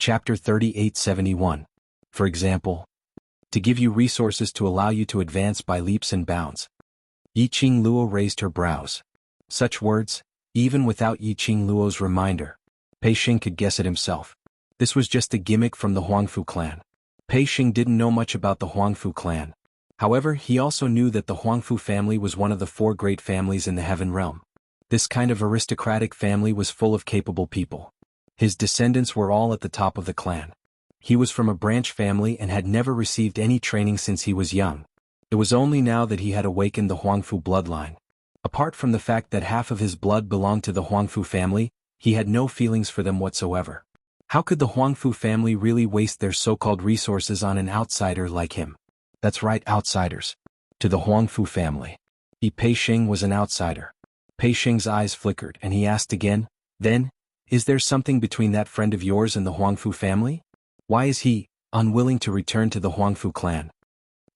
Chapter 3871. For example, to give you resources to allow you to advance by leaps and bounds. Yiqing Luo raised her brows. Such words, even without Yiqing Luo's reminder, Pei Xing could guess it himself. This was just a gimmick from the Huangfu clan. Pei Xing didn't know much about the Huangfu clan. However, he also knew that the Huangfu family was one of the 4 great families in the Heaven Realm. This kind of aristocratic family was full of capable people. His descendants were all at the top of the clan. He was from a branch family and had never received any training since he was young. It was only now that he had awakened the Huangfu bloodline. Apart from the fact that half of his blood belonged to the Huangfu family, he had no feelings for them whatsoever. How could the Huangfu family really waste their so-called resources on an outsider like him? That's right, outsiders. To the Huangfu family. Pei Xing was an outsider. Pei Xing's eyes flickered and he asked again, then, is there something between that friend of yours and the Huangfu family? Why is he unwilling to return to the Huangfu clan?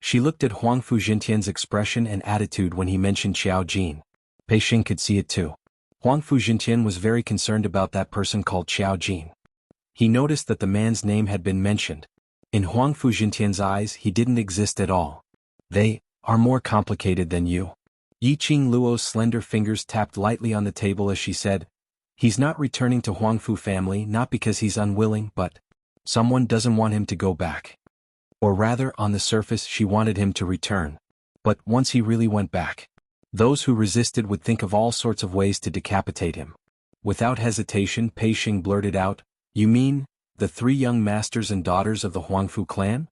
She looked at Huangfu Jintian's expression and attitude when he mentioned Xiao Jin. Pei Xing could see it too. Huangfu Jintian was very concerned about that person called Xiao Jin. He noticed that the man's name had been mentioned. In Huangfu Jintian's eyes, he didn't exist at all. They are more complicated than you. Yiqing Luo's slender fingers tapped lightly on the table as she said, he's not returning to Huangfu family not because he's unwilling but someone doesn't want him to go back. Or rather, on the surface she wanted him to return. But once he really went back, those who resisted would think of all sorts of ways to decapitate him. Without hesitation, Pei Xing blurted out, you mean, the 3 young masters and daughters of the Huangfu clan?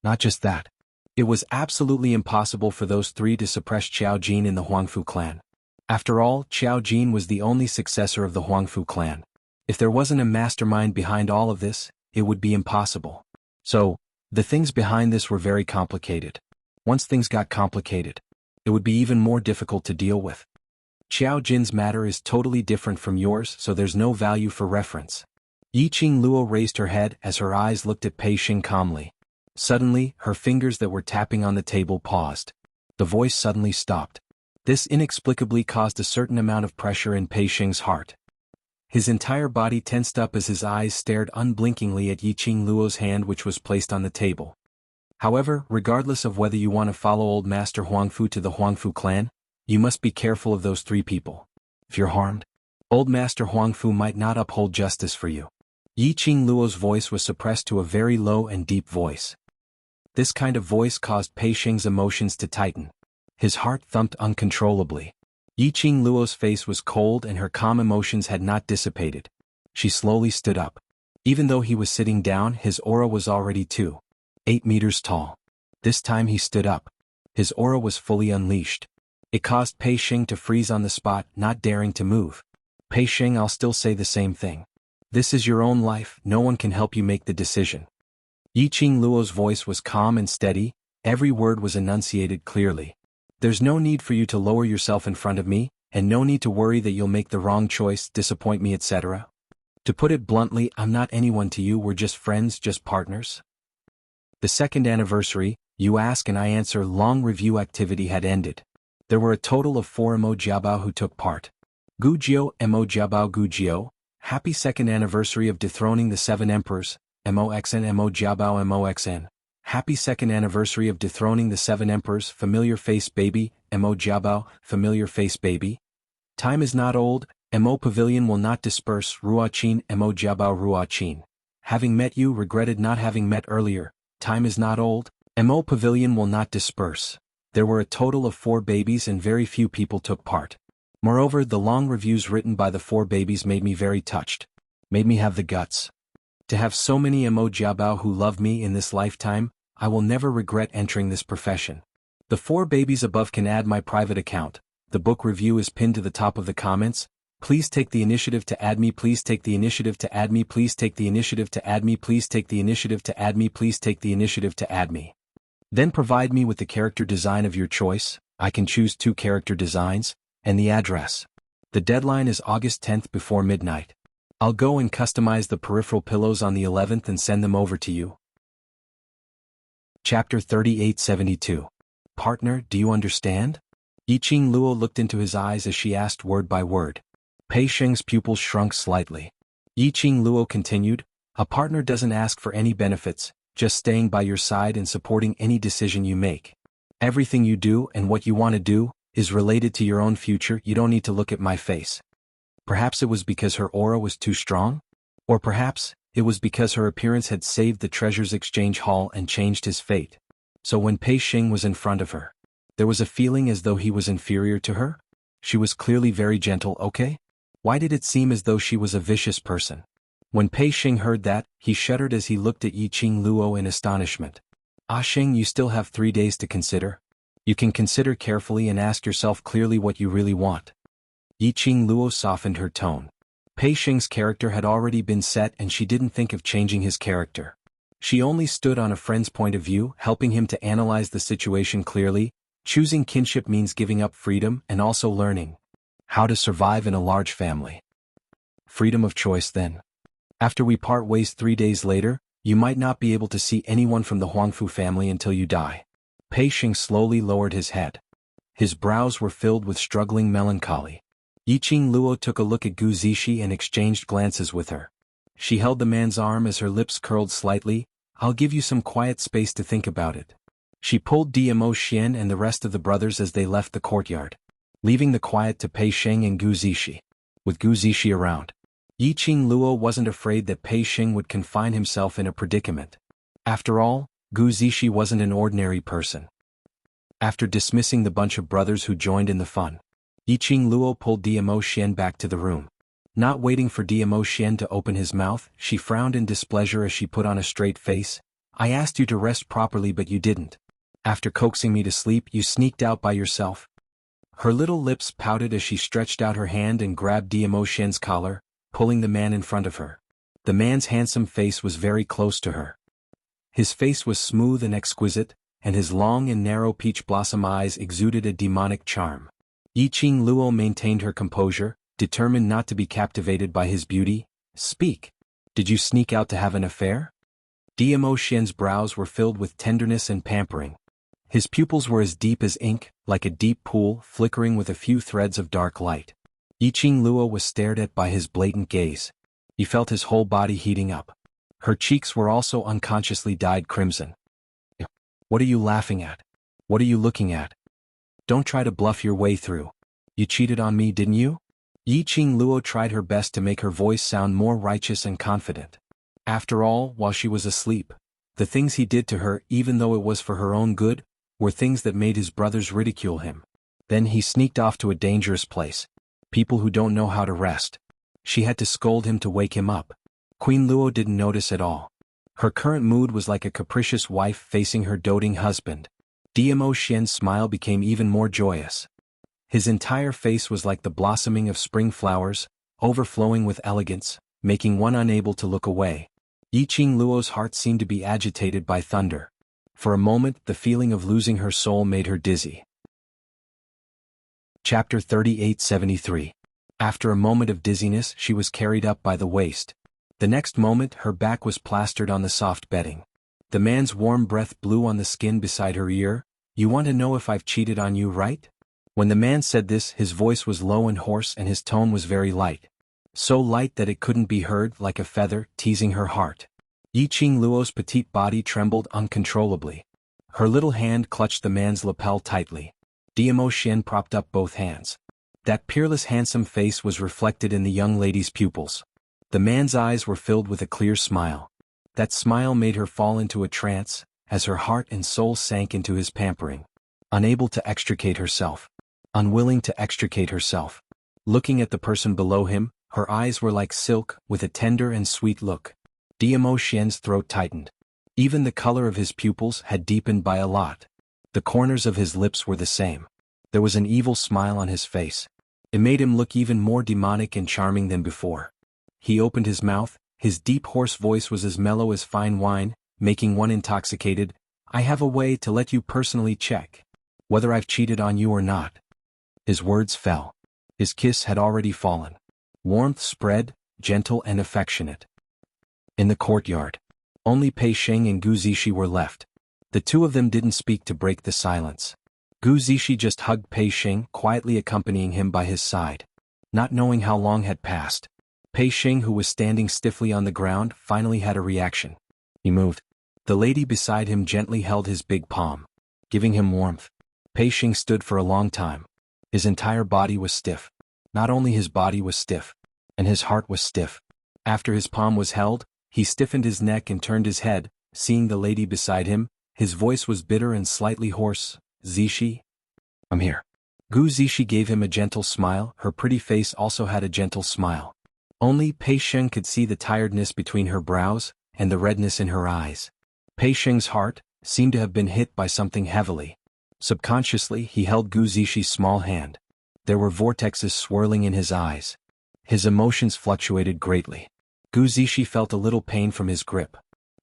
Not just that. It was absolutely impossible for those 3 to suppress Xiao Jin in the Huangfu clan. After all, Xiao Jin was the only successor of the Huangfu clan. If there wasn't a mastermind behind all of this, it would be impossible. So, the things behind this were very complicated. Once things got complicated, it would be even more difficult to deal with. Xiao Jin's matter is totally different from yours, so there's no value for reference. Yiqing Luo raised her head as her eyes looked at Pei Xing calmly. Suddenly, her fingers that were tapping on the table paused. The voice suddenly stopped. This inexplicably caused a certain amount of pressure in Pei Xing's heart. His entire body tensed up as his eyes stared unblinkingly at Yiqing Luo's hand which was placed on the table. However, regardless of whether you want to follow Old Master Huangfu to the Huangfu clan, you must be careful of those 3 people. If you're harmed, Old Master Huangfu might not uphold justice for you. Yiqing Luo's voice was suppressed to a very low and deep voice. This kind of voice caused Pei Xing's emotions to tighten. His heart thumped uncontrollably. Yiqing Luo's face was cold and her calm emotions had not dissipated. She slowly stood up. Even though he was sitting down, his aura was already 8 meters tall. This time he stood up. His aura was fully unleashed. It caused Pei Xing to freeze on the spot, not daring to move. Pei Xing, I'll still say the same thing. This is your own life, no one can help you make the decision. Yiqing Luo's voice was calm and steady, every word was enunciated clearly. There's no need for you to lower yourself in front of me, and no need to worry that you'll make the wrong choice, disappoint me, etc. To put it bluntly, I'm not anyone to you, we're just friends, just partners. The 2nd anniversary, you ask and I answer long review activity had ended. There were a total of 4 Mo Jiabao who took part. Gujio, Mo Jiabao Gujio, happy 2nd anniversary of dethroning the 7 emperors, MOXN Mo Jiabao MOXN. Happy 2nd anniversary of dethroning the 7 emperors, familiar face baby, Mo Jiabao, familiar face baby. Time is not old, Mo pavilion will not disperse, Ruachin Mo Jiabao Ruachin. Having met you, regretted not having met earlier, time is not old, Mo pavilion will not disperse. There were a total of 4 babies and very few people took part. Moreover, the long reviews written by the 4 babies made me very touched. Made me have the guts. To have so many Mo Jiabao who love me in this lifetime, I will never regret entering this profession. The 4 babies above can add my private account. The book review is pinned to the top of the comments. Please take the initiative to add me. Please take the initiative to add me. Please take the initiative to add me. Please take the initiative to add me. Please take the initiative to add me. Then provide me with the character design of your choice. I can choose 2 character designs, and the address. The deadline is August 10th before midnight. I'll go and customize the peripheral pillows on the 11th and send them over to you. Chapter 3872. Partner, do you understand? Yiqing Luo looked into his eyes as she asked word by word. Pei Xing's pupils shrunk slightly. Yiqing Luo continued, A partner doesn't ask for any benefits, just staying by your side and supporting any decision you make. Everything you do and what you want to do is related to your own future. You don't need to look at my face. Perhaps it was because her aura was too strong? Or perhaps it was because her appearance had saved the treasures exchange hall and changed his fate. So when Pei Xing was in front of her, there was a feeling as though he was inferior to her? She was clearly very gentle, okay? Why did it seem as though she was a vicious person? When Pei Xing heard that, he shuddered as he looked at Yiqing Luo in astonishment. Ah Xing, you still have 3 days to consider. You can consider carefully and ask yourself clearly what you really want. Yiqing Luo softened her tone. Pei Xing's character had already been set and she didn't think of changing his character. She only stood on a friend's point of view, helping him to analyze the situation clearly. Choosing kinship means giving up freedom and also learning how to survive in a large family. Freedom of choice then. After we part ways 3 days later, you might not be able to see anyone from the Huangfu family until you die. Pei Xing slowly lowered his head. His brows were filled with struggling melancholy. Yiqing Luo took a look at Gu Zixi and exchanged glances with her. She held the man's arm as her lips curled slightly. I'll give you some quiet space to think about it. She pulled Dmo Xian and the rest of the brothers as they left the courtyard, leaving the quiet to Pei Xing and Gu Zixi. With Gu Zixi around, Yiqing Luo wasn't afraid that Pei Xing would confine himself in a predicament. After all, Gu Zixi wasn't an ordinary person. After dismissing the bunch of brothers who joined in the fun, Yiqing Luo pulled Dmo Xian back to the room. Not waiting for Dmo Xian to open his mouth, she frowned in displeasure as she put on a straight face. I asked you to rest properly but you didn't. After coaxing me to sleep, you sneaked out by yourself. Her little lips pouted as she stretched out her hand and grabbed Dmo Xian's collar, pulling the man in front of her. The man's handsome face was very close to her. His face was smooth and exquisite, and his long and narrow peach blossom eyes exuded a demonic charm. Yiqing Luo maintained her composure, determined not to be captivated by his beauty. Speak. Did you sneak out to have an affair? Dmo Xian's brows were filled with tenderness and pampering. His pupils were as deep as ink, like a deep pool flickering with a few threads of dark light. Yiqing Luo was stared at by his blatant gaze. He felt his whole body heating up. Her cheeks were also unconsciously dyed crimson. What are you laughing at? What are you looking at? Don't try to bluff your way through. You cheated on me, didn't you? Yiqing Luo tried her best to make her voice sound more righteous and confident. After all, while she was asleep, the things he did to her, even though it was for her own good, were things that made his brothers ridicule him. Then he sneaked off to a dangerous place. People who don't know how to rest. She had to scold him to wake him up. Queen Luo didn't notice at all. Her current mood was like a capricious wife facing her doting husband. Dmo Xian's smile became even more joyous. His entire face was like the blossoming of spring flowers, overflowing with elegance, making one unable to look away. Yiqing Luo's heart seemed to be agitated by thunder. For a moment, the feeling of losing her soul made her dizzy. Chapter 3873. After a moment of dizziness, she was carried up by the waist. The next moment, her back was plastered on the soft bedding. The man's warm breath blew on the skin beside her ear. You want to know if I've cheated on you, right? When the man said this, his voice was low and hoarse and his tone was very light. So light that it couldn't be heard, like a feather, teasing her heart. Yiqing Luo's petite body trembled uncontrollably. Her little hand clutched the man's lapel tightly. Dmo Xian propped up both hands. That peerless handsome face was reflected in the young lady's pupils. The man's eyes were filled with a clear smile. That smile made her fall into a trance, as her heart and soul sank into his pampering. Unable to extricate herself. Unwilling to extricate herself. Looking at the person below him, her eyes were like silk, with a tender and sweet look. Dmo Xian's throat tightened. Even the color of his pupils had deepened by a lot. The corners of his lips were the same. There was an evil smile on his face. It made him look even more demonic and charming than before. He opened his mouth, his deep hoarse voice was as mellow as fine wine, making one intoxicated. I have a way to let you personally check whether I've cheated on you or not. His words fell. His kiss had already fallen. Warmth spread, gentle and affectionate. In the courtyard, only Pei Xing and Gu Zixi were left. The two of them didn't speak to break the silence. Gu Zixi just hugged Pei Xing, quietly accompanying him by his side. Not knowing how long had passed, Pei Xing, who was standing stiffly on the ground, finally had a reaction. He moved. The lady beside him gently held his big palm, giving him warmth. Pei Xing stood for a long time. His entire body was stiff. Not only his body was stiff, and his heart was stiff. After his palm was held, he stiffened his neck and turned his head, seeing the lady beside him. His voice was bitter and slightly hoarse. Zishi? I'm here. Gu Zishi gave him a gentle smile. Her pretty face also had a gentle smile. Only Pei Xing could see the tiredness between her brows, and the redness in her eyes. Pei Xing's heart seemed to have been hit by something heavily. Subconsciously, he held Gu Zishi's small hand. There were vortexes swirling in his eyes. His emotions fluctuated greatly. Gu Zishi felt a little pain from his grip.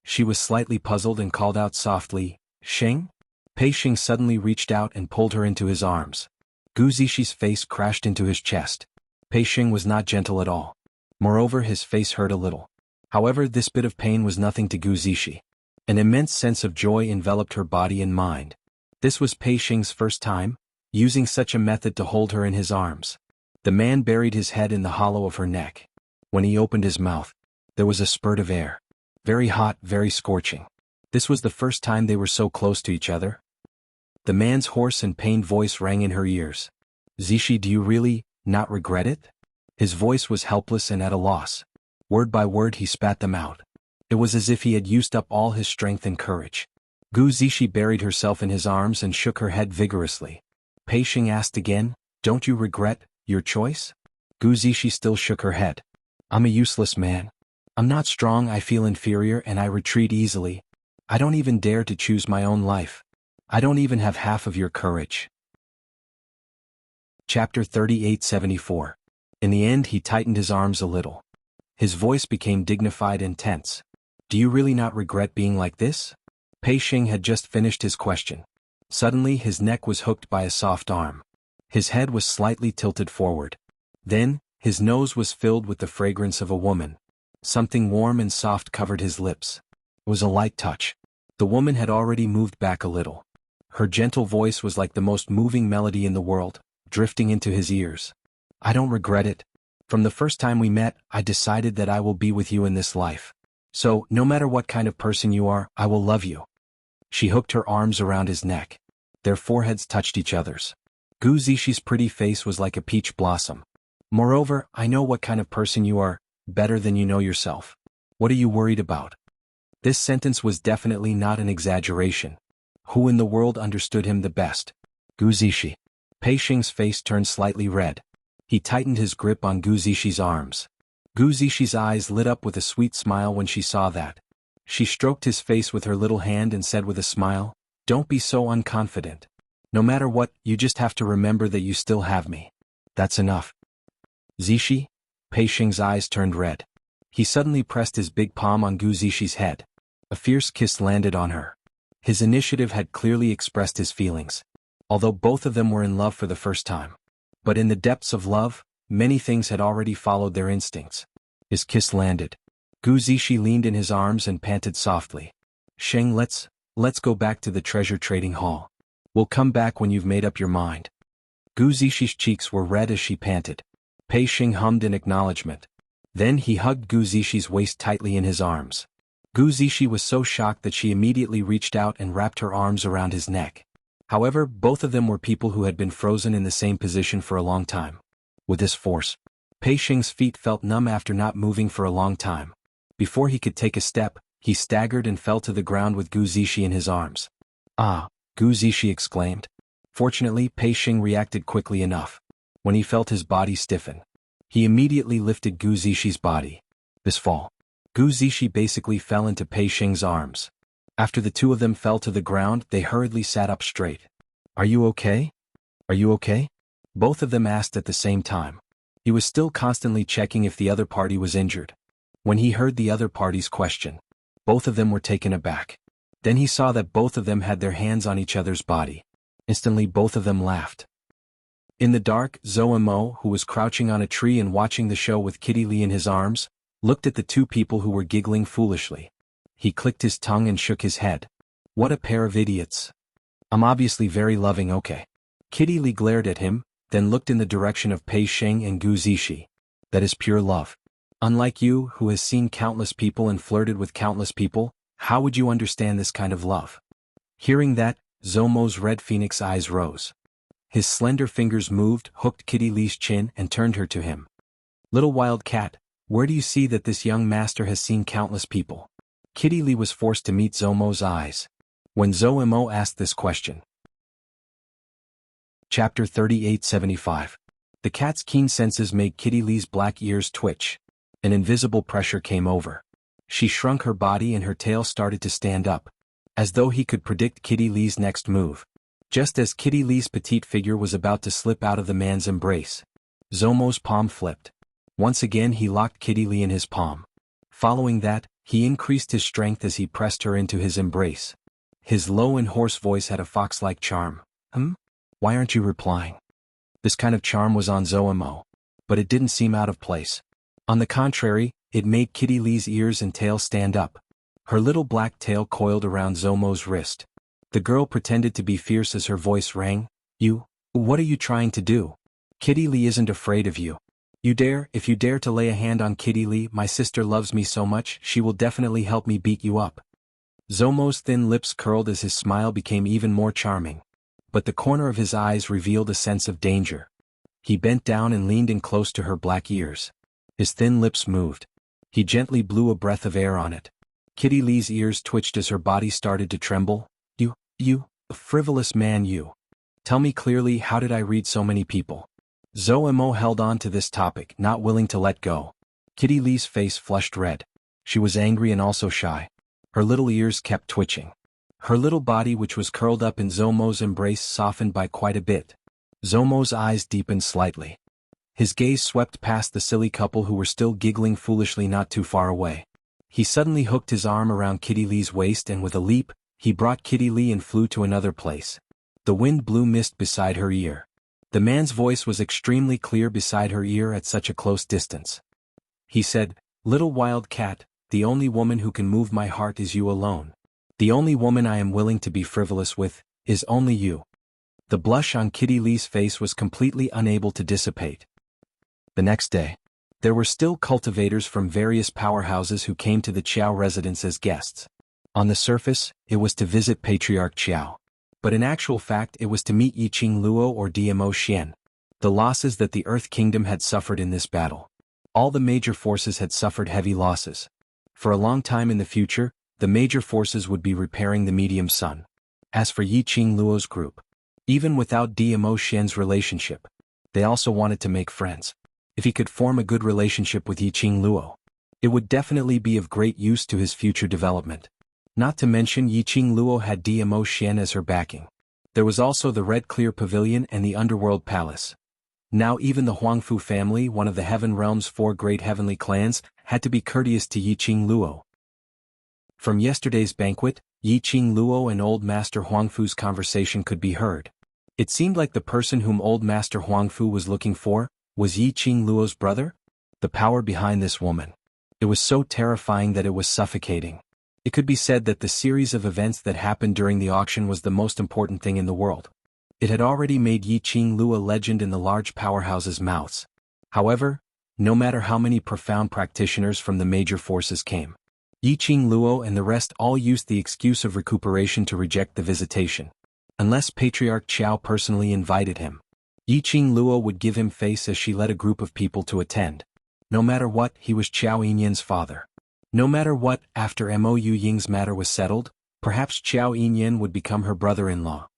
She was slightly puzzled and called out softly, "Xing?" Pei Xing suddenly reached out and pulled her into his arms. Gu Zishi's face crashed into his chest. Pei Xing was not gentle at all. Moreover, his face hurt a little. However, this bit of pain was nothing to Gu Zishi. An immense sense of joy enveloped her body and mind. This was Pei Xing's first time using such a method to hold her in his arms. The man buried his head in the hollow of her neck. When he opened his mouth, there was a spurt of air. Very hot, very scorching. This was the first time they were so close to each other. The man's hoarse and pained voice rang in her ears. "Zishi, do you really not regret it?" His voice was helpless and at a loss. Word by word he spat them out. It was as if he had used up all his strength and courage. Gu Zishi buried herself in his arms and shook her head vigorously. Pei Xing asked again, "Don't you regret your choice?" Gu Zishi still shook her head. "I'm a useless man. I'm not strong, I feel inferior, and I retreat easily. I don't even dare to choose my own life. I don't even have half of your courage." Chapter 3874. In the end, he tightened his arms a little. His voice became dignified and tense. "Do you really not regret being like this?" Pei Xing had just finished his question. Suddenly his neck was hooked by a soft arm. His head was slightly tilted forward. Then, his nose was filled with the fragrance of a woman. Something warm and soft covered his lips. It was a light touch. The woman had already moved back a little. Her gentle voice was like the most moving melody in the world, drifting into his ears. "I don't regret it. From the first time we met, I decided that I will be with you in this life. So, no matter what kind of person you are, I will love you." She hooked her arms around his neck. Their foreheads touched each other's. Gu Zishi's pretty face was like a peach blossom. "Moreover, I know what kind of person you are, better than you know yourself. What are you worried about?" This sentence was definitely not an exaggeration. Who in the world understood him the best? Gu Zishi. Pei Xing's face turned slightly red. He tightened his grip on Gu Zishi's arms. Gu Zishi's eyes lit up with a sweet smile when she saw that. She stroked his face with her little hand and said with a smile, "Don't be so unconfident. No matter what, you just have to remember that you still have me. That's enough." "Zishi?" Pei Xing's eyes turned red. He suddenly pressed his big palm on Gu Zishi's head. A fierce kiss landed on her. His initiative had clearly expressed his feelings, although both of them were in love for the first time. But in the depths of love, many things had already followed their instincts. His kiss landed. Gu Zishi leaned in his arms and panted softly. "Xing, let's go back to the treasure trading hall. We'll come back when you've made up your mind." Gu Zishi's cheeks were red as she panted. Pei Xing hummed in acknowledgement. Then he hugged Gu Zishi's waist tightly in his arms. Gu Zishi was so shocked that she immediately reached out and wrapped her arms around his neck. However, both of them were people who had been frozen in the same position for a long time. With this force, Pei Xing's feet felt numb after not moving for a long time. Before he could take a step, he staggered and fell to the ground with Gu Zishi in his arms. "Ah!" Gu Zishi exclaimed. Fortunately, Pei Xing reacted quickly enough. When he felt his body stiffen, he immediately lifted Gu Zishi's body. This fall, Gu Zishi basically fell into Pei Xing's arms. After the two of them fell to the ground, they hurriedly sat up straight. "Are you okay? Are you okay?" Both of them asked at the same time. He was still constantly checking if the other party was injured. When he heard the other party's question, both of them were taken aback. Then he saw that both of them had their hands on each other's body. Instantly both of them laughed. In the dark, Zhou Mo, who was crouching on a tree and watching the show with Kitty Lee in his arms, looked at the two people who were giggling foolishly. He clicked his tongue and shook his head. "What a pair of idiots. I'm obviously very loving, okay." Kitty Lee glared at him, then looked in the direction of Pei Xing and Gu Zishi. "That is pure love. Unlike you, who has seen countless people and flirted with countless people, how would you understand this kind of love? Hearing that, Zomo's red phoenix eyes rose. His slender fingers moved, hooked Kitty Lee's chin and turned her to him. Little wild cat, where do you see that this young master has seen countless people? Kitty Lee was forced to meet Zomo's eyes when Zomo asked this question. Chapter 3875. The cat's keen senses made Kitty Lee's black ears twitch. An invisible pressure came over. She shrunk her body and her tail started to stand up, as though he could predict Kitty Lee's next move. Just as Kitty Lee's petite figure was about to slip out of the man's embrace, Zomo's palm flipped. Once again he locked Kitty Lee in his palm. Following that, he increased his strength as he pressed her into his embrace. His low and hoarse voice had a fox-like charm. Why aren't you replying? This kind of charm was on Zomo, but it didn't seem out of place. On the contrary, it made Kitty Lee's ears and tail stand up. Her little black tail coiled around Zomo's wrist. The girl pretended to be fierce as her voice rang. What are you trying to do? Kitty Lee isn't afraid of you. If you dare to lay a hand on Kitty Lee, my sister loves me so much, she will definitely help me beat you up. Zomo's thin lips curled as his smile became even more charming. But the corner of his eyes revealed a sense of danger. He bent down and leaned in close to her black ears. His thin lips moved. He gently blew a breath of air on it. Kitty Lee's ears twitched as her body started to tremble. You, frivolous man, you. Tell me clearly, how did I read so many people? Zomo held on to this topic, not willing to let go. Kitty Lee's face flushed red. She was angry and also shy. Her little ears kept twitching. Her little body, which was curled up in Zomo's embrace, softened by quite a bit. Zomo's eyes deepened slightly. His gaze swept past the silly couple who were still giggling foolishly not too far away. He suddenly hooked his arm around Kitty Lee's waist and with a leap, he brought Kitty Lee and flew to another place. The wind blew mist beside her ear. The man's voice was extremely clear beside her ear at such a close distance. He said, "Little wild cat, the only woman who can move my heart is you alone. The only woman I am willing to be frivolous with is only you." The blush on Kitty Lee's face was completely unable to dissipate. The next day, there were still cultivators from various powerhouses who came to the Qiao residence as guests. On the surface, it was to visit Patriarch Qiao. But in actual fact it was to meet Yiqing Luo or Dmo Xian. The losses that the Earth Kingdom had suffered in this battle. All the major forces had suffered heavy losses. For a long time in the future, the major forces would be repairing the medium sun. As for Yiqing Luo's group, even without Dmo Xian's relationship, they also wanted to make friends. If he could form a good relationship with Yiqing Luo, it would definitely be of great use to his future development. Not to mention Yiqing Luo had Dmo Xian as her backing. There was also the Red Clear Pavilion and the Underworld Palace. Now even the Huangfu family, one of the Heaven Realm's 4 great heavenly clans, had to be courteous to Yiqing Luo. From yesterday's banquet, Yiqing Luo and Old Master Huangfu's conversation could be heard. It seemed like the person whom Old Master Huangfu was looking for was Yiqing Luo's brother? The power behind this woman. It was so terrifying that it was suffocating. It could be said that the series of events that happened during the auction was the most important thing in the world. It had already made Yiqing Luo a legend in the large powerhouses' mouths. However, no matter how many profound practitioners from the major forces came, Yiqing Luo and the rest all used the excuse of recuperation to reject the visitation. Unless Patriarch Qiao personally invited him, Yiqing Luo would give him face as she led a group of people to attend. No matter what, he was Qiao Yinyan's father. No matter what, after Mo Ying's matter was settled, perhaps Qiao Yinyan would become her brother-in-law.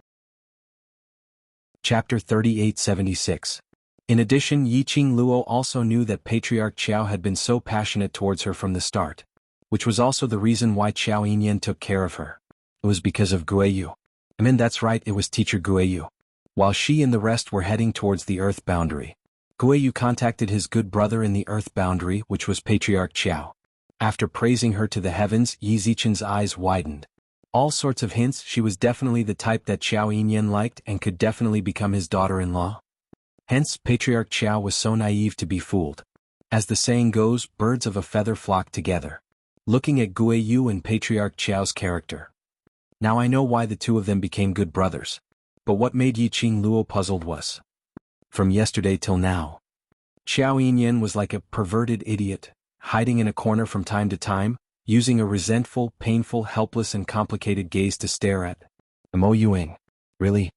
Chapter 3876. In addition, Yiqing Luo also knew that Patriarch Qiao had been so passionate towards her from the start, which was also the reason why Qiao Yinyan took care of her. It was because of Guiyu. That's right, it was teacher Guiyu. While she and the rest were heading towards the Earth boundary, Guiyu contacted his good brother in the Earth boundary, which was Patriarch Qiao. After praising her to the heavens, Yi Zichen's eyes widened. All sorts of hints she was definitely the type that Qiao Yinyan liked and could definitely become his daughter-in-law. Hence, Patriarch Qiao was so naive to be fooled. As the saying goes, birds of a feather flock together. Looking at Guiyu and Patriarch Qiao's character. Now I know why the two of them became good brothers. But what made Yiqing Luo puzzled was, from yesterday till now, Qiao Yinyan was like a perverted idiot. hiding in a corner from time to time, using a resentful, painful, helpless and complicated gaze to stare at Mo Yuing. Really?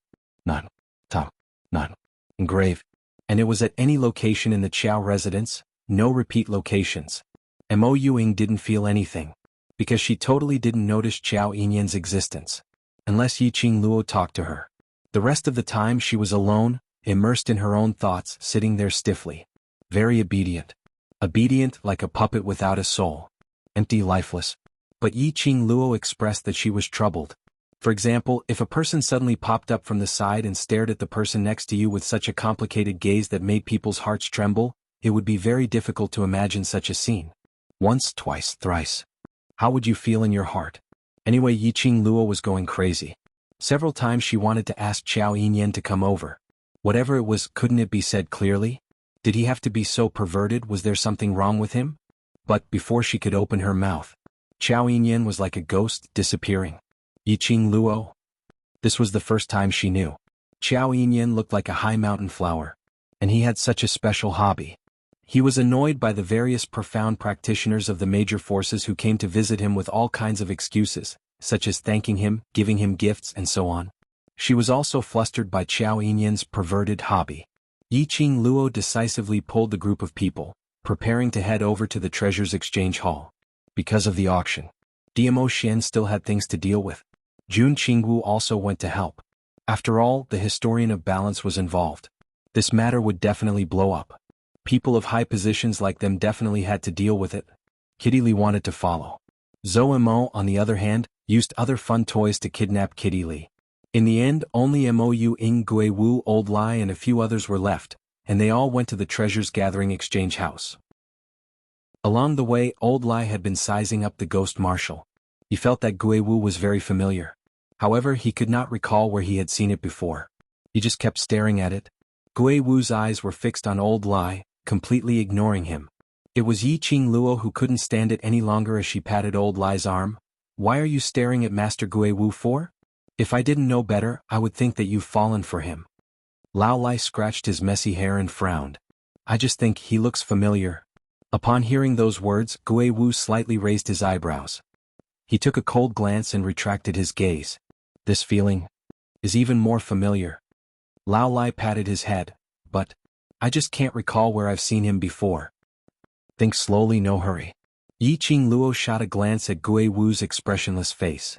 None. Tom. None. Engrave. And it was at any location in the Qiao residence, no repeat locations. Mo Yuing didn't feel anything, because she totally didn't notice Qiao Yinyan's existence. Unless Yiqing Luo talked to her. The rest of the time she was alone, immersed in her own thoughts, sitting there stiffly. Very obedient. Obedient like a puppet without a soul. Empty, lifeless. But Yiqing Luo expressed that she was troubled. For example, if a person suddenly popped up from the side and stared at the person next to you with such a complicated gaze that made people's hearts tremble, it would be very difficult to imagine such a scene. Once, twice, thrice. How would you feel in your heart? Anyway, Yiqing Luo was going crazy. Several times she wanted to ask Qiao Yinyan to come over. Whatever it was, couldn't it be said clearly? Did he have to be so perverted? Was there something wrong with him? But before she could open her mouth, Qiao Yinyan was like a ghost, disappearing. Yiqing Luo? This was the first time she knew. Qiao Yinyan looked like a high mountain flower. And he had such a special hobby. He was annoyed by the various profound practitioners of the major forces who came to visit him with all kinds of excuses, such as thanking him, giving him gifts, and so on. She was also flustered by Qiao Yinyan's perverted hobby. Yiqing Luo decisively pulled the group of people, preparing to head over to the Treasures Exchange Hall. Because of the auction, Diamo Xian still had things to deal with. Jun Qingwu also went to help. After all, the historian of balance was involved. This matter would definitely blow up. People of high positions like them definitely had to deal with it. Kitty Li wanted to follow. Zhou Mo, on the other hand, used other fun toys to kidnap Kitty Li. In the end, only Mo Yuing, Gui Wu, Old Lai and a few others were left, and they all went to the Treasures Gathering Exchange House. Along the way, Old Lai had been sizing up the ghost marshal. He felt that Gui Wu was very familiar. However, he could not recall where he had seen it before. He just kept staring at it. Gui Wu's eyes were fixed on Old Lai, completely ignoring him. It was Yiqing Luo who couldn't stand it any longer as she patted Old Lai's arm. Why are you staring at Master Gui Wu for? If I didn't know better, I would think that you've fallen for him. Lao Lai scratched his messy hair and frowned. I just think he looks familiar. Upon hearing those words, Gui Wu slightly raised his eyebrows. He took a cold glance and retracted his gaze. This feeling is even more familiar. Lao Lai patted his head, but I just can't recall where I've seen him before. Think slowly, no hurry. Yiqing Luo shot a glance at Gui Wu's expressionless face.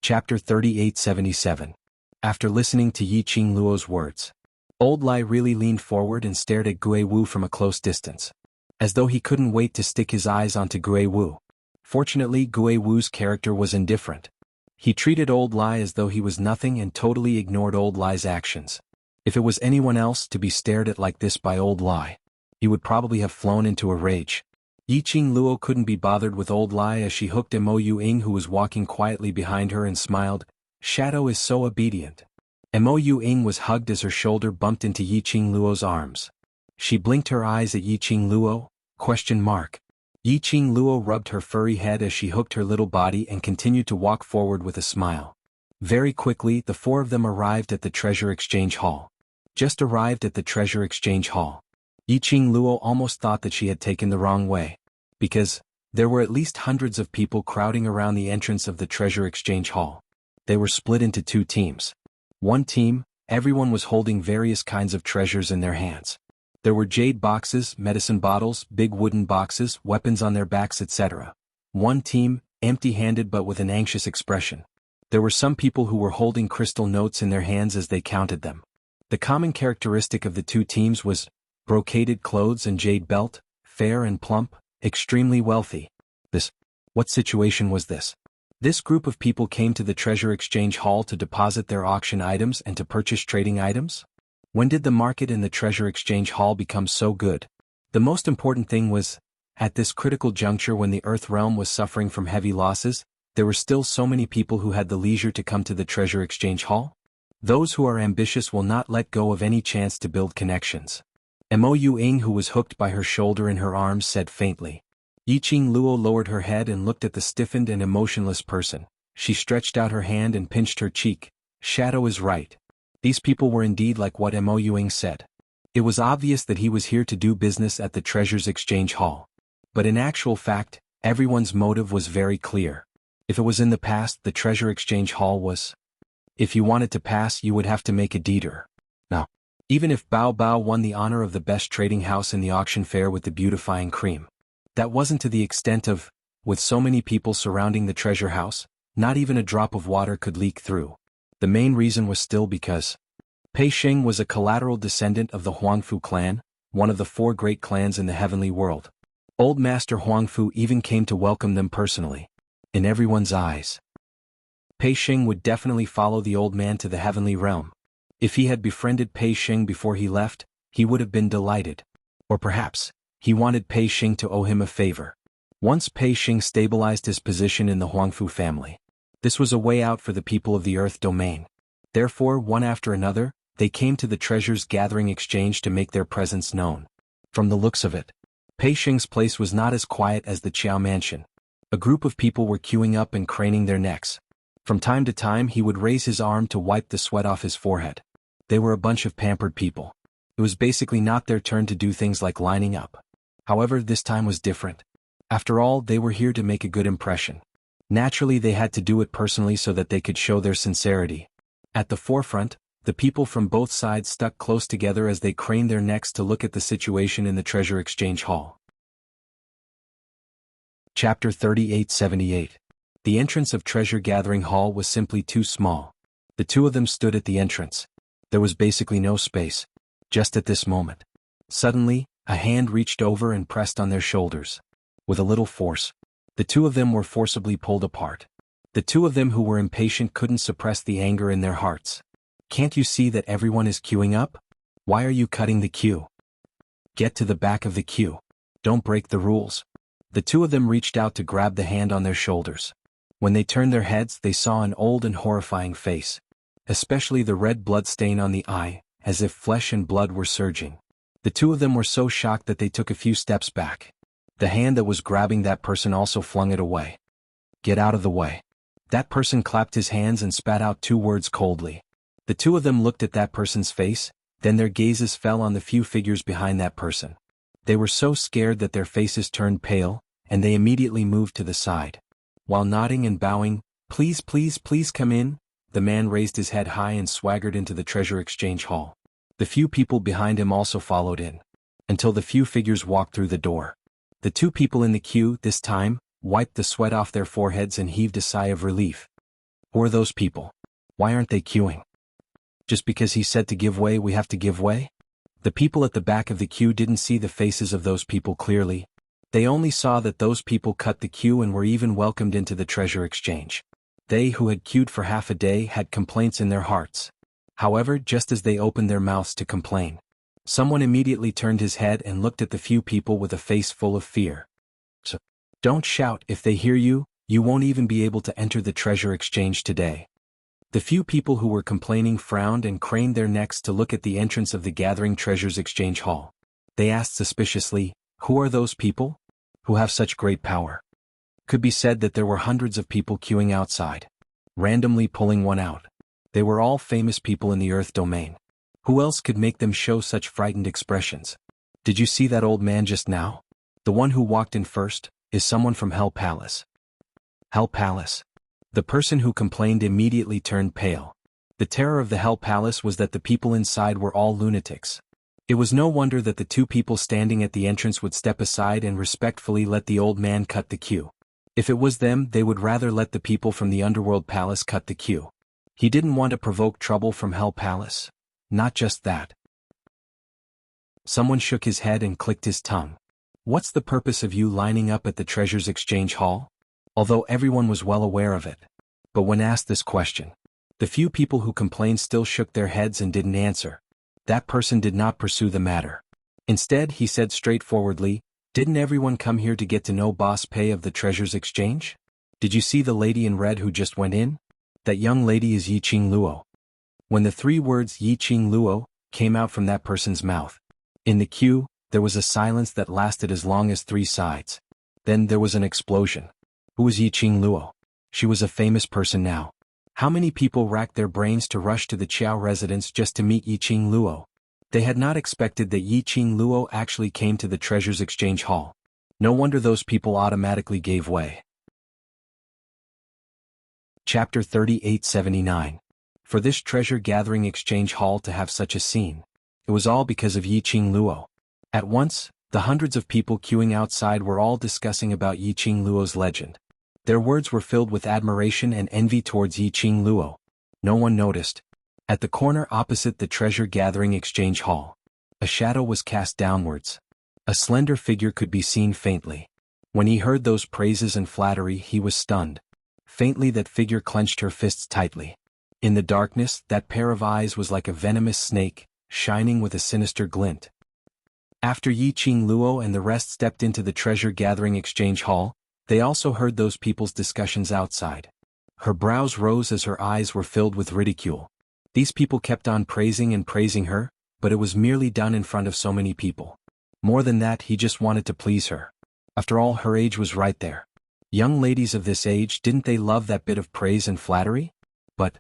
Chapter 3877. After listening to Yiqing Luo's words, Old Lai really leaned forward and stared at Gui Wu from a close distance, as though he couldn't wait to stick his eyes onto Gui Wu. Fortunately, Gui Wu's character was indifferent. He treated Old Lai as though he was nothing and totally ignored Old Lai's actions. If it was anyone else to be stared at like this by Old Lai, he would probably have flown into a rage. Yiqing Luo couldn't be bothered with Old Lai as she hooked Mo Yuing, who was walking quietly behind her, and smiled. Shadow is so obedient. Mo Yuing was hugged as her shoulder bumped into Yiqing Luo's arms. She blinked her eyes at Yiqing Luo? ? Yiqing Luo rubbed her furry head as she hooked her little body and continued to walk forward with a smile. Very quickly, the four of them arrived at the Treasure Exchange Hall. Just arrived at the Treasure Exchange Hall. Yiqing Luo almost thought that she had taken the wrong way, because there were at least hundreds of people crowding around the entrance of the Treasure Exchange Hall. They were split into two teams. One team, everyone was holding various kinds of treasures in their hands. There were jade boxes, medicine bottles, big wooden boxes, weapons on their backs, etc. One team, empty-handed but with an anxious expression. There were some people who were holding crystal notes in their hands as they counted them. The common characteristic of the two teams was brocaded clothes and jade belt, fair and plump, extremely wealthy. What situation was this? This group of people came to the Treasure Exchange Hall to deposit their auction items and to purchase trading items? When did the market in the Treasure Exchange Hall become so good? The most important thing was, at this critical juncture when the Earth realm was suffering from heavy losses, there were still so many people who had the leisure to come to the Treasure Exchange Hall? Those who are ambitious will not let go of any chance to build connections. Mo Yuing, who was hooked by her shoulder in her arms, said faintly. Yiqing Luo lowered her head and looked at the stiffened and emotionless person. She stretched out her hand and pinched her cheek. Shadow is right. These people were indeed like what Mo Yuing said. It was obvious that he was here to do business at the Treasures Exchange Hall. But in actual fact, everyone's motive was very clear. If it was in the past, the Treasure Exchange Hall was. If you wanted to pass, you would have to make a deeder. Now, even if Bao Bao won the honor of the best trading house in the auction fair with the beautifying cream, that wasn't to the extent of, with so many people surrounding the treasure house, not even a drop of water could leak through. The main reason was still because Pei Xing was a collateral descendant of the Huangfu clan, one of the 4 great clans in the heavenly world. Old Master Huangfu even came to welcome them personally. In everyone's eyes, Pei Xing would definitely follow the old man to the heavenly realm. If he had befriended Pei Xing before he left, he would have been delighted. Or perhaps, he wanted Pei Xing to owe him a favor. Once Pei Xing stabilized his position in the Huangfu family, this was a way out for the people of the Earth domain. Therefore, one after another, they came to the treasures gathering exchange to make their presence known. From the looks of it, Pei Xing's place was not as quiet as the Qiao mansion. A group of people were queuing up and craning their necks. From time to time he would raise his arm to wipe the sweat off his forehead. They were a bunch of pampered people. It was basically not their turn to do things like lining up. However, this time was different. After all, they were here to make a good impression. Naturally, they had to do it personally so that they could show their sincerity. At the forefront, the people from both sides stuck close together as they craned their necks to look at the situation in the Treasure Exchange Hall. Chapter 3878. The entrance of Treasure Gathering Hall was simply too small. The 2 of them stood at the entrance. There was basically no space. Just at this moment, suddenly, a hand reached over and pressed on their shoulders. With a little force, the 2 of them were forcibly pulled apart. The 2 of them who were impatient couldn't suppress the anger in their hearts. Can't you see that everyone is queuing up? Why are you cutting the queue? Get to the back of the queue. Don't break the rules. The 2 of them reached out to grab the hand on their shoulders. When they turned their heads, they saw an old and horrifying face. Especially the red blood stain on the eye, as if flesh and blood were surging. The 2 of them were so shocked that they took a few steps back. The hand that was grabbing that person also flung it away. Get out of the way. That person clapped his hands and spat out 2 words coldly. The 2 of them looked at that person's face, then their gazes fell on the few figures behind that person. They were so scared that their faces turned pale, and they immediately moved to the side. While nodding and bowing, "Please, please, please come in," the man raised his head high and swaggered into the Treasure Exchange Hall. The few people behind him also followed in, until the few figures walked through the door. The 2 people in the queue, this time, wiped the sweat off their foreheads and heaved a sigh of relief. Who are those people? Why aren't they queuing? Just because he said to give way, we have to give way? The people at the back of the queue didn't see the faces of those people clearly. They only saw that those people cut the queue and were even welcomed into the treasure exchange. They who had queued for half a day had complaints in their hearts. However, just as they opened their mouths to complain, someone immediately turned his head and looked at the few people with a face full of fear. "So, don't shout. If they hear you, you won't even be able to enter the treasure exchange today." The few people who were complaining frowned and craned their necks to look at the entrance of the gathering treasures exchange hall. They asked suspiciously, "Who are those people? Who have such great power?" Could be said that there were hundreds of people queuing outside, randomly pulling one out. They were all famous people in the Earth domain. Who else could make them show such frightened expressions? Did you see that old man just now? The one who walked in first is someone from Hell Palace. Hell Palace. The person who complained immediately turned pale. The terror of the Hell Palace was that the people inside were all lunatics. It was no wonder that the 2 people standing at the entrance would step aside and respectfully let the old man cut the queue. If it was them, they would rather let the people from the Underworld Palace cut the queue. He didn't want to provoke trouble from Hell Palace. Not just that. Someone shook his head and clicked his tongue. "What's the purpose of you lining up at the Treasures Exchange Hall?" Although everyone was well aware of it. But when asked this question, the few people who complained still shook their heads and didn't answer. That person did not pursue the matter. Instead, he said straightforwardly, "Didn't everyone come here to get to know Boss Pei of the Treasures Exchange? Did you see the lady in red who just went in? That young lady is Yiqing Luo." When the 3 words Yiqing Luo came out from that person's mouth, in the queue, there was a silence that lasted as long as 3 sides. Then there was an explosion. Who was Yiqing Luo? She was a famous person now. How many people racked their brains to rush to the Qiao residence just to meet Yiqing Luo? They had not expected that Yiqing Luo actually came to the treasures exchange hall. No wonder those people automatically gave way. Chapter 3879. For this treasure gathering exchange hall to have such a scene, it was all because of Yiqing Luo. At once, the hundreds of people queuing outside were all discussing about Yiqing Luo's legend. Their words were filled with admiration and envy towards Yiqing Luo. No one noticed. At the corner opposite the treasure gathering exchange hall, a shadow was cast downwards. A slender figure could be seen faintly. When he heard those praises and flattery, he was stunned. Faintly, that figure clenched her fists tightly. In the darkness, that pair of eyes was like a venomous snake, shining with a sinister glint. After Yiqing Luo and the rest stepped into the treasure gathering exchange hall, they also heard those people's discussions outside. Her brows rose as her eyes were filled with ridicule. These people kept on praising and praising her, but it was merely done in front of so many people. More than that, he just wanted to please her. After all, her age was right there. Young ladies of this age, didn't they love that bit of praise and flattery? But,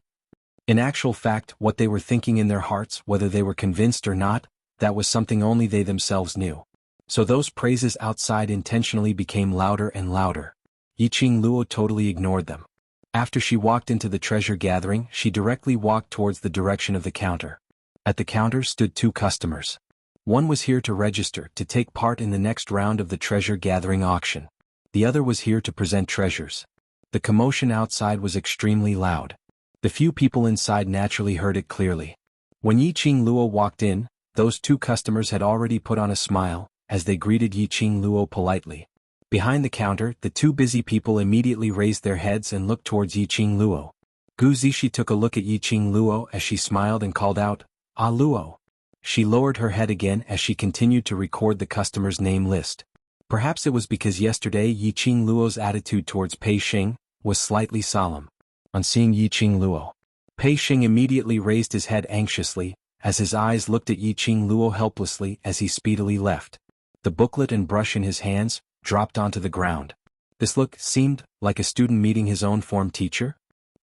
in actual fact, what they were thinking in their hearts, whether they were convinced or not, that was something only they themselves knew. So those praises outside intentionally became louder and louder. Yiqing Luo totally ignored them. After she walked into the treasure gathering, she directly walked towards the direction of the counter. At the counter stood two customers. One was here to register to take part in the next round of the treasure gathering auction. The other was here to present treasures. The commotion outside was extremely loud. The few people inside naturally heard it clearly. When Yiqing Luo walked in, those two customers had already put on a smile, as they greeted Yiqing Luo politely. Behind the counter, the two busy people immediately raised their heads and looked towards Yiqing Luo. Gu Zishi took a look at Yiqing Luo as she smiled and called out, "Ah, Luo." She lowered her head again as she continued to record the customer's name list. Perhaps it was because yesterday Yiqing Luo's attitude towards Pei Xing was slightly solemn. On seeing Yiqing Luo, Pei Xing immediately raised his head anxiously, as his eyes looked at Yiqing Luo helplessly as he speedily left. The booklet and brush in his hands dropped onto the ground. This look seemed like a student meeting his own form teacher.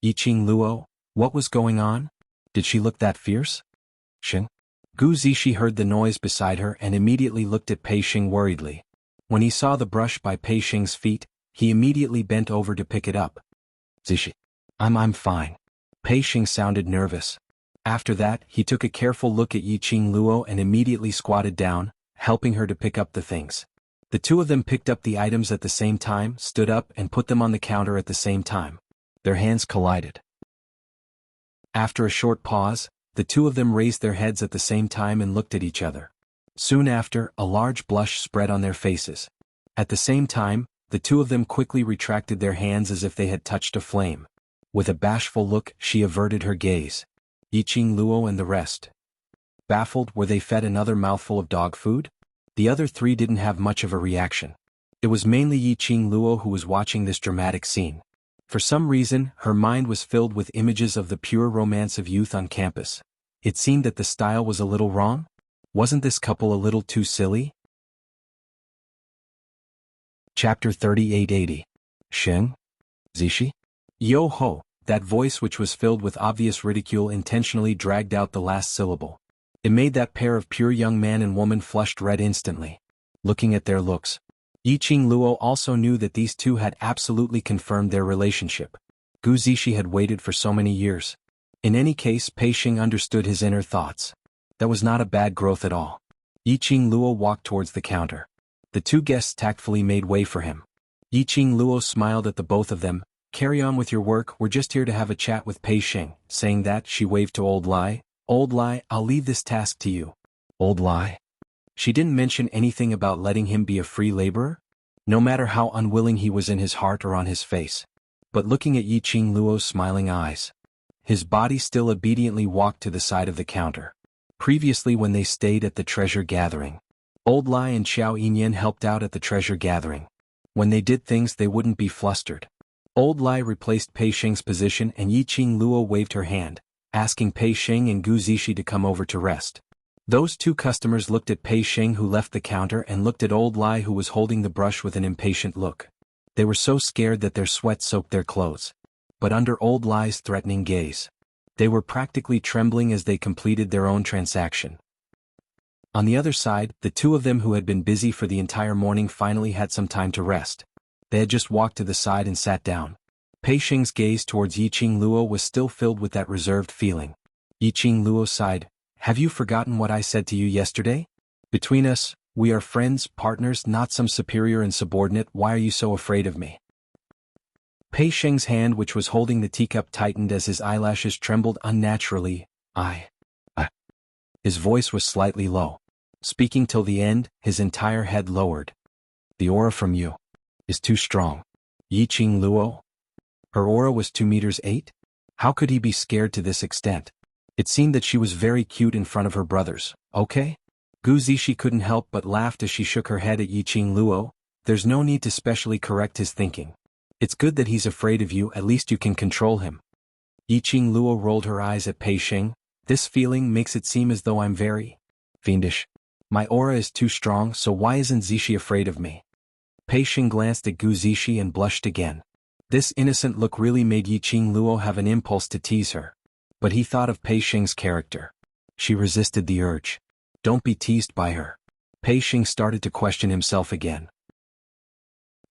Yiqing Luo, what was going on? Did she look that fierce? Xing? Gu Zishi heard the noise beside her and immediately looked at Pei Xing worriedly. When he saw the brush by Pei Xing's feet, he immediately bent over to pick it up. Zishi. I'm fine. Pei Xing sounded nervous. After that, he took a careful look at Yiqing Luo and immediately squatted down, helping her to pick up the things. The two of them picked up the items at the same time, stood up and put them on the counter at the same time. Their hands collided. After a short pause, the two of them raised their heads at the same time and looked at each other. Soon after, a large blush spread on their faces. At the same time, the two of them quickly retracted their hands as if they had touched a flame. With a bashful look, she averted her gaze. Yiqing Luo and the rest. Baffled, were they fed another mouthful of dog food? The other three didn't have much of a reaction. It was mainly Yiqing Luo who was watching this dramatic scene. For some reason, her mind was filled with images of the pure romance of youth on campus. It seemed that the style was a little wrong. Wasn't this couple a little too silly? Chapter 3880. Xing? Zishi? Yo-ho, that voice which was filled with obvious ridicule intentionally dragged out the last syllable. It made that pair of pure young man and woman flushed red instantly. Looking at their looks, Yiqing Luo also knew that these two had absolutely confirmed their relationship. Gu Zishi had waited for so many years. In any case, Pei Xing understood his inner thoughts. That was not a bad growth at all. Yiqing Luo walked towards the counter. The two guests tactfully made way for him. Yiqing Luo smiled at the both of them. "Carry on with your work, we're just here to have a chat with Pei Xing." Saying that, she waved to Old Lai. "Old Lai, I'll leave this task to you." Old Lai? She didn't mention anything about letting him be a free laborer, no matter how unwilling he was in his heart or on his face. But looking at Yiqing Luo's smiling eyes, his body still obediently walked to the side of the counter. Previously, when they stayed at the treasure gathering, Old Lai and Xiao Yinyan helped out at the treasure gathering. When they did things, they wouldn't be flustered. Old Lai replaced Pei Xing's position and Yiqing Luo waved her hand, asking Pei Xing and Gu Zishi to come over to rest. Those two customers looked at Pei Xing, who left the counter, and looked at Old Lai, who was holding the brush with an impatient look. They were so scared that their sweat soaked their clothes. But under Old Lai's threatening gaze, they were practically trembling as they completed their own transaction. On the other side, the two of them who had been busy for the entire morning finally had some time to rest. They had just walked to the side and sat down. Pei Xing's gaze towards Yiqing Luo was still filled with that reserved feeling. Yiqing Luo sighed. Have you forgotten what I said to you yesterday? Between us, we are friends, partners, not some superior and subordinate. Why are you so afraid of me? Pei Xing's hand which was holding the teacup tightened as his eyelashes trembled unnaturally. His voice was slightly low. Speaking till the end, his entire head lowered. The aura from you is too strong. Yiqing Luo? Her aura was 2 meters 8? How could he be scared to this extent? It seemed that she was very cute in front of her brothers. Okay? Gu Zixi couldn't help but laughed as she shook her head at Yiqing Luo. There's no need to specially correct his thinking. It's good that he's afraid of you, at least you can control him. Yiqing Luo rolled her eyes at Pei Xing. This feeling makes it seem as though I'm very fiendish. My aura is too strong, so why isn't Zixi afraid of me? Pei Xing glanced at Gu Zixi and blushed again. This innocent look really made Yiqing Luo have an impulse to tease her. But he thought of Pei Xing's character. She resisted the urge. Don't be teased by her. Pei Xing started to question himself again.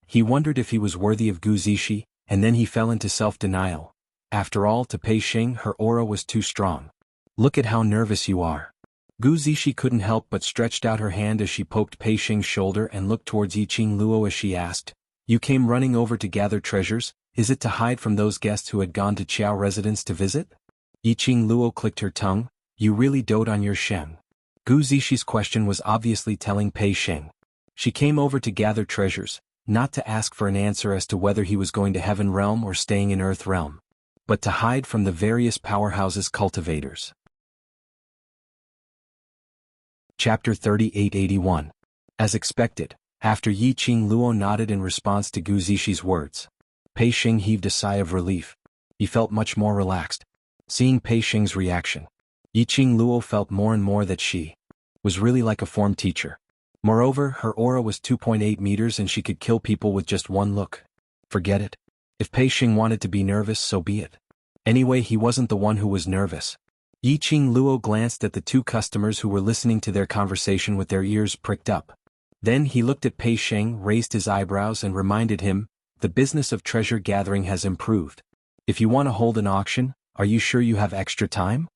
He wondered if he was worthy of Gu Zixi, and then he fell into self-denial. After all, to Pei Xing, her aura was too strong. Look at how nervous you are. Gu Zixi couldn't help but stretched out her hand as she poked Pei Xing's shoulder and looked towards Yiqing Luo as she asked, You came running over to gather treasures, is it to hide from those guests who had gone to Qiao residence to visit? Yiqing Luo clicked her tongue, You really dote on your Sheng. Gu Zixi's question was obviously telling Pei Xing. She came over to gather treasures, not to ask for an answer as to whether he was going to Heaven Realm or staying in Earth Realm, but to hide from the various powerhouses cultivators. Chapter 3881. As expected, after Yiqing Luo nodded in response to Gu Zixi words, Pei Xing heaved a sigh of relief. He felt much more relaxed. Seeing Pei Xing's reaction, Yiqing Luo felt more and more that she was really like a form teacher. Moreover, her aura was 2.8 meters and she could kill people with just one look. Forget it. If Pei Xing wanted to be nervous, so be it. Anyway, he wasn't the one who was nervous. Yiqing Luo glanced at the two customers who were listening to their conversation with their ears pricked up. Then he looked at Pei Xing, raised his eyebrows and reminded him, the business of treasure gathering has improved. If you want to hold an auction, are you sure you have extra time?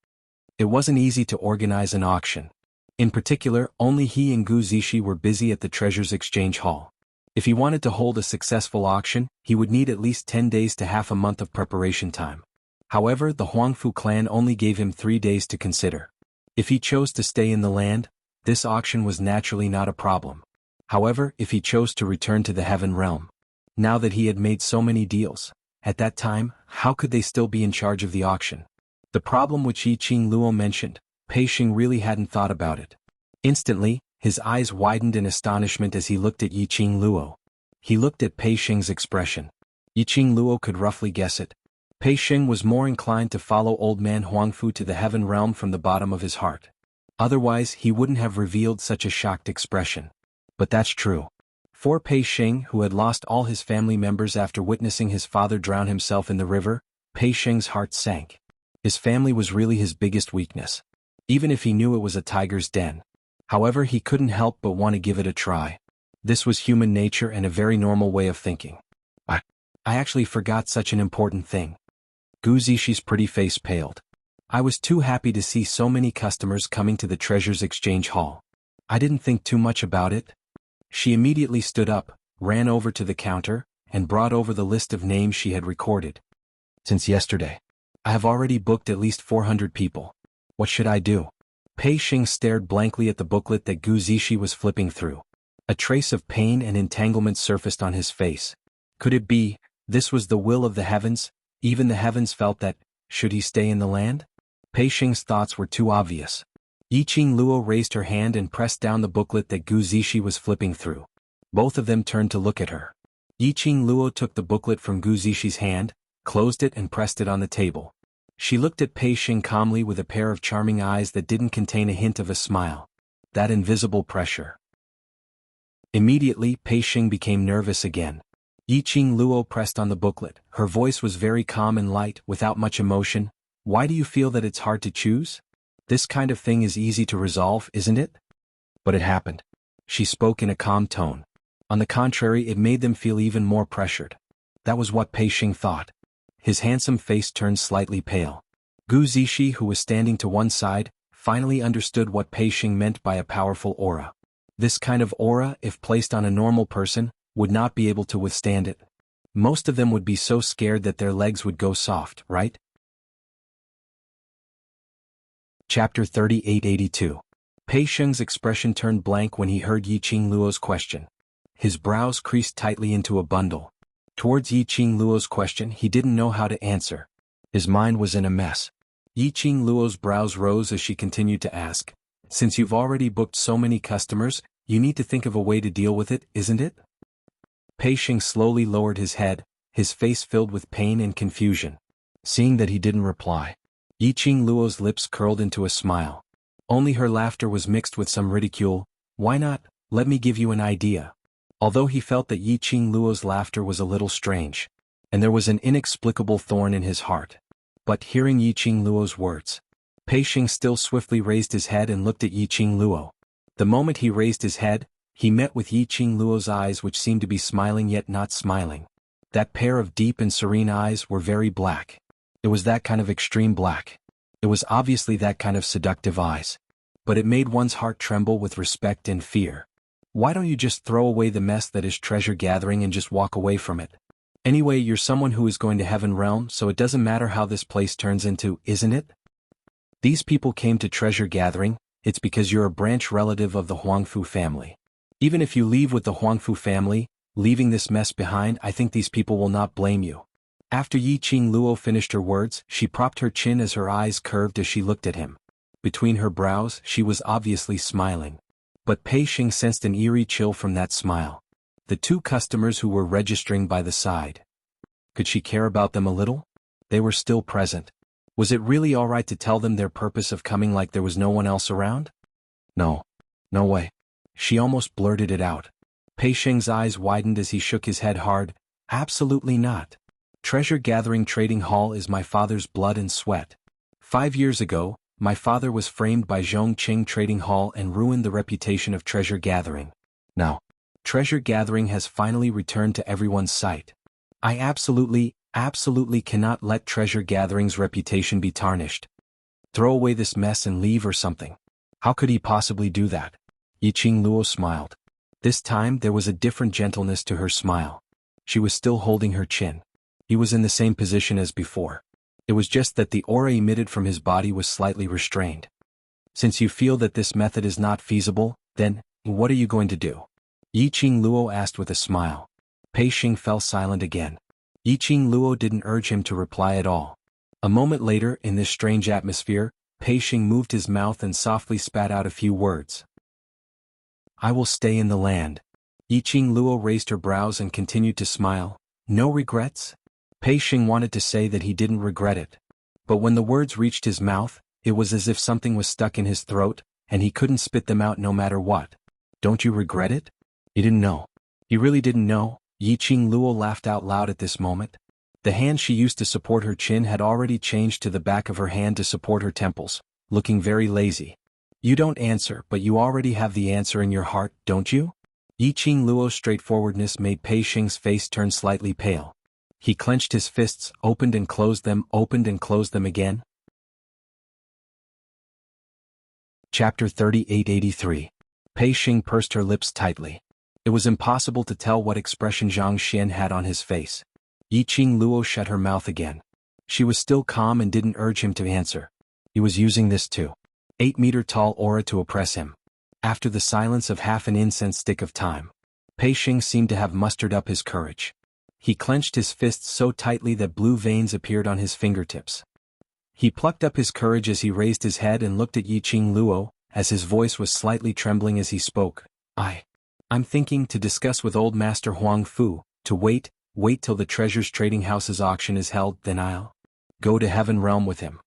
It wasn't easy to organize an auction. In particular, only he and Gu Zixi were busy at the Treasures Exchange Hall. If he wanted to hold a successful auction, he would need at least 10 days to half a month of preparation time. However, the Huangfu clan only gave him 3 days to consider. If he chose to stay in the land, this auction was naturally not a problem. However, if he chose to return to the Heaven Realm, now that he had made so many deals, at that time, how could they still be in charge of the auction? The problem which Yiqing Luo mentioned, Pei Xing really hadn't thought about it. Instantly, his eyes widened in astonishment as he looked at Yiqing Luo. He looked at Pei Xing's expression. Yiqing Luo could roughly guess it. Pei Xing was more inclined to follow old man Huangfu to the Heaven Realm from the bottom of his heart. Otherwise, he wouldn't have revealed such a shocked expression. But that's true. For Pei Xing, who had lost all his family members after witnessing his father drown himself in the river, Pei Xing's heart sank. His family was really his biggest weakness. Even if he knew it was a tiger's den. However, he couldn't help but want to give it a try. This was human nature and a very normal way of thinking. I actually forgot such an important thing. Gu Zixi's pretty face paled. I was too happy to see so many customers coming to the Treasures Exchange Hall. I didn't think too much about it. She immediately stood up, ran over to the counter, and brought over the list of names she had recorded. Since yesterday, I have already booked at least 400 people. What should I do? Pei Xing stared blankly at the booklet that Gu Zixi was flipping through. A trace of pain and entanglement surfaced on his face. Could it be, this was the will of the heavens? Even the heavens felt that, should he stay in the land? Pei Xing's thoughts were too obvious. Yiqing Luo raised her hand and pressed down the booklet that Gu Zixi was flipping through. Both of them turned to look at her. Yiqing Luo took the booklet from Gu Zixi's hand, closed it and pressed it on the table. She looked at Pei Xing calmly with a pair of charming eyes that didn't contain a hint of a smile. That invisible pressure. Immediately, Pei Xing became nervous again. Yiqing Luo pressed on the booklet. Her voice was very calm and light, without much emotion. Why do you feel that it's hard to choose? This kind of thing is easy to resolve, isn't it? But it happened. She spoke in a calm tone. On the contrary, it made them feel even more pressured. That was what Pei Xing thought. His handsome face turned slightly pale. Gu Zishi, who was standing to one side, finally understood what Pei Xing meant by a powerful aura. This kind of aura, if placed on a normal person, would not be able to withstand it. Most of them would be so scared that their legs would go soft, right? Chapter 3882. Pei Xing's expression turned blank when he heard Yiqing Luo's question. His brows creased tightly into a bundle. Towards Yiqing Luo's question, he didn't know how to answer. His mind was in a mess. Yiqing Luo's brows rose as she continued to ask, "Since you've already booked so many customers, you need to think of a way to deal with it, isn't it?" Pei Xing slowly lowered his head, his face filled with pain and confusion. Seeing that he didn't reply, Yiqing Luo's lips curled into a smile. Only her laughter was mixed with some ridicule. "Why not? Let me give you an idea." Although he felt that Yiqing Luo's laughter was a little strange, and there was an inexplicable thorn in his heart. But hearing Yiqing Luo's words, Pei Xing still swiftly raised his head and looked at Yiqing Luo. The moment he raised his head, he met with Yiqing Luo's eyes, which seemed to be smiling yet not smiling. That pair of deep and serene eyes were very black. It was that kind of extreme black. It was obviously that kind of seductive eyes. But it made one's heart tremble with respect and fear. Why don't you just throw away the mess that is treasure gathering and just walk away from it? Anyway, you're someone who is going to Heaven Realm, so it doesn't matter how this place turns into, isn't it? These people came to treasure gathering, it's because you're a branch relative of the Huangfu family. Even if you leave with the Huangfu family, leaving this mess behind, I think these people will not blame you. After Yiqing Luo finished her words, she propped her chin as her eyes curved as she looked at him. Between her brows, she was obviously smiling. But Pei Xing sensed an eerie chill from that smile. The two customers who were registering by the side. Could she care about them a little? They were still present. Was it really all right to tell them their purpose of coming like there was no one else around? No. No way. She almost blurted it out. Pei Xing's eyes widened as he shook his head hard. Absolutely not. Treasure Gathering Trading Hall is my father's blood and sweat. 5 years ago, my father was framed by Zhongqing Trading Hall and ruined the reputation of treasure gathering. Now, treasure gathering has finally returned to everyone's sight. I absolutely cannot let treasure gathering's reputation be tarnished. Throw away this mess and leave or something. How could he possibly do that? Yiqing Luo smiled. This time there was a different gentleness to her smile. She was still holding her chin. He was in the same position as before. It was just that the aura emitted from his body was slightly restrained. Since you feel that this method is not feasible, then, what are you going to do? Yiqing Luo asked with a smile. Pei Xing fell silent again. Yiqing Luo didn't urge him to reply at all. A moment later, in this strange atmosphere, Pei Xing moved his mouth and softly spat out a few words. I will stay in the land. Yiqing Luo raised her brows and continued to smile. No regrets? Pei Xing wanted to say that he didn't regret it. But when the words reached his mouth, it was as if something was stuck in his throat, and he couldn't spit them out no matter what. Don't you regret it? He didn't know. He really didn't know. Yiqing Luo laughed out loud at this moment. The hand she used to support her chin had already changed to the back of her hand to support her temples, looking very lazy. You don't answer, but you already have the answer in your heart, don't you? Yiqing Luo's straightforwardness made Pei Xing's face turn slightly pale. He clenched his fists, opened and closed them again. Chapter 3883. Pei Xing pursed her lips tightly. It was impossible to tell what expression Zhang Xian had on his face. Yiqing Luo shut her mouth again. She was still calm and didn't urge him to answer. He was using this 8-meter-tall aura to oppress him. After the silence of half an incense stick of time, Pei Xing seemed to have mustered up his courage. He clenched his fists so tightly that blue veins appeared on his fingertips. He plucked up his courage as he raised his head and looked at Yiqing Luo, as his voice was slightly trembling as he spoke. I'm thinking to discuss with old Master Huang Fu, to wait till the Treasures Trading House's auction is held, then I'll go to Heaven Realm with him.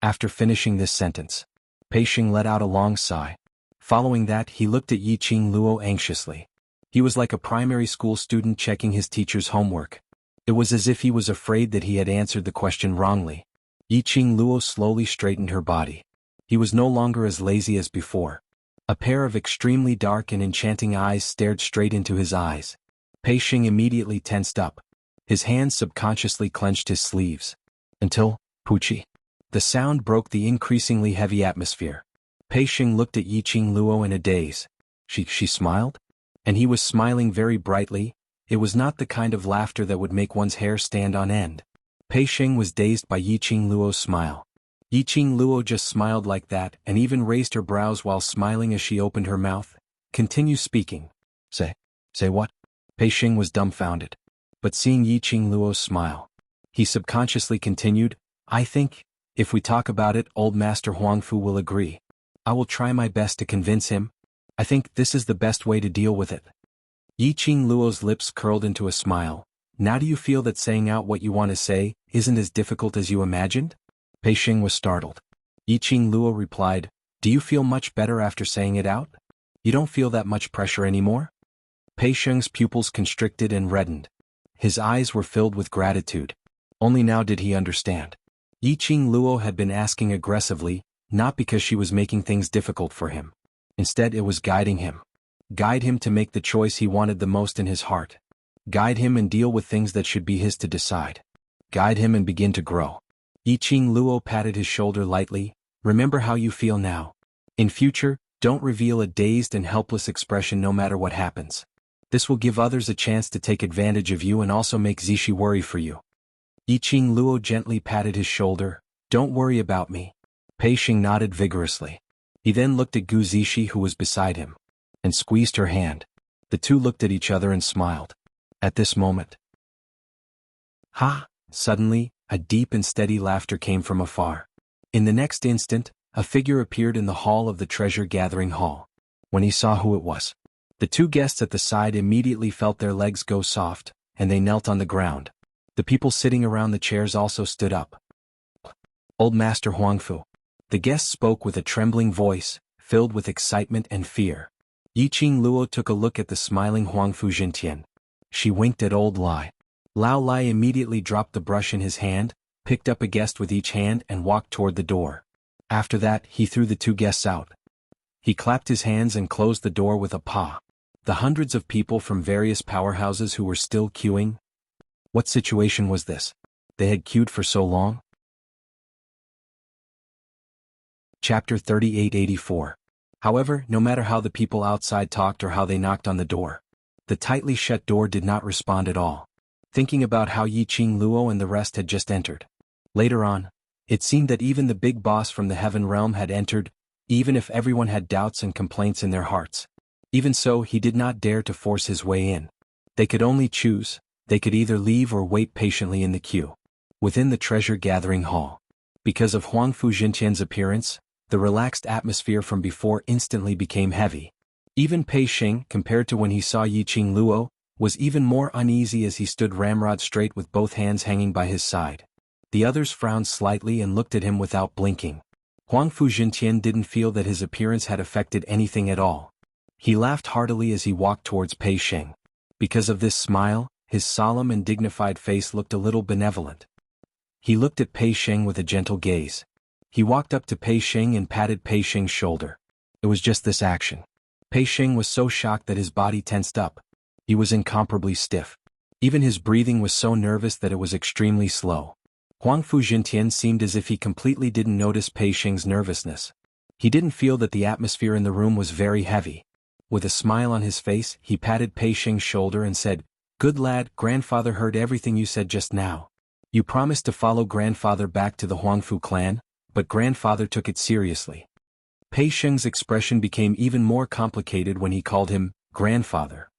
After finishing this sentence, Pei Xing let out a long sigh. Following that, he looked at Yiqing Luo anxiously. He was like a primary school student checking his teacher's homework. It was as if he was afraid that he had answered the question wrongly. Yiqing Luo slowly straightened her body. He was no longer as lazy as before. A pair of extremely dark and enchanting eyes stared straight into his eyes. Pei Xing immediately tensed up. His hands subconsciously clenched his sleeves. Until, Puchi. The sound broke the increasingly heavy atmosphere. Pei Xing looked at Yiqing Luo in a daze. She smiled? And he was smiling very brightly. It was not the kind of laughter that would make one's hair stand on end. Pei Xing was dazed by Yiqing Luo's smile. Yiqing Luo just smiled like that and even raised her brows while smiling as she opened her mouth. Continue speaking. Say what? Pei Xing was dumbfounded. But seeing Yiqing Luo smile, he subconsciously continued, I think, if we talk about it, old Master Huangfu will agree. I will try my best to convince him. I think this is the best way to deal with it. Yiqing Luo's lips curled into a smile. Now do you feel that saying out what you want to say isn't as difficult as you imagined? Pei Xing was startled. Yiqing Luo replied, do you feel much better after saying it out? You don't feel that much pressure anymore? Pei Xing's pupils constricted and reddened. His eyes were filled with gratitude. Only now did he understand. Yiqing Luo had been asking aggressively, not because she was making things difficult for him. Instead it was guiding him. Guide him to make the choice he wanted the most in his heart. Guide him and deal with things that should be his to decide. Guide him and begin to grow. Yiqing Luo patted his shoulder lightly. Remember how you feel now. In future, don't reveal a dazed and helpless expression no matter what happens. This will give others a chance to take advantage of you and also make Zishi worry for you. Yiqing Luo gently patted his shoulder. Don't worry about me. Pei Xing nodded vigorously. He then looked at Gu Zishi who was beside him, and squeezed her hand. The two looked at each other and smiled. At this moment, suddenly, a deep and steady laughter came from afar. In the next instant, a figure appeared in the hall of the treasure-gathering hall. When he saw who it was, the two guests at the side immediately felt their legs go soft, and they knelt on the ground. The people sitting around the chairs also stood up. Old Master Huangfu. The guest spoke with a trembling voice, filled with excitement and fear. Yiqing Luo took a look at the smiling Huangfu Jintian. She winked at old Lai. Lao Lai immediately dropped the brush in his hand, picked up a guest with each hand and walked toward the door. After that, he threw the two guests out. He clapped his hands and closed the door with a paw. The hundreds of people from various powerhouses who were still queuing. What situation was this? They had queued for so long? Chapter 3884. However, no matter how the people outside talked or how they knocked on the door, the tightly shut door did not respond at all. Thinking about how Yiqing Luo and the rest had just entered. Later on, it seemed that even the big boss from the heaven realm had entered, even if everyone had doubts and complaints in their hearts. Even so, he did not dare to force his way in. They could only choose. They could either leave or wait patiently in the queue. Within the treasure-gathering hall. Because of Huangfu Jintian's appearance, the relaxed atmosphere from before instantly became heavy. Even Pei Xing, compared to when he saw Yiqing Luo, was even more uneasy as he stood ramrod straight with both hands hanging by his side. The others frowned slightly and looked at him without blinking. Huangfu Jintian didn't feel that his appearance had affected anything at all. He laughed heartily as he walked towards Pei Xing. Because of this smile, his solemn and dignified face looked a little benevolent. He looked at Pei Xing with a gentle gaze. He walked up to Pei Xing and patted Pei Xing's shoulder. It was just this action. Pei Xing was so shocked that his body tensed up. He was incomparably stiff. Even his breathing was so nervous that it was extremely slow. Huangfu Jintian seemed as if he completely didn't notice Pei Xing's nervousness. He didn't feel that the atmosphere in the room was very heavy. With a smile on his face, he patted Pei Xing's shoulder and said, "Good lad, grandfather heard everything you said just now. You promised to follow grandfather back to the Huangfu clan, but grandfather took it seriously." Pei Xing's expression became even more complicated when he called him grandfather.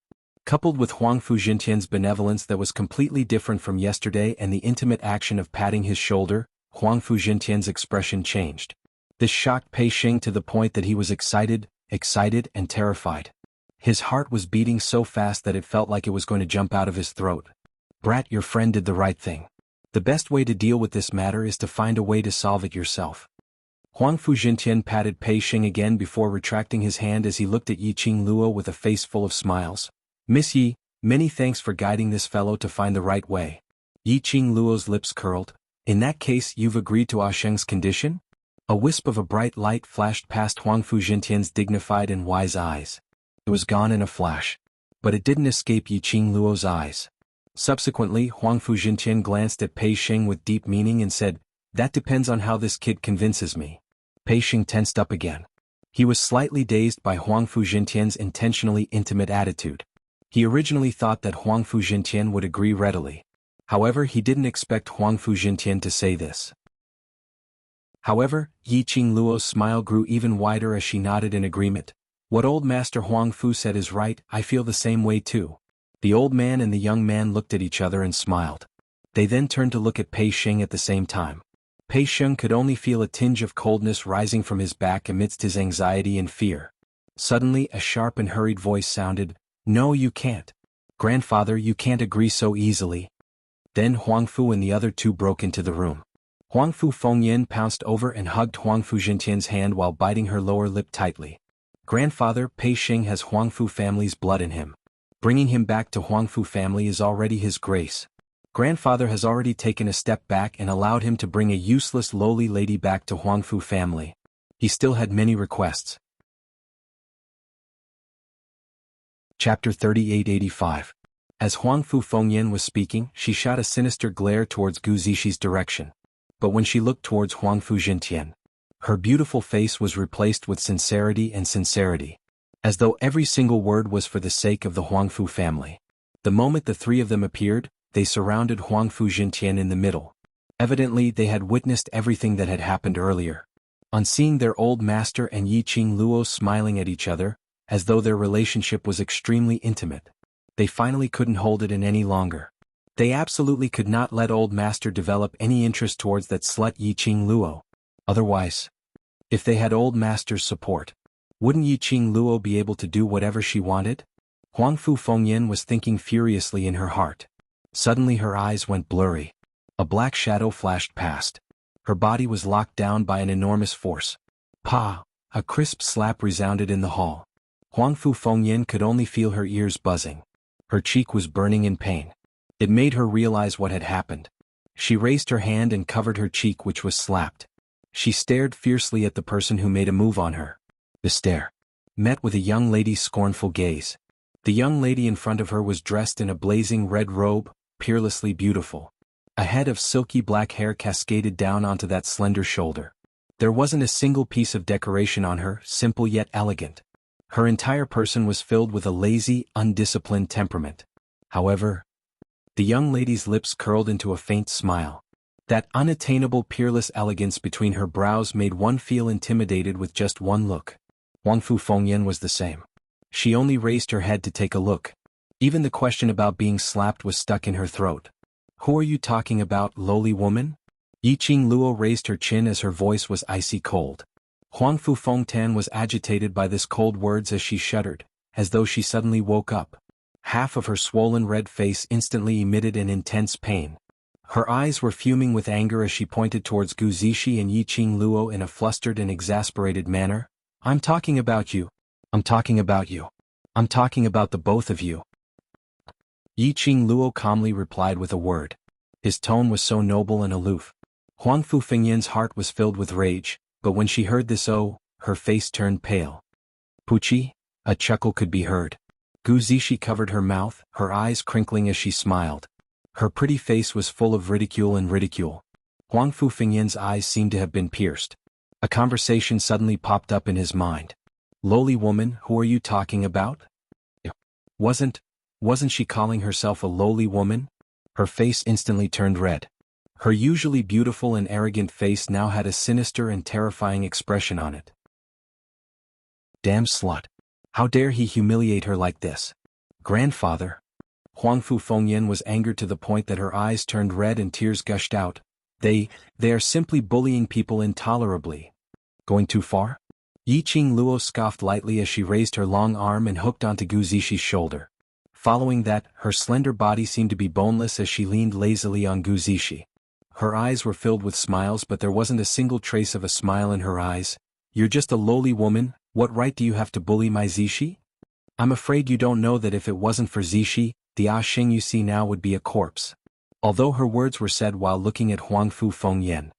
Coupled with Huangfu Jintian's benevolence that was completely different from yesterday and the intimate action of patting his shoulder, Huangfu Jintian's expression changed. This shocked Pei Xing to the point that he was excited and terrified. His heart was beating so fast that it felt like it was going to jump out of his throat. "Brat, your friend did the right thing. The best way to deal with this matter is to find a way to solve it yourself." Huangfu Jintian patted Pei Xing again before retracting his hand as he looked at Yiqing Luo with a face full of smiles. "Miss Yi, many thanks for guiding this fellow to find the right way." Yiqing Luo's lips curled. "In that case, you've agreed to Ah Sheng's condition?" A wisp of a bright light flashed past Huangfu Jintian's dignified and wise eyes. It was gone in a flash. But it didn't escape Yiqing Luo's eyes. Subsequently, Huangfu Jintian glanced at Pei Xing with deep meaning and said, "That depends on how this kid convinces me." Pei Xing tensed up again. He was slightly dazed by Huangfu Jintian's intentionally intimate attitude. He originally thought that Huangfu Jintian would agree readily. However, he didn't expect Huangfu Jintian to say this. However, Yiqing Luo's smile grew even wider as she nodded in agreement. "What old Master Huangfu said is right, I feel the same way too." The old man and the young man looked at each other and smiled. They then turned to look at Pei Xing at the same time. Pei Xing could only feel a tinge of coldness rising from his back amidst his anxiety and fear. Suddenly, a sharp and hurried voice sounded, "No, you can't. Grandfather, you can't agree so easily." Then Huangfu and the other two broke into the room. Huangfu Fengyan pounced over and hugged Huangfu Jintian's hand while biting her lower lip tightly. "Grandfather, Pei Xing has Huangfu family's blood in him. Bringing him back to Huangfu family is already his grace. Grandfather has already taken a step back and allowed him to bring a useless lowly lady back to Huangfu family. He still had many requests." Chapter 3885. As Huangfu Fengyan was speaking, she shot a sinister glare towards Gu Zixi's direction. But when she looked towards Huangfu Jintian, her beautiful face was replaced with sincerity and sincerity, as though every single word was for the sake of the Huangfu family. The moment the three of them appeared, they surrounded Huangfu Jintian in the middle. Evidently, they had witnessed everything that had happened earlier. On seeing their old master and Yiqing Luo smiling at each other, as though their relationship was extremely intimate, they finally couldn't hold it in any longer. They absolutely could not let old master develop any interest towards that slut Yiqing Luo. Otherwise, if they had old master's support, wouldn't Yiqing Luo be able to do whatever she wanted? Huangfu Fengyan was thinking furiously in her heart. Suddenly her eyes went blurry. A black shadow flashed past. Her body was locked down by an enormous force. "Pa!" A crisp slap resounded in the hall. Huangfu Fengyan could only feel her ears buzzing. Her cheek was burning in pain. It made her realize what had happened. She raised her hand and covered her cheek, which was slapped. She stared fiercely at the person who made a move on her. The stare met with a young lady's scornful gaze. The young lady in front of her was dressed in a blazing red robe, peerlessly beautiful. A head of silky black hair cascaded down onto that slender shoulder. There wasn't a single piece of decoration on her, simple yet elegant. Her entire person was filled with a lazy, undisciplined temperament. However, the young lady's lips curled into a faint smile. That unattainable peerless elegance between her brows made one feel intimidated with just one look. Huangfu Fengyan was the same. She only raised her head to take a look. Even the question about being slapped was stuck in her throat. "Who are you talking about, lowly woman?" Yiqing Luo raised her chin as her voice was icy cold. Huangfu Fengtan was agitated by this cold words as she shuddered, as though she suddenly woke up. Half of her swollen red face instantly emitted an intense pain. Her eyes were fuming with anger as she pointed towards Gu Zixi and Yiqing Luo in a flustered and exasperated manner. "I'm talking about you. I'm talking about you. I'm talking about the both of you." Yiqing Luo calmly replied with a word. His tone was so noble and aloof. Huangfu Fengyan's heart was filled with rage, but when she heard this her face turned pale. "Puchi?" A chuckle could be heard. Gu Zixi covered her mouth, her eyes crinkling as she smiled. Her pretty face was full of ridicule and ridicule. Huangfu Fengyan's eyes seemed to have been pierced. A conversation suddenly popped up in his mind. "Lowly woman, who are you talking about?" Wasn't she calling herself a lowly woman? Her face instantly turned red. Her usually beautiful and arrogant face now had a sinister and terrifying expression on it. Damn slut. How dare he humiliate her like this? Grandfather. Huangfu Fengyan was angered to the point that her eyes turned red and tears gushed out. They are simply bullying people intolerably. Going too far? Yiqing Luo scoffed lightly as she raised her long arm and hooked onto Gu Zixi's shoulder. Following that, her slender body seemed to be boneless as she leaned lazily on Gu Zixi. Her eyes were filled with smiles, but there wasn't a single trace of a smile in her eyes. "You're just a lowly woman, what right do you have to bully my Zixi? I'm afraid you don't know that if it wasn't for Zixi, the Xing you see now would be a corpse." Although her words were said while looking at Huangfu Fengyan,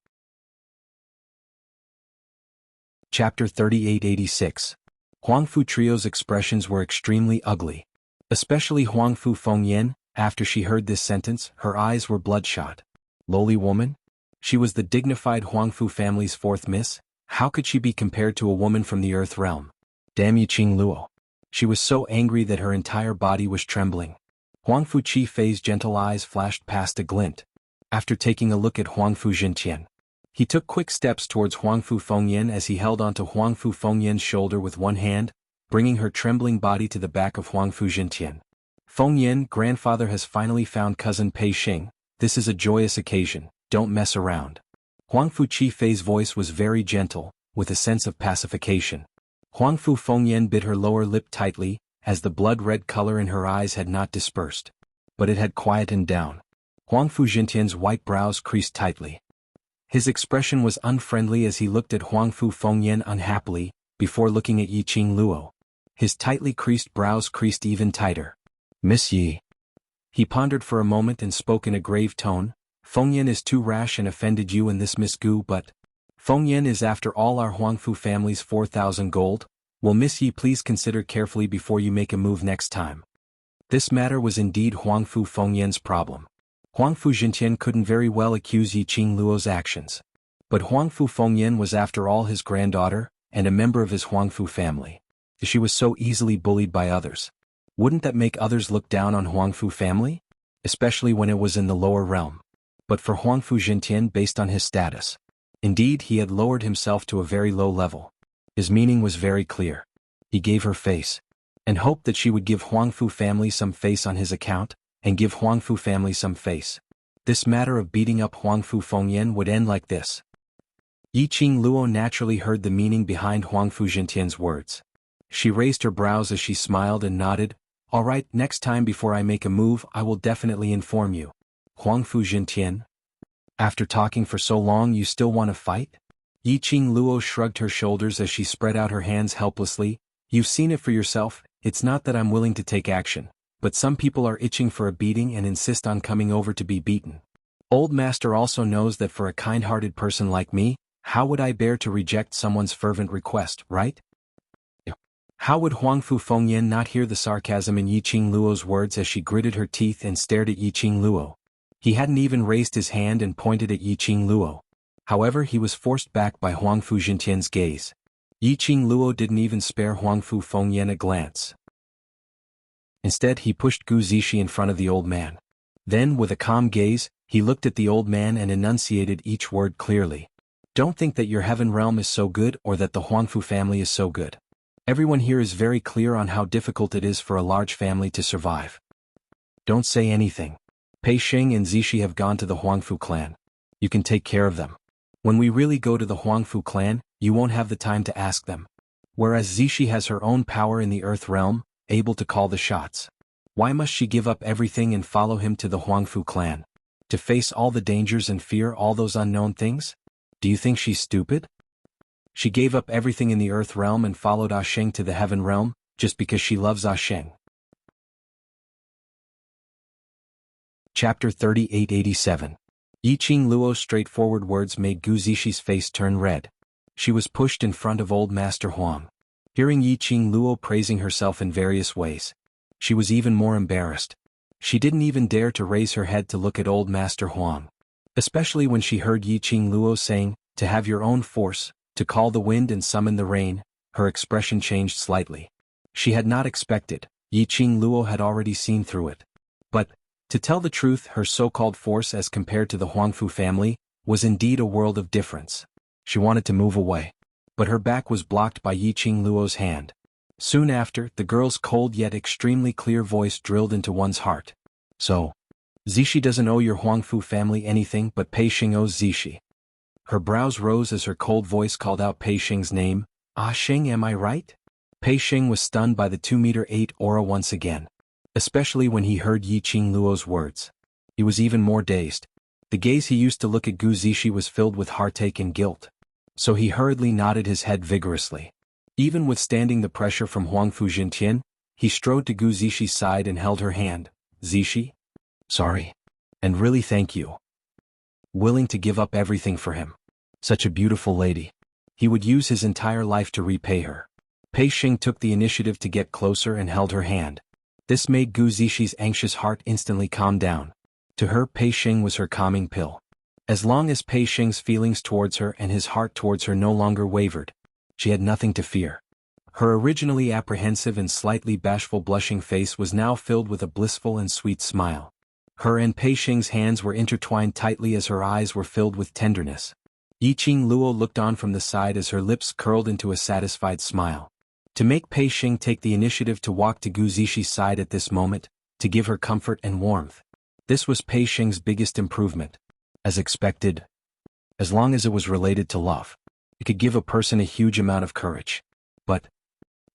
Chapter 3886. Huangfu Trio's expressions were extremely ugly. Especially Huangfu Fengyan. After she heard this sentence, her eyes were bloodshot. Lowly woman? She was the dignified Huangfu family's fourth miss. How could she be compared to a woman from the earth realm? Damn Yiqing Luo. She was so angry that her entire body was trembling. Huangfu Qifei's gentle eyes flashed past a glint. After taking a look at Huangfu Jintian, he took quick steps towards Huangfu Fengyan as he held onto Huangfu Fengyan's shoulder with one hand, bringing her trembling body to the back of Huangfu Jintian. Fengyan, grandfather has finally found cousin Pei Xing. This is a joyous occasion, don't mess around. Huangfu Qifei's voice was very gentle, with a sense of pacification. Huangfu Fengyan bit her lower lip tightly, as the blood-red color in her eyes had not dispersed. But it had quietened down. Huangfu Jintian's white brows creased tightly. His expression was unfriendly as he looked at Huangfu Fengyan unhappily, before looking at Yiqing Luo. His tightly creased brows creased even tighter. Miss Yi. He pondered for a moment and spoke in a grave tone. Fengyan is too rash and offended you in this Miss Gu, but Fengyan is after all our Huangfu family's 4,000 gold. Will Miss Yi please consider carefully before you make a move next time? This matter was indeed Huangfu Fengyan's problem. Huangfu Jintian couldn't very well accuse Yiqing Luo's actions. But Huangfu Fengyan was after all his granddaughter, and a member of his Huangfu family. She was so easily bullied by others. Wouldn't that make others look down on Huangfu family? Especially when it was in the lower realm. But for Huangfu Jintian, based on his status, indeed he had lowered himself to a very low level. His meaning was very clear. He gave her face, and hoped that she would give Huangfu family some face on his account, and give Huangfu family some face. This matter of beating up Huangfu Fengyan would end like this. Yiqing Luo naturally heard the meaning behind Huangfu Jintian's words. She raised her brows as she smiled and nodded. All right, next time before I make a move I will definitely inform you. Huangfu Jintian? After talking for so long you still want to fight? Yiqing Luo shrugged her shoulders as she spread out her hands helplessly. You've seen it for yourself. It's not that I'm willing to take action, but some people are itching for a beating and insist on coming over to be beaten. Old Master also knows that for a kind-hearted person like me, how would I bear to reject someone's fervent request, right? How would Huangfu Fengyan not hear the sarcasm in Yiqing Luo's words as she gritted her teeth and stared at Yiqing Luo? He hadn't even raised his hand and pointed at Yiqing Luo. However, he was forced back by Huangfu Jintian's gaze. Yiqing Luo didn't even spare Huangfu Fengyan a glance. Instead, he pushed Gu Zixi in front of the old man. Then, with a calm gaze, he looked at the old man and enunciated each word clearly. Don't think that your heaven realm is so good or that the Huangfu family is so good. Everyone here is very clear on how difficult it is for a large family to survive. Don't say anything. Pei Xing and Zixi have gone to the Huangfu clan. You can take care of them. When we really go to the Huangfu clan, you won't have the time to ask them. Whereas Zixi has her own power in the earth realm, able to call the shots. Why must she give up everything and follow him to the Huangfu clan? To face all the dangers and fear all those unknown things? Do you think she's stupid? She gave up everything in the earth realm and followed Ah Sheng to the heaven realm, just because she loves Ah Sheng. Chapter 3887. Yiqing Luo's straightforward words made Gu Zixi's face turn red. She was pushed in front of old Master Huang. Hearing Yiqing Luo praising herself in various ways, she was even more embarrassed. She didn't even dare to raise her head to look at old Master Huang. Especially when she heard Yiqing Luo saying, to have your own force, to call the wind and summon the rain, her expression changed slightly. She had not expected. Yiqing Luo had already seen through it. But, to tell the truth, her so-called force as compared to the Huangfu family, was indeed a world of difference. She wanted to move away. But her back was blocked by Yiqing Luo's hand. Soon after, the girl's cold yet extremely clear voice drilled into one's heart. So, Zixi doesn't owe your Huangfu family anything, but Pei Xing owes Zixi. Her brows rose as her cold voice called out Pei Xing's name. Ah Sheng, am I right? Pei Xing was stunned by the 2-meter-8 aura once again. Especially when he heard Yiqing Luo's words. He was even more dazed. The gaze he used to look at Gu Zixi was filled with heartache and guilt. So he hurriedly nodded his head vigorously. Even withstanding the pressure from Huangfu Jintian, he strode to Gu Zixi's side and held her hand. Zixi? Sorry. And really thank you. Willing to give up everything for him. Such a beautiful lady. He would use his entire life to repay her. Pei Xing took the initiative to get closer and held her hand. This made Gu Zixi anxious heart instantly calm down. To her, Pei Xing was her calming pill. As long as Pei Xing's feelings towards her and his heart towards her no longer wavered, she had nothing to fear. Her originally apprehensive and slightly bashful blushing face was now filled with a blissful and sweet smile. Her and Pei Xing's hands were intertwined tightly as her eyes were filled with tenderness. Yiqing Luo looked on from the side as her lips curled into a satisfied smile. To make Pei Xing take the initiative to walk to Gu Zixi's side at this moment, to give her comfort and warmth. This was Pei Xing's biggest improvement. As expected. As long as it was related to love, it could give a person a huge amount of courage. But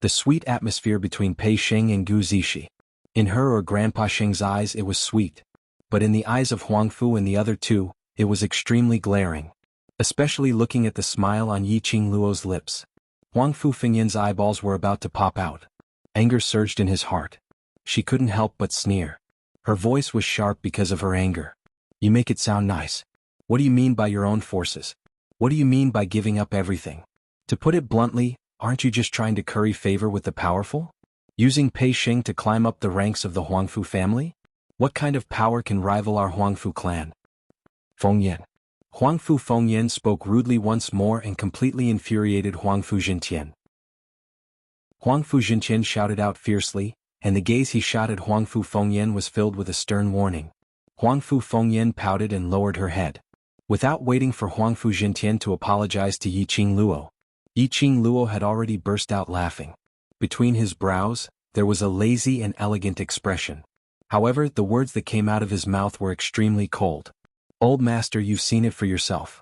the sweet atmosphere between Pei Xing and Gu Zixi. In her or Grandpa Xing's eyes it was sweet. But in the eyes of Huang Fu and the other two, it was extremely glaring. Especially looking at the smile on Yiqing Luo's lips. Huang Fu Fengyan's eyeballs were about to pop out. Anger surged in his heart. She couldn't help but sneer. Her voice was sharp because of her anger. You make it sound nice. What do you mean by your own forces? What do you mean by giving up everything? To put it bluntly, aren't you just trying to curry favor with the powerful? Using Pei Xing to climb up the ranks of the Huangfu family? What kind of power can rival our Huangfu clan? Fengyan. Huangfu Fengyan spoke rudely once more and completely infuriated Huangfu Jintian. Huangfu Jintian shouted out fiercely, and the gaze he shot at Huangfu Fengyan was filled with a stern warning. Huangfu Fengyan pouted and lowered her head. Without waiting for Huangfu Jintian to apologize to Yiqing Luo had already burst out laughing. Between his brows, there was a lazy and elegant expression. However, the words that came out of his mouth were extremely cold. Old master, you've seen it for yourself.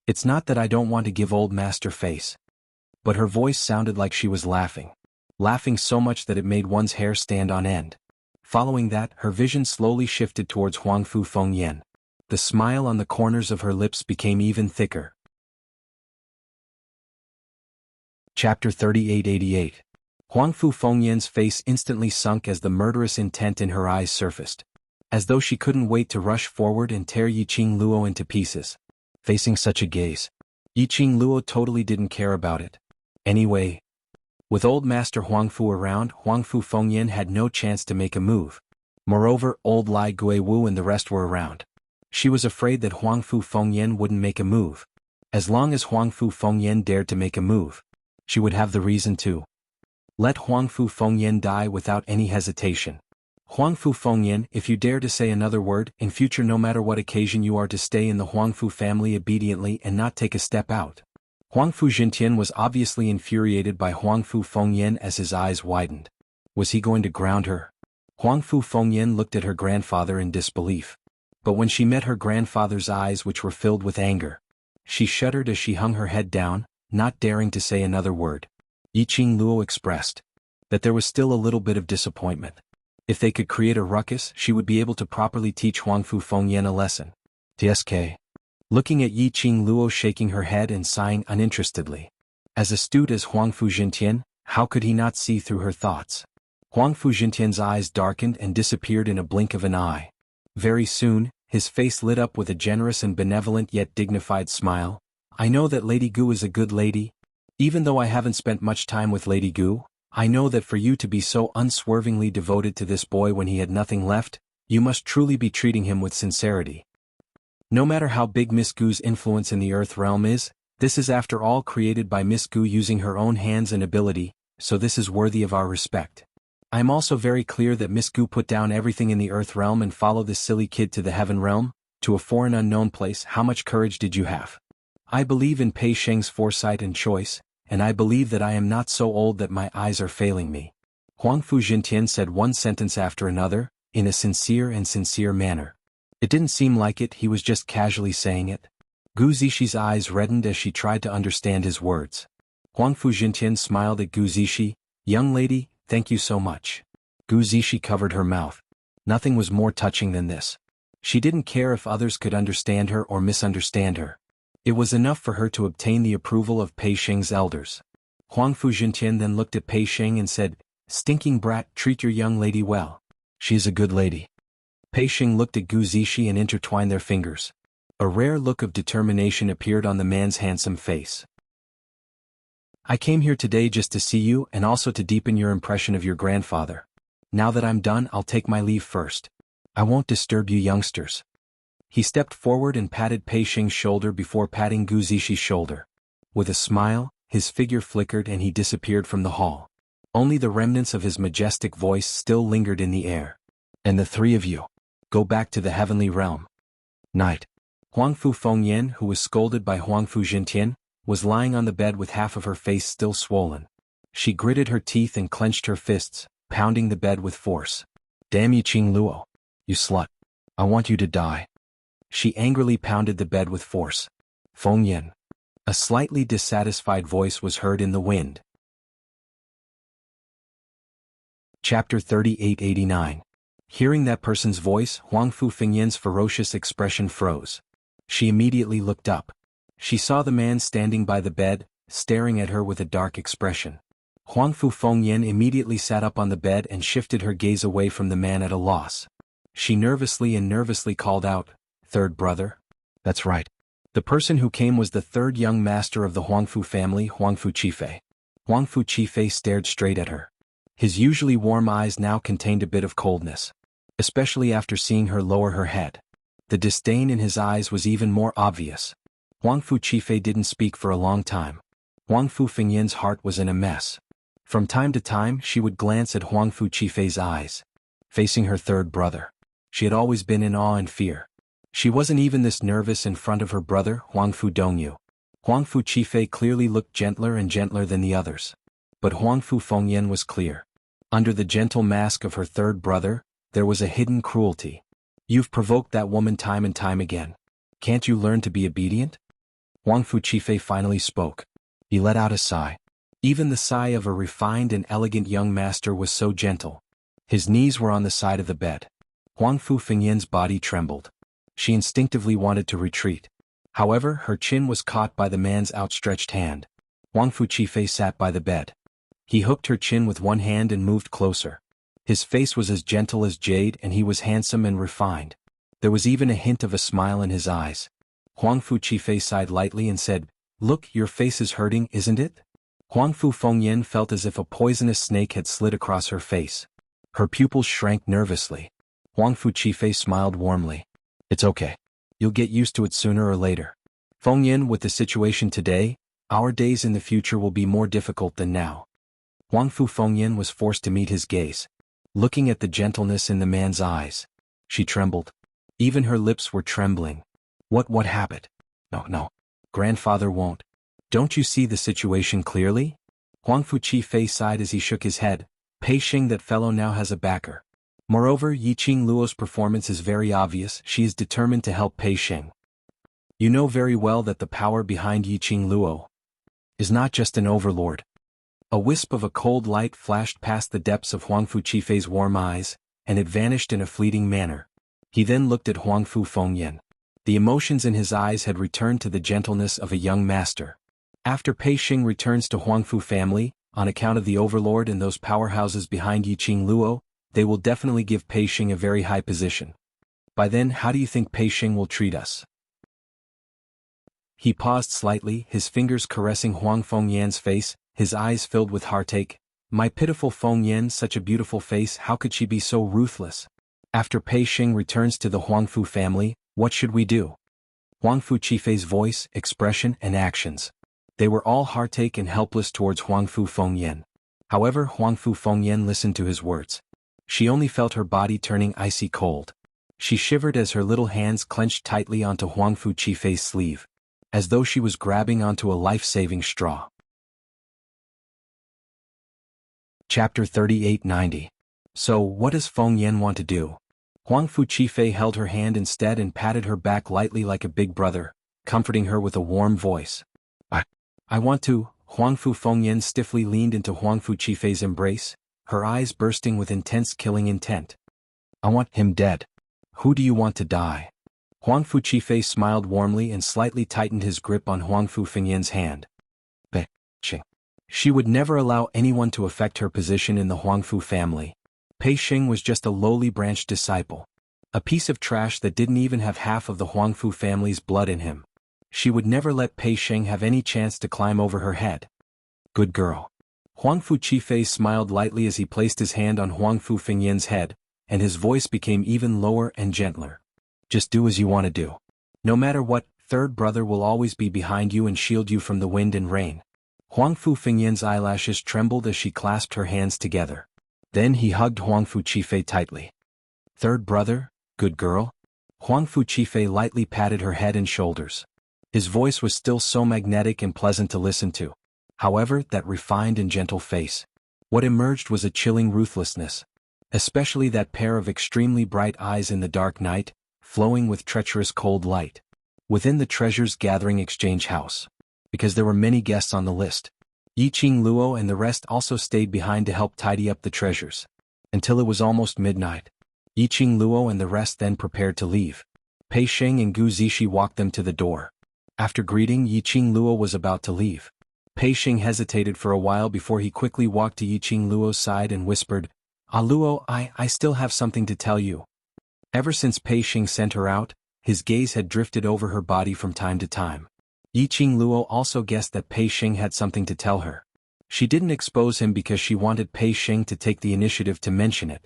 It's not that I don't want to give old master face. But her voice sounded like she was laughing. Laughing so much that it made one's hair stand on end. Following that, her vision slowly shifted towards Huangfu Fengyan. The smile on the corners of her lips became even thicker. Chapter 3888. Huangfu Fengyan's face instantly sunk as the murderous intent in her eyes surfaced. As though she couldn't wait to rush forward and tear Yiqing Luo into pieces. Facing such a gaze, Yiqing Luo totally didn't care about it. Anyway, with old master Huangfu around, Huangfu Fengyan had no chance to make a move. Moreover, old Lai Guiwu and the rest were around. She was afraid that Huangfu Fengyan wouldn't make a move. As long as Huangfu Fengyan dared to make a move, she would have the reason to let Huangfu Fengyan die without any hesitation. Huangfu Fengyan, if you dare to say another word, in future no matter what occasion you are to stay in the Huangfu family obediently and not take a step out. Huangfu Jintian was obviously infuriated by Huangfu Fengyan as his eyes widened. Was he going to ground her? Huangfu Fengyan looked at her grandfather in disbelief. But when she met her grandfather's eyes which were filled with anger, she shuddered as she hung her head down, not daring to say another word. Yiqing Luo expressed that there was still a little bit of disappointment. If they could create a ruckus, she would be able to properly teach Huangfu Fengyan a lesson. TSK. Looking at Yiqing Luo shaking her head and sighing uninterestedly. As astute as Huangfu Jintian, how could he not see through her thoughts? Huangfu Jintian's eyes darkened and disappeared in a blink of an eye. Very soon, his face lit up with a generous and benevolent yet dignified smile. I know that Lady Gu is a good lady. Even though I haven't spent much time with Lady Gu, I know that for you to be so unswervingly devoted to this boy when he had nothing left, you must truly be treating him with sincerity. No matter how big Miss Gu's influence in the Earth realm is, this is after all created by Miss Gu using her own hands and ability, so this is worthy of our respect. I am also very clear that Miss Gu put down everything in the Earth realm and followed this silly kid to the Heaven realm, to a foreign unknown place. How much courage did you have? I believe in Pei Sheng's foresight and choice, and I believe that I am not so old that my eyes are failing me. Huangfu Jintian said one sentence after another, in a sincere manner. It didn't seem like it, he was just casually saying it. Gu Zixi eyes reddened as she tried to understand his words. Huangfu Jintian smiled at Gu Zixi. Young lady, thank you so much. Gu Zixi covered her mouth. Nothing was more touching than this. She didn't care if others could understand her or misunderstand her. It was enough for her to obtain the approval of Pei Sheng's elders. Huangfu Jintian then looked at Pei Sheng and said, Stinking brat, treat your young lady well. She is a good lady. Pei Sheng looked at Gu Zixi and intertwined their fingers. A rare look of determination appeared on the man's handsome face. I came here today just to see you and also to deepen your impression of your grandfather. Now that I'm done, I'll take my leave first. I won't disturb you youngsters. He stepped forward and patted Pei Xing's shoulder before patting Gu Zixi's shoulder. With a smile, his figure flickered and he disappeared from the hall. Only the remnants of his majestic voice still lingered in the air. And the three of you, go back to the heavenly realm. Night. Huangfu Fengyan, who was scolded by Huangfu Jintian, was lying on the bed with half of her face still swollen. She gritted her teeth and clenched her fists, pounding the bed with force. Damn you, Qing Luo. You slut. I want you to die. She angrily pounded the bed with force. Fengyan. A slightly dissatisfied voice was heard in the wind. Chapter 3889. Hearing that person's voice, Huangfu Fengyan's ferocious expression froze. She immediately looked up. She saw the man standing by the bed, staring at her with a dark expression. Huangfu Fengyan immediately sat up on the bed and shifted her gaze away from the man at a loss. She nervously called out, "Third brother?" That's right. The person who came was the third young master of the Huangfu family, Huangfu Qifei. Huangfu Qifei stared straight at her. His usually warm eyes now contained a bit of coldness, especially after seeing her lower her head. The disdain in his eyes was even more obvious. Huangfu Qifei didn't speak for a long time. Huangfu Fengyan's heart was in a mess. From time to time she would glance at Huangfu Qifei's eyes. Facing her third brother, she had always been in awe and fear. She wasn't even this nervous in front of her brother, Huangfu Dongyu. Huangfu Qifei clearly looked gentler and gentler than the others. But Huangfu Fengyan was clear. Under the gentle mask of her third brother, there was a hidden cruelty. You've provoked that woman time and time again. Can't you learn to be obedient? Huangfu Qifei finally spoke. He let out a sigh. Even the sigh of a refined and elegant young master was so gentle. His knees were on the side of the bed. Huangfu Fengyan's body trembled. She instinctively wanted to retreat. However, her chin was caught by the man's outstretched hand. Huangfu Qifei sat by the bed. He hooked her chin with one hand and moved closer. His face was as gentle as jade and he was handsome and refined. There was even a hint of a smile in his eyes. Huangfu Qifei sighed lightly and said, "Look, your face is hurting, isn't it?" Huangfu Fengyan felt as if a poisonous snake had slid across her face. Her pupils shrank nervously. Huangfu Qifei smiled warmly. It's okay. You'll get used to it sooner or later. Fengyan, with the situation today, our days in the future will be more difficult than now. Huangfu Fengyan was forced to meet his gaze. Looking at the gentleness in the man's eyes, she trembled. Even her lips were trembling. What happened? No. Grandfather won't. Don't you see the situation clearly? Huangfu Qifei sighed as he shook his head. Pei Xing, that fellow now has a backer. Moreover, Yiqing Luo's performance is very obvious. She is determined to help Pei Xing. You know very well that the power behind Yiqing Luo is not just an overlord. A wisp of a cold light flashed past the depths of Huangfu Qifei's warm eyes, and it vanished in a fleeting manner. He then looked at Huangfu Fengyan. The emotions in his eyes had returned to the gentleness of a young master. After Pei Xing returns to Huangfu family, on account of the overlord and those powerhouses behind Yiqing Luo, they will definitely give Pei Xing a very high position. By then, how do you think Pei Xing will treat us? He paused slightly, his fingers caressing Huang Fengyan's face, his eyes filled with heartache. My pitiful Fengyan, such a beautiful face, how could she be so ruthless? After Pei Xing returns to the Huangfu family, what should we do? Huangfu Qifei's voice, expression, and actions. They were all heartache and helpless towards Huangfu Fengyan. However, Huangfu Fengyan listened to his words. She only felt her body turning icy cold. She shivered as her little hands clenched tightly onto Huangfu Qifei's sleeve, as though she was grabbing onto a life-saving straw. Chapter 3890. So, what does Fengyan want to do? Huangfu Qifei held her hand instead and patted her back lightly like a big brother, comforting her with a warm voice. I want to. Huangfu Fengyan stiffly leaned into Huangfu Qifei's embrace, her eyes bursting with intense killing intent. I want him dead. Who do you want to die? Huangfu Qifei smiled warmly and slightly tightened his grip on Huangfu Fengyan's hand. Pei Xing. She would never allow anyone to affect her position in the Huangfu family. Pei Xing was just a lowly branch disciple. A piece of trash that didn't even have half of the Huangfu family's blood in him. She would never let Pei Xing have any chance to climb over her head. Good girl. Huangfu Qifei smiled lightly as he placed his hand on Huangfu Fengyan's head, and his voice became even lower and gentler. Just do as you want to do. No matter what, third brother will always be behind you and shield you from the wind and rain. Huangfu Fengyan's eyelashes trembled as she clasped her hands together. Then he hugged Huangfu Qifei tightly. Third brother, good girl? Huangfu Qifei lightly patted her head and shoulders. His voice was still so magnetic and pleasant to listen to. However, that refined and gentle face. What emerged was a chilling ruthlessness. Especially that pair of extremely bright eyes in the dark night, flowing with treacherous cold light. Within the treasures gathering exchange house. Because there were many guests on the list. Yiqing Luo and the rest also stayed behind to help tidy up the treasures. Until it was almost midnight. Yiqing Luo and the rest then prepared to leave. Pei Sheng and Gu Zixi walked them to the door. After greeting, Yiqing Luo was about to leave. Pei Sheng hesitated for a while before he quickly walked to Yiqing Luo's side and whispered, Luo, I still have something to tell you. Ever since Pei Sheng sent her out, his gaze had drifted over her body from time to time. Yiqing Luo also guessed that Pei Sheng had something to tell her. She didn't expose him because she wanted Pei Sheng to take the initiative to mention it.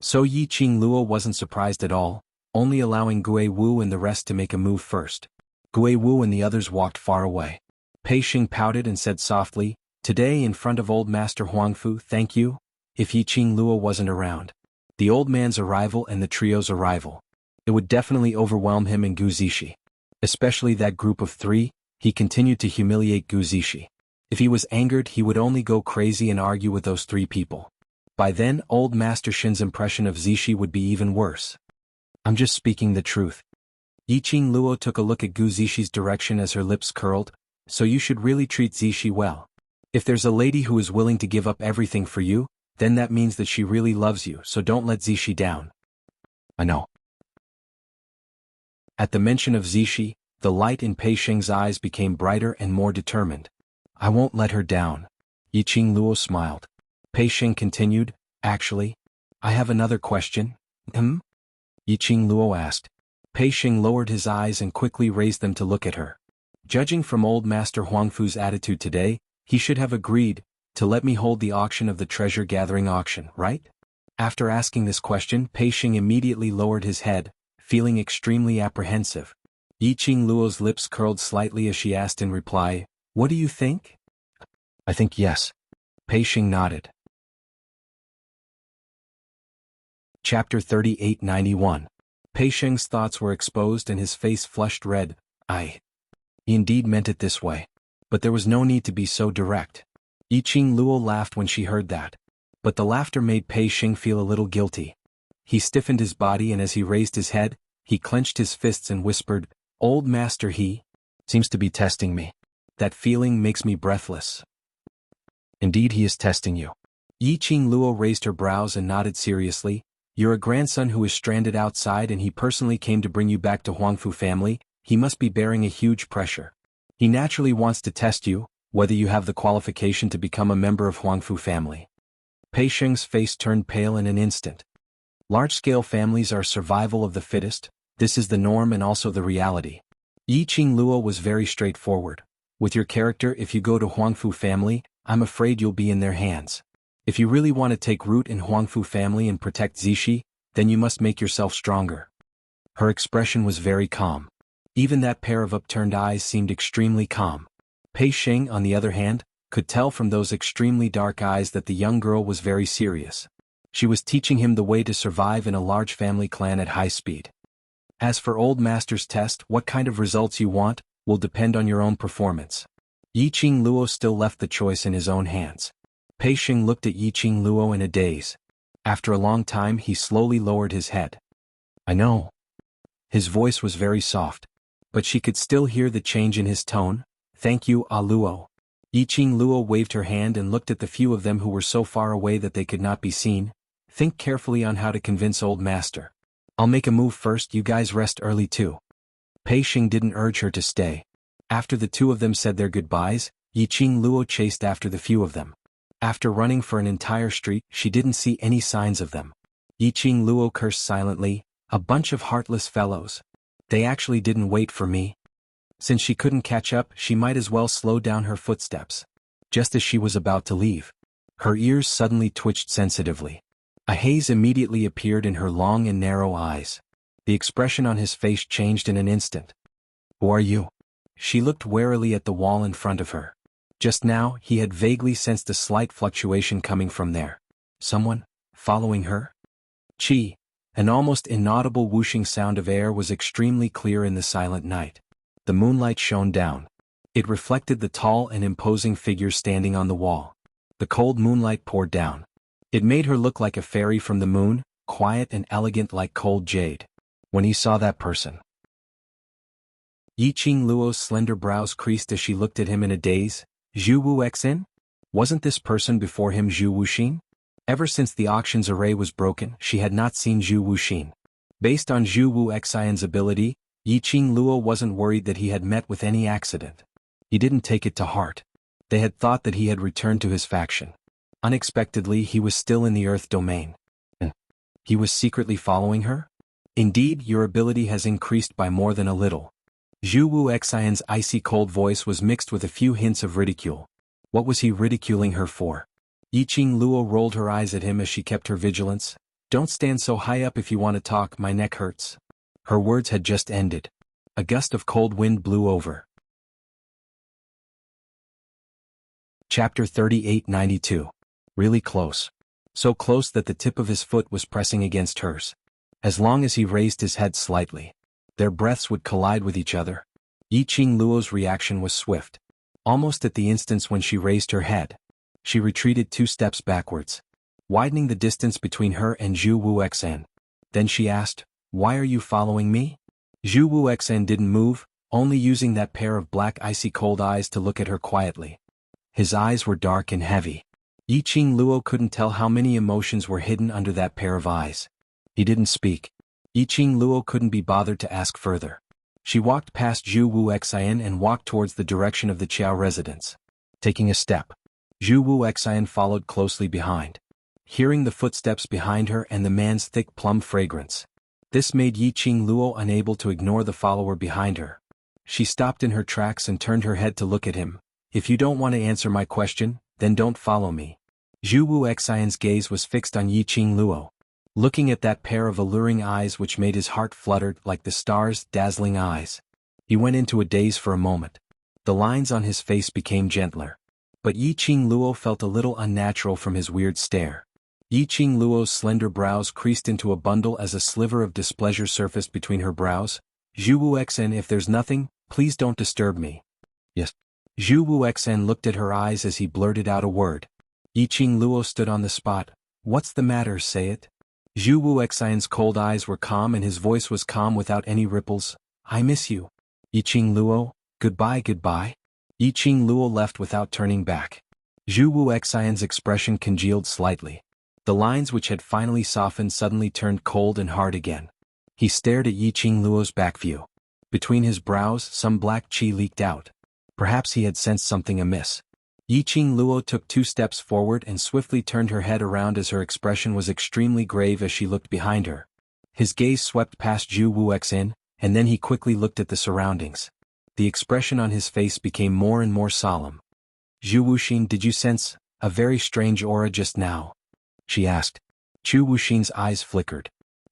So Yiqing Luo wasn't surprised at all, only allowing Gui Wu and the rest to make a move first. Gui Wu and the others walked far away. Pei Sheng pouted and said softly, Today in front of old Master Huangfu, thank you, if Yiqing Luo wasn't around. The old man's arrival and the trio's arrival. It would definitely overwhelm him and Gu Zixi. Especially that group of three, he continued to humiliate Gu Zixi. If he was angered, he would only go crazy and argue with those three people. By then, old Master Shin's impression of Zixi would be even worse. I'm just speaking the truth. Yiqing Luo took a look at Gu Zixi direction as her lips curled, so you should really treat Zixi well. If there's a lady who is willing to give up everything for you, then that means that she really loves you, so don't let Zixi down. I know. At the mention of Zixi, the light in Pei Sheng's eyes became brighter and more determined. I won't let her down. Yiqing Luo smiled. Pei Sheng continued, Actually, I have another question. Yiqing Luo asked. Pei Sheng lowered his eyes and quickly raised them to look at her. Judging from old Master Huangfu's attitude today, he should have agreed to let me hold the auction of the treasure-gathering auction, right? After asking this question, Pei Sheng immediately lowered his head, feeling extremely apprehensive. Yiqing Luo's lips curled slightly as she asked in reply, What do you think? I think yes. Pei Sheng nodded. Chapter 3891. Pei Sheng's thoughts were exposed and his face flushed red. He indeed meant it this way. But there was no need to be so direct. Yiqing Luo laughed when she heard that. But the laughter made Pei Sheng feel a little guilty. He stiffened his body and as he raised his head, he clenched his fists and whispered, Old Master, he seems to be testing me. That feeling makes me breathless. Indeed he is testing you. Yiqing Luo raised her brows and nodded seriously. You're a grandson who is stranded outside and he personally came to bring you back to Huangfu family. He must be bearing a huge pressure. He naturally wants to test you, whether you have the qualification to become a member of Huangfu family. Pei Sheng's face turned pale in an instant. Large-scale families are survival of the fittest. This is the norm and also the reality. Yiqing Luo was very straightforward. With your character, if you go to Huangfu family, I'm afraid you'll be in their hands. If you really want to take root in Huangfu family and protect Zixi, then you must make yourself stronger. Her expression was very calm. Even that pair of upturned eyes seemed extremely calm. Pei Sheng, on the other hand, could tell from those extremely dark eyes that the young girl was very serious. She was teaching him the way to survive in a large family clan at high speed. As for Old Master's test, what kind of results you want will depend on your own performance. Yiqing Luo still left the choice in his own hands. Pei Sheng looked at Yiqing Luo in a daze. After a long time he slowly lowered his head. I know. His voice was very soft. But she could still hear the change in his tone. Thank you, Luo. Yiqing Luo waved her hand and looked at the few of them who were so far away that they could not be seen. Think carefully on how to convince Old Master. I'll make a move first, you guys rest early too. Pei Sheng didn't urge her to stay. After the two of them said their goodbyes, Yiqing Luo chased after the few of them. After running for an entire street, she didn't see any signs of them. Yiqing Luo cursed silently, a bunch of heartless fellows. They actually didn't wait for me. Since she couldn't catch up, she might as well slow down her footsteps. just as she was about to leave. Her ears suddenly twitched sensitively. A haze immediately appeared in her long and narrow eyes. The expression on his face changed in an instant. "Who are you?" She looked warily at the wall in front of her. Just now, he had vaguely sensed a slight fluctuation coming from there. Someone following her? Chi. An almost inaudible whooshing sound of air was extremely clear in the silent night. The moonlight shone down. It reflected the tall and imposing figure standing on the wall. The cold moonlight poured down. It made her look like a fairy from the moon, quiet and elegant like cold jade. When he saw that person, Yiqing Luo's slender brows creased as she looked at him in a daze. Zhu Wuxin? Wasn't this person before him Zhu Wuxin? Ever since the auction's array was broken, she had not seen Zhu Wuxin. Based on Zhu Wuxin's ability, Yiqing Luo wasn't worried that he had met with any accident. He didn't take it to heart. They had thought that he had returned to his faction. Unexpectedly, he was still in the Earth domain. And he was secretly following her? Indeed, your ability has increased by more than a little. Zhu Wuxin's icy cold voice was mixed with a few hints of ridicule. What was he ridiculing her for? Yiqing Luo rolled her eyes at him as she kept her vigilance. "Don't stand so high up if you want to talk, my neck hurts." Her words had just ended. A gust of cold wind blew over. Chapter 3892. Really close. So close that the tip of his foot was pressing against hers. As long as he raised his head slightly, their breaths would collide with each other. Yiqing Luo's reaction was swift. Almost at the instant when she raised her head, she retreated 2 steps backwards, widening the distance between her and Zhu Wuxin. Then she asked, "Why are you following me?" Zhu Wuxin didn't move, only using that pair of black icy cold eyes to look at her quietly. His eyes were dark and heavy. Yiqing Luo couldn't tell how many emotions were hidden under that pair of eyes. He didn't speak. Yiqing Luo couldn't be bothered to ask further. She walked past Zhu Wuxin and walked towards the direction of the Qiao residence. Taking a step, Zhu Wuxin followed closely behind. Hearing the footsteps behind her and the man's thick plum fragrance, this made Yiqing Luo unable to ignore the follower behind her. She stopped in her tracks and turned her head to look at him. "If you don't want to answer my question, then don't follow me." Zhu Wuxin's gaze was fixed on Yiqing Luo, looking at that pair of alluring eyes which made his heart flutter like the stars' dazzling eyes. He went into a daze for a moment. The lines on his face became gentler. But Yiqing Luo felt a little unnatural from his weird stare. Yiqing Luo's slender brows creased into a bundle as a sliver of displeasure surfaced between her brows. "Zhu Wuxin, if there's nothing, please don't disturb me." "Yes." Zhu Wuxin looked at her eyes as he blurted out a word. Yiqing Luo stood on the spot. "What's the matter, say it?" Zhu Wuxin's cold eyes were calm and his voice was calm without any ripples. "I miss you." "Yiqing Luo, goodbye goodbye." Yiqing Luo left without turning back. Zhu Wuxin's expression congealed slightly. The lines which had finally softened suddenly turned cold and hard again. He stared at Yiqing Luo's back view. Between his brows some black qi leaked out. Perhaps he had sensed something amiss. Yiqing Luo took 2 steps forward and swiftly turned her head around as her expression was extremely grave as she looked behind her. His gaze swept past Zhu Wuxin, and then he quickly looked at the surroundings. The expression on his face became more and more solemn. "Zhu Wuxin, did you sense a very strange aura just now?" she asked. Zhu Wuxin's eyes flickered.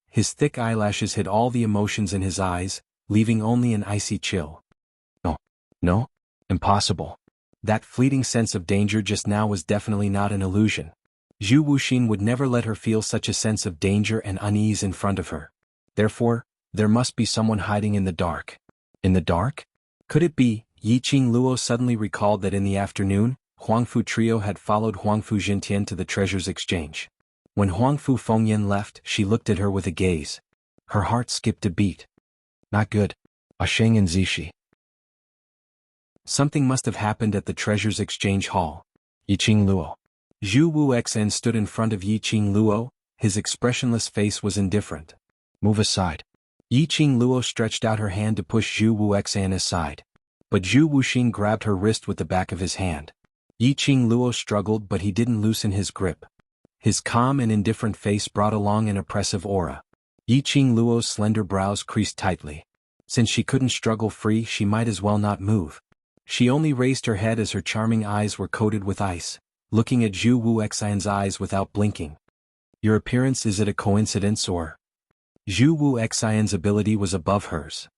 His thick eyelashes hid all the emotions in his eyes, leaving only an icy chill. No, impossible. That fleeting sense of danger just now was definitely not an illusion. Zhu Wuxin would never let her feel such a sense of danger and unease in front of her. Therefore, there must be someone hiding in the dark. In the dark? Could it be? Yiqing Luo suddenly recalled that in the afternoon, Huangfu Trio had followed Huangfu Jintian to the treasures exchange. When Huangfu Fengyan left, she looked at her with a gaze. Her heart skipped a beat. Not good. Asheng and Zishi. Something must have happened at the treasures exchange hall. Yiqing Luo. Zhu Wuxin stood in front of Yiqing Luo, his expressionless face was indifferent. Move aside. Yiqing Luo stretched out her hand to push Zhu Wuxin aside. But Zhu Wuxin grabbed her wrist with the back of his hand. Yiqing Luo struggled but he didn't loosen his grip. His calm and indifferent face brought along an oppressive aura. Yiqing Luo's slender brows creased tightly. Since she couldn't struggle free, she might as well not move. She only raised her head as her charming eyes were coated with ice, looking at Zhu Wu Xian's eyes without blinking. Your appearance, is it a coincidence or? Zhu Wu Xian's ability was above hers.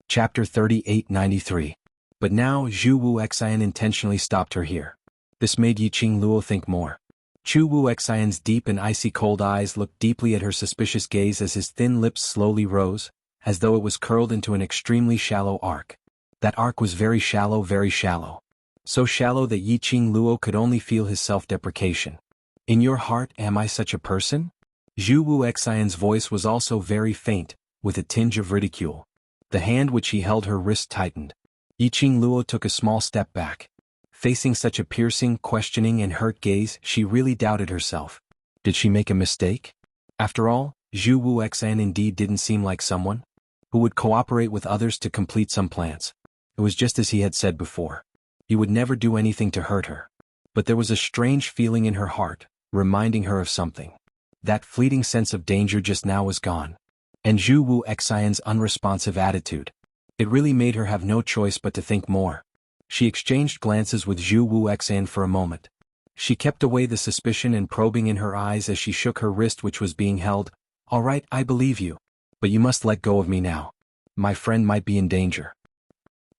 Chapter 3893. But now Zhu Wu Xian intentionally stopped her here. This made Yiqing Luo think more. Zhu Wu Xian's deep and icy cold eyes looked deeply at her suspicious gaze as his thin lips slowly rose, as though it was curled into an extremely shallow arc. That arc was very shallow, very shallow. So shallow that Yiqing Luo could only feel his self-deprecation. In your heart, am I such a person? Zhu Wu Xian's voice was also very faint, with a tinge of ridicule. The hand which he held her wrist tightened. Yiqing Luo took a small step back. Facing such a piercing, questioning and hurt gaze, she really doubted herself. Did she make a mistake? After all, Zhu Wu Xian indeed didn't seem like someone who would cooperate with others to complete some plans. It was just as he had said before. He would never do anything to hurt her. But there was a strange feeling in her heart, reminding her of something. That fleeting sense of danger just now was gone. And Zhu Wu Xian's unresponsive attitude. It really made her have no choice but to think more. She exchanged glances with Zhu Wu Xian for a moment. She kept away the suspicion and probing in her eyes as she shook her wrist which was being held. All right, I believe you. But you must let go of me now. My friend might be in danger.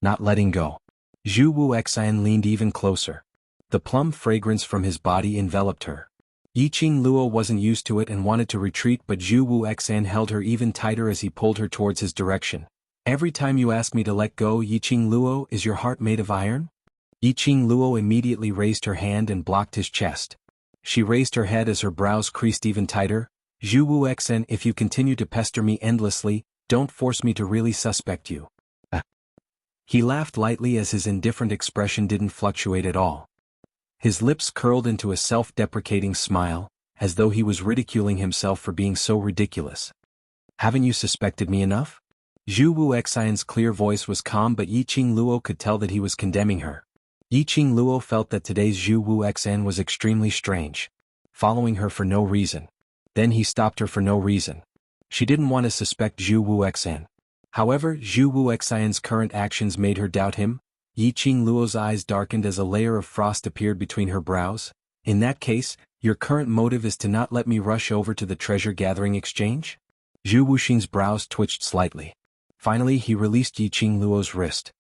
Not letting go. Zhu Wu Xian leaned even closer. The plum fragrance from his body enveloped her. Yiqing Luo wasn't used to it and wanted to retreat, but Zhu Wu Xian held her even tighter as he pulled her towards his direction. Every time you ask me to let go, Yiqing Luo, is your heart made of iron? Yiqing Luo immediately raised her hand and blocked his chest. She raised her head as her brows creased even tighter. Zhu Wu Xian, if you continue to pester me endlessly, don't force me to really suspect you. He laughed lightly as his indifferent expression didn't fluctuate at all. His lips curled into a self-deprecating smile, as though he was ridiculing himself for being so ridiculous. Haven't you suspected me enough? Zhu Wu Xian's clear voice was calm, but Yiqing Luo could tell that he was condemning her. Yiqing Luo felt that today's Zhu Wu Xian was extremely strange. Following her for no reason. Then he stopped her for no reason. She didn't want to suspect Zhu Wu Xian. However, Zhu Wu Xian's current actions made her doubt him. Yiqing Luo's eyes darkened as a layer of frost appeared between her brows. In that case, your current motive is to not let me rush over to the treasure-gathering exchange? Zhu Wuxing's brows twitched slightly. Finally, he released Yiqing Luo's wrist.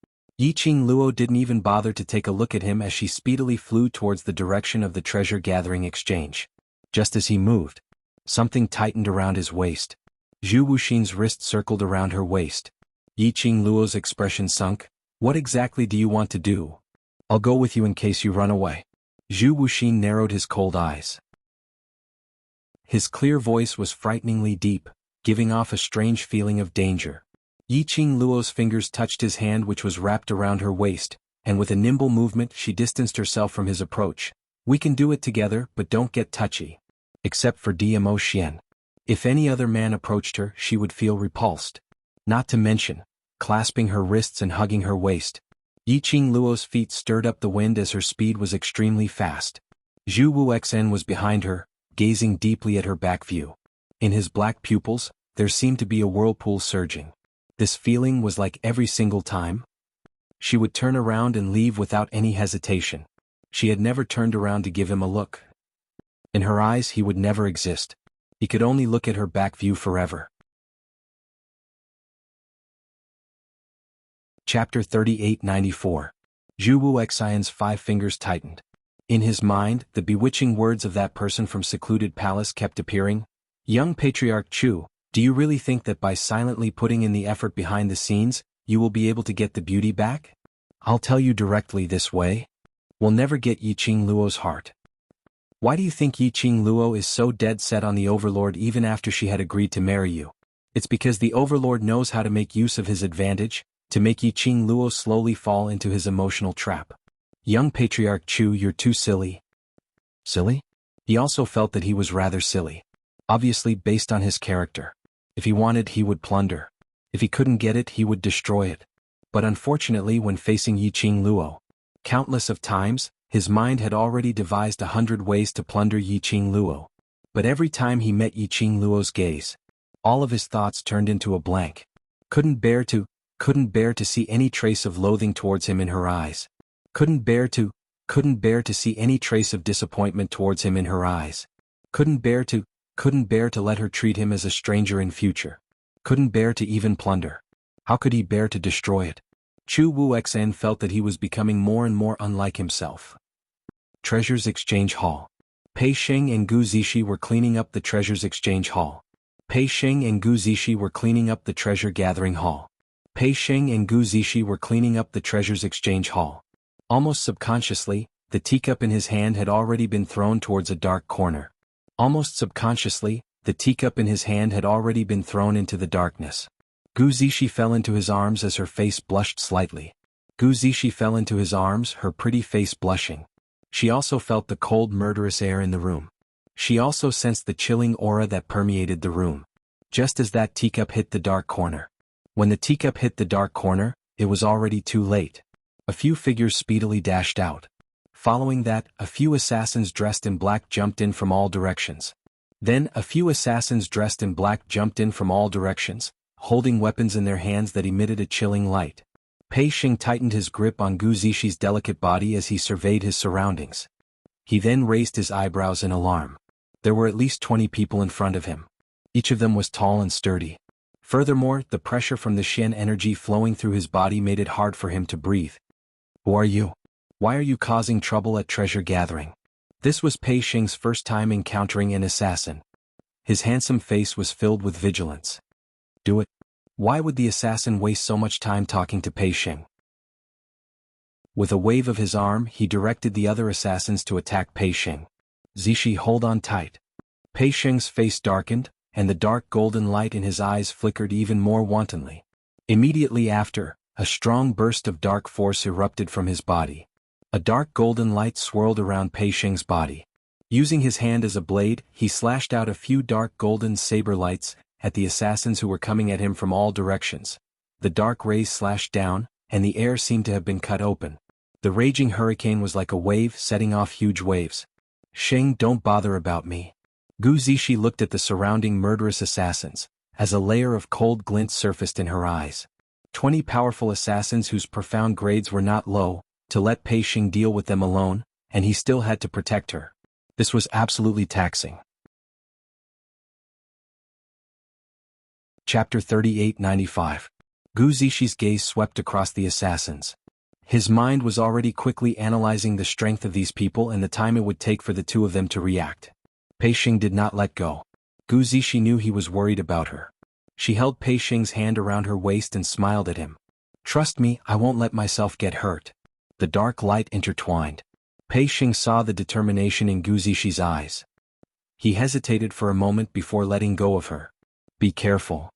Yiqing Luo didn't even bother to take a look at him as she speedily flew towards the direction of the treasure-gathering exchange. Just as he moved, something tightened around his waist. Zhu Wuxing's wrist circled around her waist. Yiqing Luo's expression sunk. What exactly do you want to do? I'll go with you in case you run away. Zhu Wuxing narrowed his cold eyes. His clear voice was frighteningly deep, giving off a strange feeling of danger. Yiqing Luo's fingers touched his hand which was wrapped around her waist, and with a nimble movement she distanced herself from his approach. We can do it together, but don't get touchy. Except for DMO Xian. If any other man approached her, she would feel repulsed. Not to mention, clasping her wrists and hugging her waist. Yiqing Luo's feet stirred up the wind as her speed was extremely fast. Zhu Wu Xian was behind her, gazing deeply at her back view. In his black pupils, there seemed to be a whirlpool surging. This feeling was like every single time she would turn around and leave without any hesitation. She had never turned around to give him a look. In her eyes he would never exist. He could only look at her back view forever. Chapter 3894. Zhu Wu Xian's 5 fingers tightened. In his mind, the bewitching words of that person from secluded palace kept appearing. Young Patriarch Chu, do you really think that by silently putting in the effort behind the scenes, you will be able to get the beauty back? I'll tell you directly this way. We'll never get Yiqing Luo's heart. Why do you think Yiqing Luo is so dead set on the Overlord even after she had agreed to marry you? It's because the Overlord knows how to make use of his advantage, to make Yiqing Luo slowly fall into his emotional trap. Young Patriarch Chu, you're too silly. Silly? He also felt that he was rather silly. Obviously based on his character. If he wanted, he would plunder. If he couldn't get it, he would destroy it. But unfortunately, when facing Yiqing Luo, countless of times, his mind had already devised 100 ways to plunder Yiqing Luo. But every time he met Yiqing Luo's gaze, all of his thoughts turned into a blank. Couldn't couldn't bear to see any trace of loathing towards him in her eyes. Couldn't bear to see any trace of disappointment towards him in her eyes. Couldn't bear to let her treat him as a stranger in future. Couldn't bear to even plunder. How could he bear to destroy it? Chu Wuxia felt that he was becoming more and more unlike himself. Treasures Exchange Hall. Pei Sheng and Gu Zishi were cleaning up the Treasures Exchange Hall. Pei Sheng and Gu Zishi were cleaning up the Treasure Gathering Hall. Pei Sheng and Gu Zishi were cleaning up the Treasures Exchange Hall. Almost subconsciously, the teacup in his hand had already been thrown towards a dark corner. Almost subconsciously, the teacup in his hand had already been thrown into the darkness. Gu Zishi fell into his arms as her face blushed slightly. Gu Zishi fell into his arms, her pretty face blushing. She also felt the cold murderous air in the room. She also sensed the chilling aura that permeated the room. Just as that teacup hit the dark corner. When the teacup hit the dark corner, it was already too late. A few figures speedily dashed out. Following that, a few assassins dressed in black jumped in from all directions. Then a few assassins dressed in black jumped in from all directions, holding weapons in their hands that emitted a chilling light. Pei Sheng tightened his grip on Gu Zishi's delicate body as he surveyed his surroundings. He then raised his eyebrows in alarm. There were at least 20 people in front of him. Each of them was tall and sturdy. Furthermore, the pressure from the Xian energy flowing through his body made it hard for him to breathe. Who are you? Why are you causing trouble at treasure gathering? This was Pei Sheng's first time encountering an assassin. His handsome face was filled with vigilance. Do it. Why would the assassin waste so much time talking to Pei Sheng? With a wave of his arm, he directed the other assassins to attack Pei Sheng. Zishi, hold on tight. Pei Sheng's face darkened, and the dark golden light in his eyes flickered even more wantonly. Immediately after, a strong burst of dark force erupted from his body. A dark golden light swirled around Pei Sheng's body. Using his hand as a blade, he slashed out a few dark golden saber lights at the assassins who were coming at him from all directions. The dark rays slashed down, and the air seemed to have been cut open. The raging hurricane was like a wave setting off huge waves. Sheng, don't bother about me. Gu Zishi looked at the surrounding murderous assassins, as a layer of cold glint surfaced in her eyes. 20 powerful assassins whose profound grades were not low, to let Pei Sheng deal with them alone, and he still had to protect her. This was absolutely taxing. Chapter 3895. Gu Zishi's gaze swept across the assassins. His mind was already quickly analyzing the strength of these people and the time it would take for the two of them to react. Pei Sheng did not let go. Gu Zishi knew he was worried about her. She held Pei Sheng's hand around her waist and smiled at him. Trust me, I won't let myself get hurt. The dark light intertwined. Pei Sheng saw the determination in Gu Zishi's eyes. He hesitated for a moment before letting go of her. Be careful.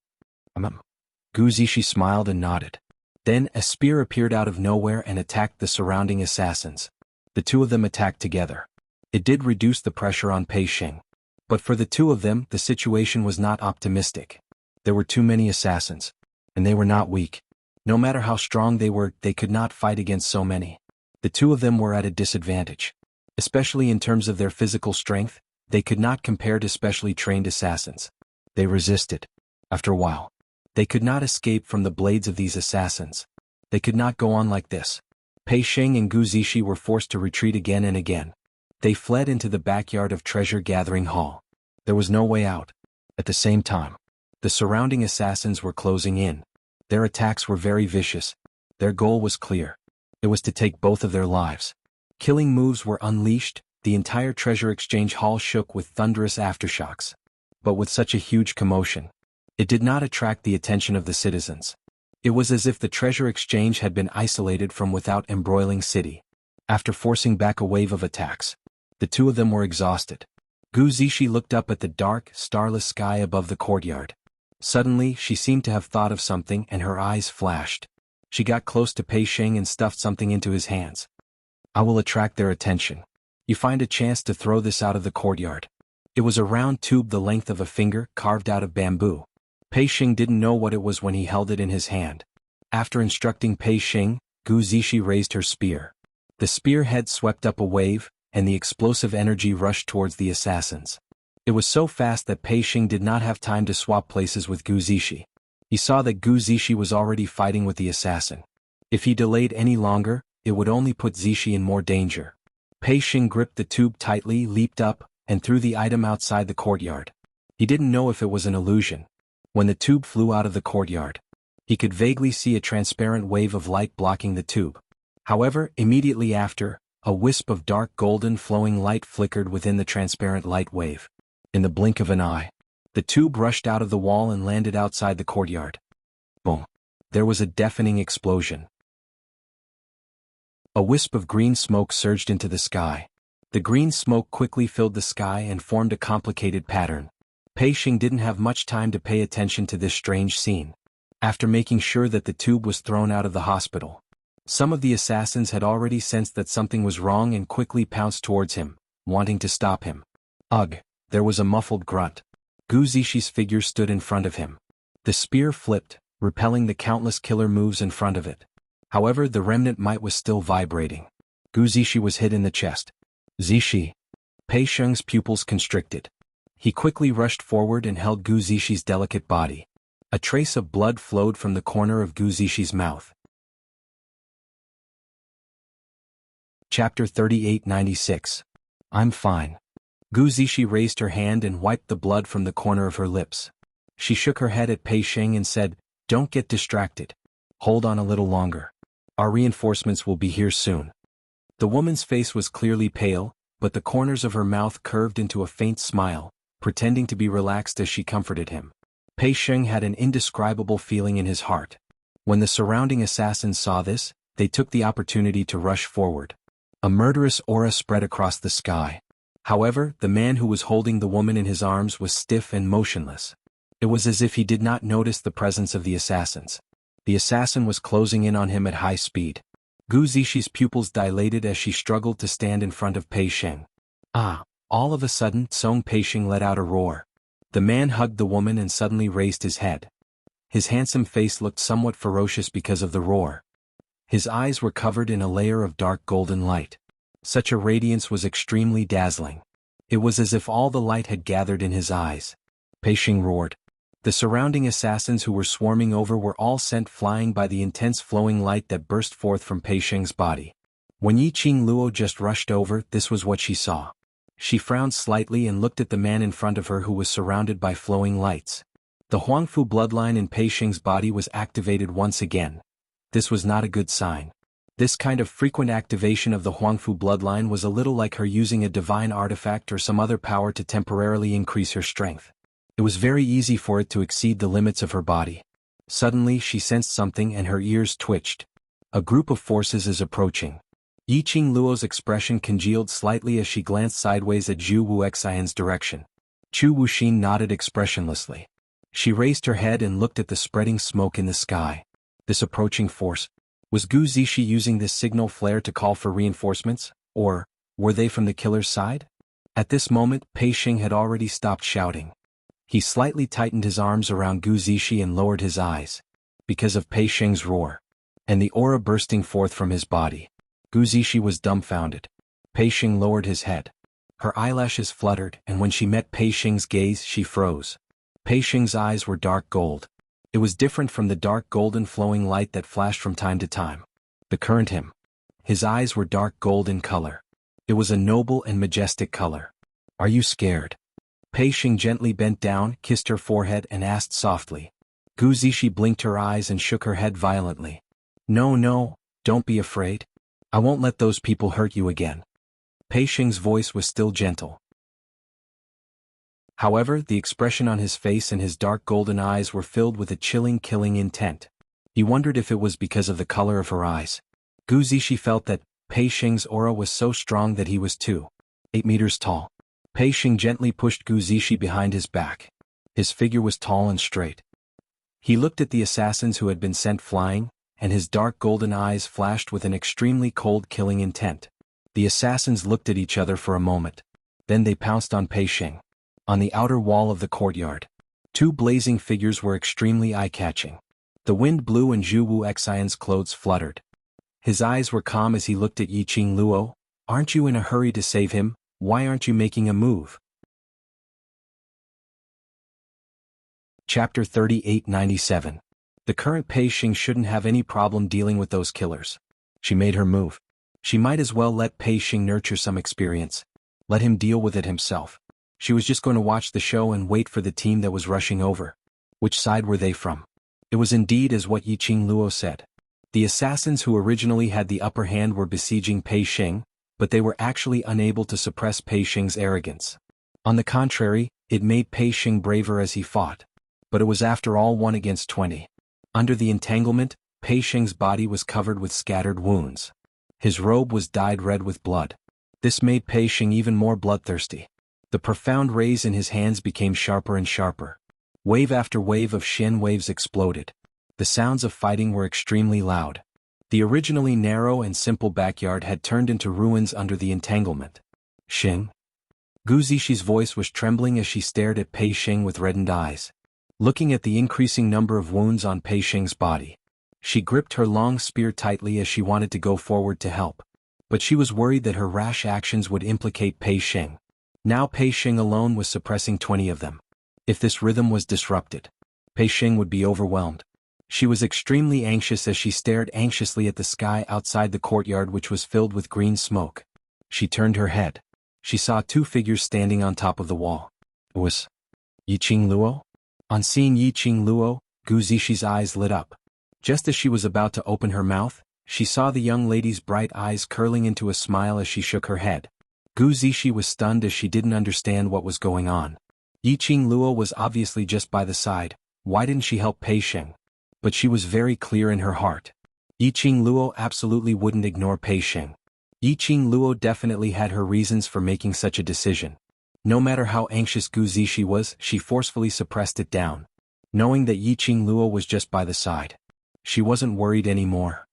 Gu Zishi smiled and nodded. Then a spear appeared out of nowhere and attacked the surrounding assassins. The two of them attacked together. It did reduce the pressure on Pei Sheng. But for the two of them, the situation was not optimistic. There were too many assassins. And they were not weak. No matter how strong they were, they could not fight against so many. The two of them were at a disadvantage. Especially in terms of their physical strength, they could not compare to specially trained assassins. They resisted. After a while, they could not escape from the blades of these assassins. They could not go on like this. Pei Sheng and Gu Zishi were forced to retreat again and again. They fled into the backyard of Treasure Gathering Hall. There was no way out. At the same time, the surrounding assassins were closing in. Their attacks were very vicious. Their goal was clear. It was to take both of their lives. Killing moves were unleashed. The entire Treasure Exchange Hall shook with thunderous aftershocks. But with such a huge commotion, it did not attract the attention of the citizens. It was as if the Treasure Exchange had been isolated from without embroiling city. After forcing back a wave of attacks, the two of them were exhausted. Gu Zishi looked up at the dark, starless sky above the courtyard. Suddenly, she seemed to have thought of something and her eyes flashed. She got close to Pei Sheng and stuffed something into his hands. I will attract their attention. You find a chance to throw this out of the courtyard. It was a round tube the length of a finger, carved out of bamboo. Pei Sheng didn't know what it was when he held it in his hand. After instructing Pei Sheng, Gu Zishi raised her spear. The spear head swept up a wave, and the explosive energy rushed towards the assassins. It was so fast that Pei Sheng did not have time to swap places with Gu Zishi. He saw that Gu Zishi was already fighting with the assassin. If he delayed any longer, it would only put Zishi in more danger. Pei Xing gripped the tube tightly, leaped up, and threw the item outside the courtyard. He didn't know if it was an illusion. When the tube flew out of the courtyard, he could vaguely see a transparent wave of light blocking the tube. However, immediately after, a wisp of dark golden flowing light flickered within the transparent light wave. In the blink of an eye, the tube rushed out of the wall and landed outside the courtyard. Boom! There was a deafening explosion. A wisp of green smoke surged into the sky. The green smoke quickly filled the sky and formed a complicated pattern. Pei Xing didn't have much time to pay attention to this strange scene. After making sure that the tube was thrown out of the hospital, some of the assassins had already sensed that something was wrong and quickly pounced towards him, wanting to stop him. Ugh! There was a muffled grunt. Gu Zishi's figure stood in front of him. The spear flipped, repelling the countless killer moves in front of it. However, the remnant might was still vibrating. Gu Zishi was hit in the chest. Zishi! Pei Xing's pupils constricted. He quickly rushed forward and held Gu Zishi's delicate body. A trace of blood flowed from the corner of Gu Zishi's mouth. Chapter 3896. I'm fine. Gu Zishi raised her hand and wiped the blood from the corner of her lips. She shook her head at Pei Xing and said, "Don't get distracted. Hold on a little longer. Our reinforcements will be here soon." The woman's face was clearly pale, but the corners of her mouth curved into a faint smile, pretending to be relaxed as she comforted him. Pei Xing had an indescribable feeling in his heart. When the surrounding assassins saw this, they took the opportunity to rush forward. A murderous aura spread across the sky. However, the man who was holding the woman in his arms was stiff and motionless. It was as if he did not notice the presence of the assassins. The assassin was closing in on him at high speed. Gu Zishi's pupils dilated as she struggled to stand in front of Pei Xing. Ah! All of a sudden, Song Pei Xing let out a roar. The man hugged the woman and suddenly raised his head. His handsome face looked somewhat ferocious because of the roar. His eyes were covered in a layer of dark golden light. Such a radiance was extremely dazzling. It was as if all the light had gathered in his eyes. Pei Xing roared. The surrounding assassins who were swarming over were all sent flying by the intense flowing light that burst forth from Pei Xing's body. When Yi Qing Luo just rushed over, this was what she saw. She frowned slightly and looked at the man in front of her who was surrounded by flowing lights. The Huangfu bloodline in Pei Xing's body was activated once again. This was not a good sign. This kind of frequent activation of the Huangfu bloodline was a little like her using a divine artifact or some other power to temporarily increase her strength. It was very easy for it to exceed the limits of her body. Suddenly she sensed something and her ears twitched. A group of forces is approaching. Yi Qing Luo's expression congealed slightly as she glanced sideways at Zhu Wuxian's direction. Chu Wuxin nodded expressionlessly. She raised her head and looked at the spreading smoke in the sky. This approaching force. Was Gu Zishi using this signal flare to call for reinforcements, or were they from the killer's side? At this moment, Pei Xing had already stopped shouting. He slightly tightened his arms around Gu Zishi and lowered his eyes. Because of Pei Xing's roar, and the aura bursting forth from his body, Gu Zishi was dumbfounded. Pei Xing lowered his head. Her eyelashes fluttered, and when she met Pei Xing's gaze, she froze. Pei Xing's eyes were dark gold. It was different from the dark golden flowing light that flashed from time to time. The current him. His eyes were dark gold in color. It was a noble and majestic color. "Are you scared?" Pei Xing gently bent down, kissed her forehead and asked softly. Gu Zishi blinked her eyes and shook her head violently. No, don't be afraid. I won't let those people hurt you again." Pei Xing's voice was still gentle. However, the expression on his face and his dark golden eyes were filled with a chilling, killing intent. He wondered if it was because of the color of her eyes. Gu Zishi felt that Pei Xing's aura was so strong that he was 2.8 meters tall. Pei Xing gently pushed Gu Zishi behind his back. His figure was tall and straight. He looked at the assassins who had been sent flying, and his dark golden eyes flashed with an extremely cold, killing intent. The assassins looked at each other for a moment. Then they pounced on Pei Xing. On the outer wall of the courtyard, 2 blazing figures were extremely eye-catching. The wind blew and Zhu Wuxian's clothes fluttered. His eyes were calm as he looked at Yi Qing Luo. "Aren't you in a hurry to save him? Why aren't you making a move?" Chapter 3897. The current Pei Xing shouldn't have any problem dealing with those killers. She made her move. She might as well let Pei Xing nurture some experience. Let him deal with it himself. She was just going to watch the show and wait for the team that was rushing over. Which side were they from? It was indeed as what Yiqing Luo said. The assassins who originally had the upper hand were besieging Pei Xing, but they were actually unable to suppress Pei Xing's arrogance. On the contrary, it made Pei Xing braver as he fought. But it was after all 1 against 20. Under the entanglement, Pei Xing's body was covered with scattered wounds. His robe was dyed red with blood. This made Pei Xing even more bloodthirsty. The profound rays in his hands became sharper and sharper. Wave after wave of Shen waves exploded. The sounds of fighting were extremely loud. The originally narrow and simple backyard had turned into ruins under the entanglement. Xing? Gu Zixi voice was trembling as she stared at Pei Xing with reddened eyes. Looking at the increasing number of wounds on Pei Xing's body, she gripped her long spear tightly as she wanted to go forward to help. But she was worried that her rash actions would implicate Pei Xing. Now Pei Xing alone was suppressing 20 of them. If this rhythm was disrupted, Pei Xing would be overwhelmed. She was extremely anxious as she stared anxiously at the sky outside the courtyard, which was filled with green smoke. She turned her head. She saw 2 figures standing on top of the wall. It was Yiqing Luo? On seeing Yiqing Luo, Gu Zixi's eyes lit up. Just as she was about to open her mouth, she saw the young lady's bright eyes curling into a smile as she shook her head. Gu Zixi was stunned as she didn't understand what was going on. Yiqing Luo was obviously just by the side. Why didn't she help Pei Xing? But she was very clear in her heart. Yiqing Luo absolutely wouldn't ignore Pei Xing. Yiqing Luo definitely had her reasons for making such a decision. No matter how anxious Gu Zixi was, she forcefully suppressed it down. Knowing that Yiqing Luo was just by the side, she wasn't worried anymore.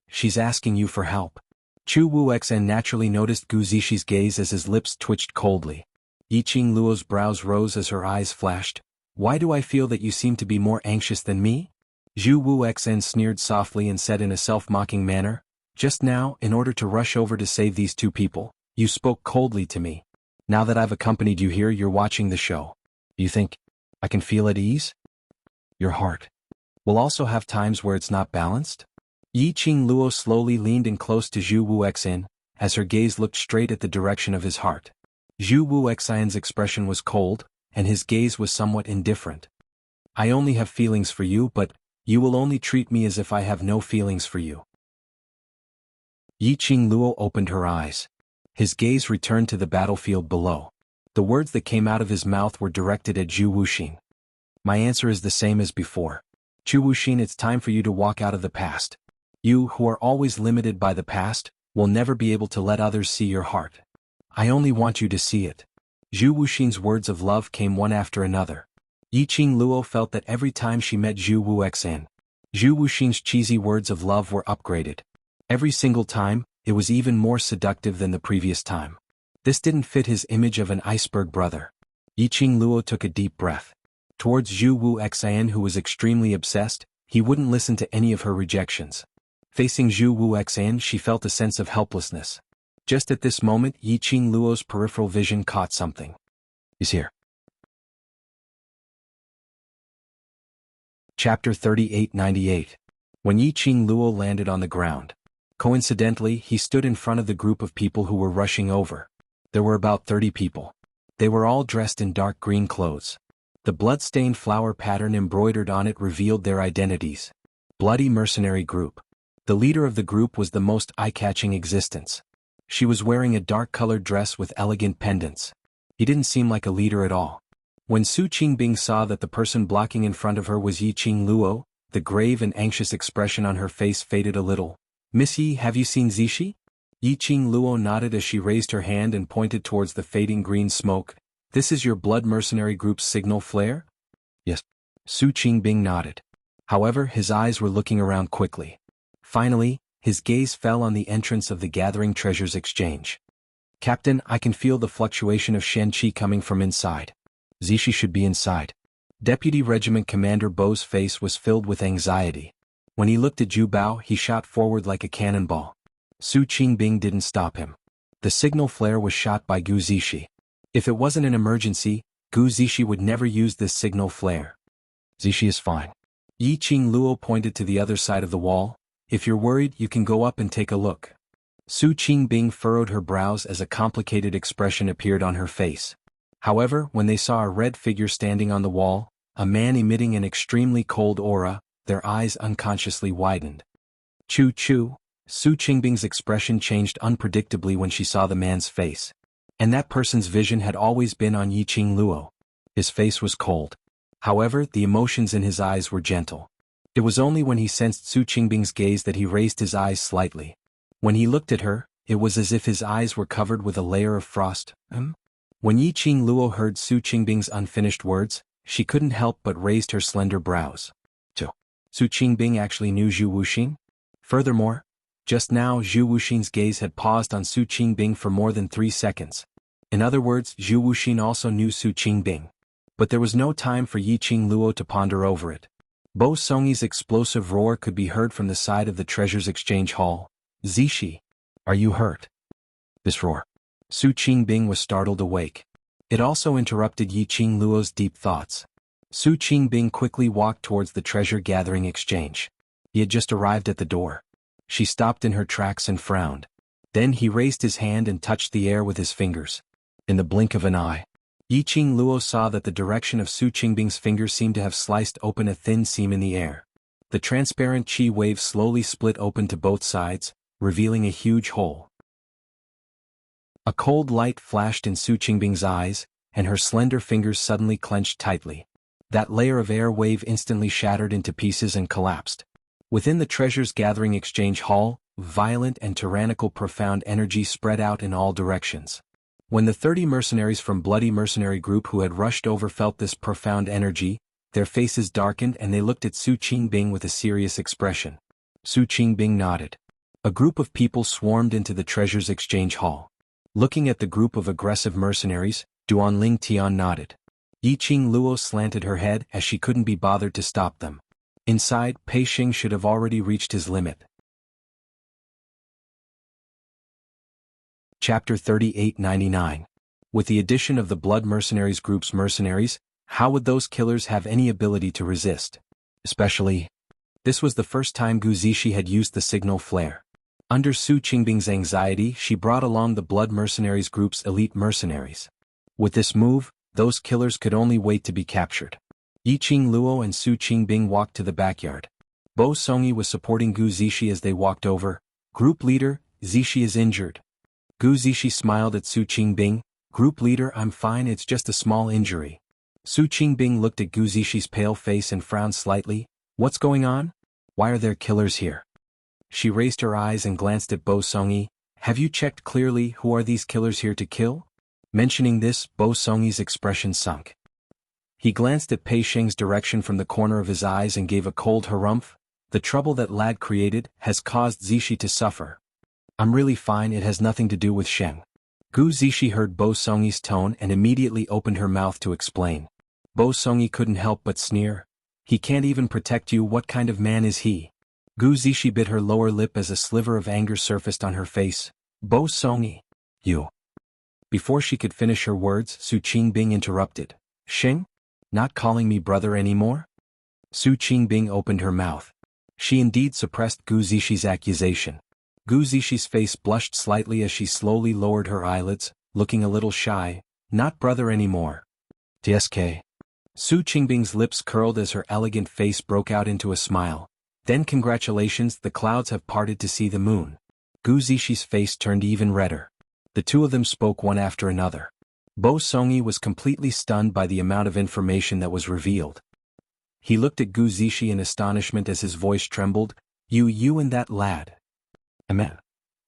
She's asking you for help. Chu Wuxen naturally noticed Gu Zixi's gaze as his lips twitched coldly. Yiqing Luo's brows rose as her eyes flashed. Why do I feel that you seem to be more anxious than me? Zhu Wuxen sneered softly and said in a self-mocking manner, just now, in order to rush over to save these 2 people, you spoke coldly to me. Now that I've accompanied you here, you're watching the show. You think I can feel at ease? Your heart will also have times where it's not balanced? Yiqing Luo slowly leaned in close to Zhu Wuxen, as her gaze looked straight at the direction of his heart. Zhu Wuxen's expression was cold, and his gaze was somewhat indifferent. I only have feelings for you, but you will only treat me as if I have no feelings for you. Yiqing Luo opened her eyes. His gaze returned to the battlefield below. The words that came out of his mouth were directed at Zhu Wuxin. My answer is the same as before. Zhu Wuxin, it's time for you to walk out of the past. You, who are always limited by the past, will never be able to let others see your heart. I only want you to see it. Zhu Wuxin's words of love came one after another. Yiqing Luo felt that every time she met Zhu Wuxin, Zhu Wuxin's cheesy words of love were upgraded. Every single time, it was even more seductive than the previous time. This didn't fit his image of an iceberg brother. Yiqing Luo took a deep breath. Towards Zhu Wuxin, who was extremely obsessed, he wouldn't listen to any of her rejections. Facing Zhu Wuxin, she felt a sense of helplessness. Just at this moment, Yiqing Luo's peripheral vision caught something. He's here. Chapter 3898. When Yiqing Luo landed on the ground, coincidentally, he stood in front of the group of people who were rushing over. There were about 30 people. They were all dressed in dark green clothes. The blood-stained flower pattern embroidered on it revealed their identities. Bloody mercenary group. The leader of the group was the most eye-catching existence. She was wearing a dark-colored dress with elegant pendants. He didn't seem like a leader at all. When Su Qingbing saw that the person blocking in front of her was Yiqing Luo, the grave and anxious expression on her face faded a little. Miss Yi, have you seen Zixi? Yiqing Luo nodded as she raised her hand and pointed towards the fading green smoke. This is your blood mercenary group's signal flare? Yes. Su Qingbing nodded. However, his eyes were looking around quickly. Finally, his gaze fell on the entrance of the Gathering Treasures Exchange. Captain, I can feel the fluctuation of Shen Qi coming from inside. Zixi should be inside. Deputy Regiment Commander Bo's face was filled with anxiety. When he looked at Zhu Bao, he shot forward like a cannonball. Su Qingbing didn't stop him. The signal flare was shot by Gu Zixi. If it wasn't an emergency, Gu Zixi would never use this signal flare. Zishi is fine. Yi Qing Luo pointed to the other side of the wall. If you're worried, you can go up and take a look. Su Qingbing furrowed her brows as a complicated expression appeared on her face. However, when they saw a red figure standing on the wall, a man emitting an extremely cold aura, their eyes unconsciously widened. Choo choo, Su Qingbing's expression changed unpredictably when she saw the man's face. And that person's vision had always been on Yi Qing Luo. His face was cold. However, the emotions in his eyes were gentle. It was only when he sensed Su Qingbing's gaze that he raised his eyes slightly. When he looked at her, it was as if his eyes were covered with a layer of frost. When Yi Qing Luo heard Su Qingbing's unfinished words, she couldn't help but raised her slender brows. Su Qingbing actually knew Zhu Wuxin? Furthermore, just now Zhu Wuxin's gaze had paused on Su Qingbing for more than 3 seconds. In other words, Zhu Wuxin also knew Su Qingbing. But there was no time for Yi Qing Luo to ponder over it. Bo Songyi's explosive roar could be heard from the side of the Treasures Exchange Hall. Zishi, are you hurt? This roar. Su Qingbing was startled awake. It also interrupted Yi Qing Luo's deep thoughts. Su Qingbing quickly walked towards the treasure gathering exchange. He had just arrived at the door. She stopped in her tracks and frowned. Then he raised his hand and touched the air with his fingers. In the blink of an eye, Yi Qing Luo saw that the direction of Su Qingbing's finger seemed to have sliced open a thin seam in the air. The transparent qi wave slowly split open to both sides, revealing a huge hole. A cold light flashed in Su Qingbing's eyes, and her slender fingers suddenly clenched tightly. That layer of air wave instantly shattered into pieces and collapsed. Within the Treasures Gathering Exchange Hall, violent and tyrannical profound energy spread out in all directions. When the 30 mercenaries from Bloody Mercenary Group who had rushed over felt this profound energy, their faces darkened and they looked at Su Qingbing with a serious expression. Su Qingbing nodded. A group of people swarmed into the Treasures Exchange Hall. Looking at the group of aggressive mercenaries, Duanling Tian nodded. Yi Qing Luo slanted her head as she couldn't be bothered to stop them. Inside, Pei Xing should have already reached his limit. Chapter 3899. With the addition of the Blood Mercenaries Group's mercenaries, how would those killers have any ability to resist? Especially, this was the first time Gu Zishi had used the signal flare. Under Su Qingbing's anxiety, she brought along the Blood Mercenaries Group's elite mercenaries. With this move, those killers could only wait to be captured. Yi Qing Luo and Su Qingbing walked to the backyard. Bo Songyi was supporting Gu Zishi as they walked over. Group leader, Zishi is injured. Gu Zishi smiled at Su Qingbing. Group leader, I'm fine, it's just a small injury. Su Qingbing looked at Gu Zishi's pale face and frowned slightly. What's going on? Why are there killers here? She raised her eyes and glanced at Bo Songyi. Have you checked clearly who are these killers here to kill? Mentioning this, Bo Songyi's expression sunk. He glanced at Pei Xing's direction from the corner of his eyes and gave a cold harumph. The trouble that lad created has caused Zishi to suffer. I'm really fine, it has nothing to do with Sheng. Gu Zishi heard Bo Songyi's tone and immediately opened her mouth to explain. Bo Songyi couldn't help but sneer. He can't even protect you, what kind of man is he? Gu Zishi bit her lower lip as a sliver of anger surfaced on her face. Bo Songyi. You. Before she could finish her words, Su Qingbing interrupted. Sheng? Not calling me brother anymore? Su Qingbing opened her mouth. She indeed suppressed Gu Zishi's accusation. Gu Zishi's face blushed slightly as she slowly lowered her eyelids, looking a little shy. Not brother anymore. TSK. Su Qingbing's lips curled as her elegant face broke out into a smile. Then congratulations, the clouds have parted to see the moon. Gu Zishi's face turned even redder. The two of them spoke one after another. Bo Songyi was completely stunned by the amount of information that was revealed. He looked at Gu Zishi in astonishment as his voice trembled. You and that lad. Amen.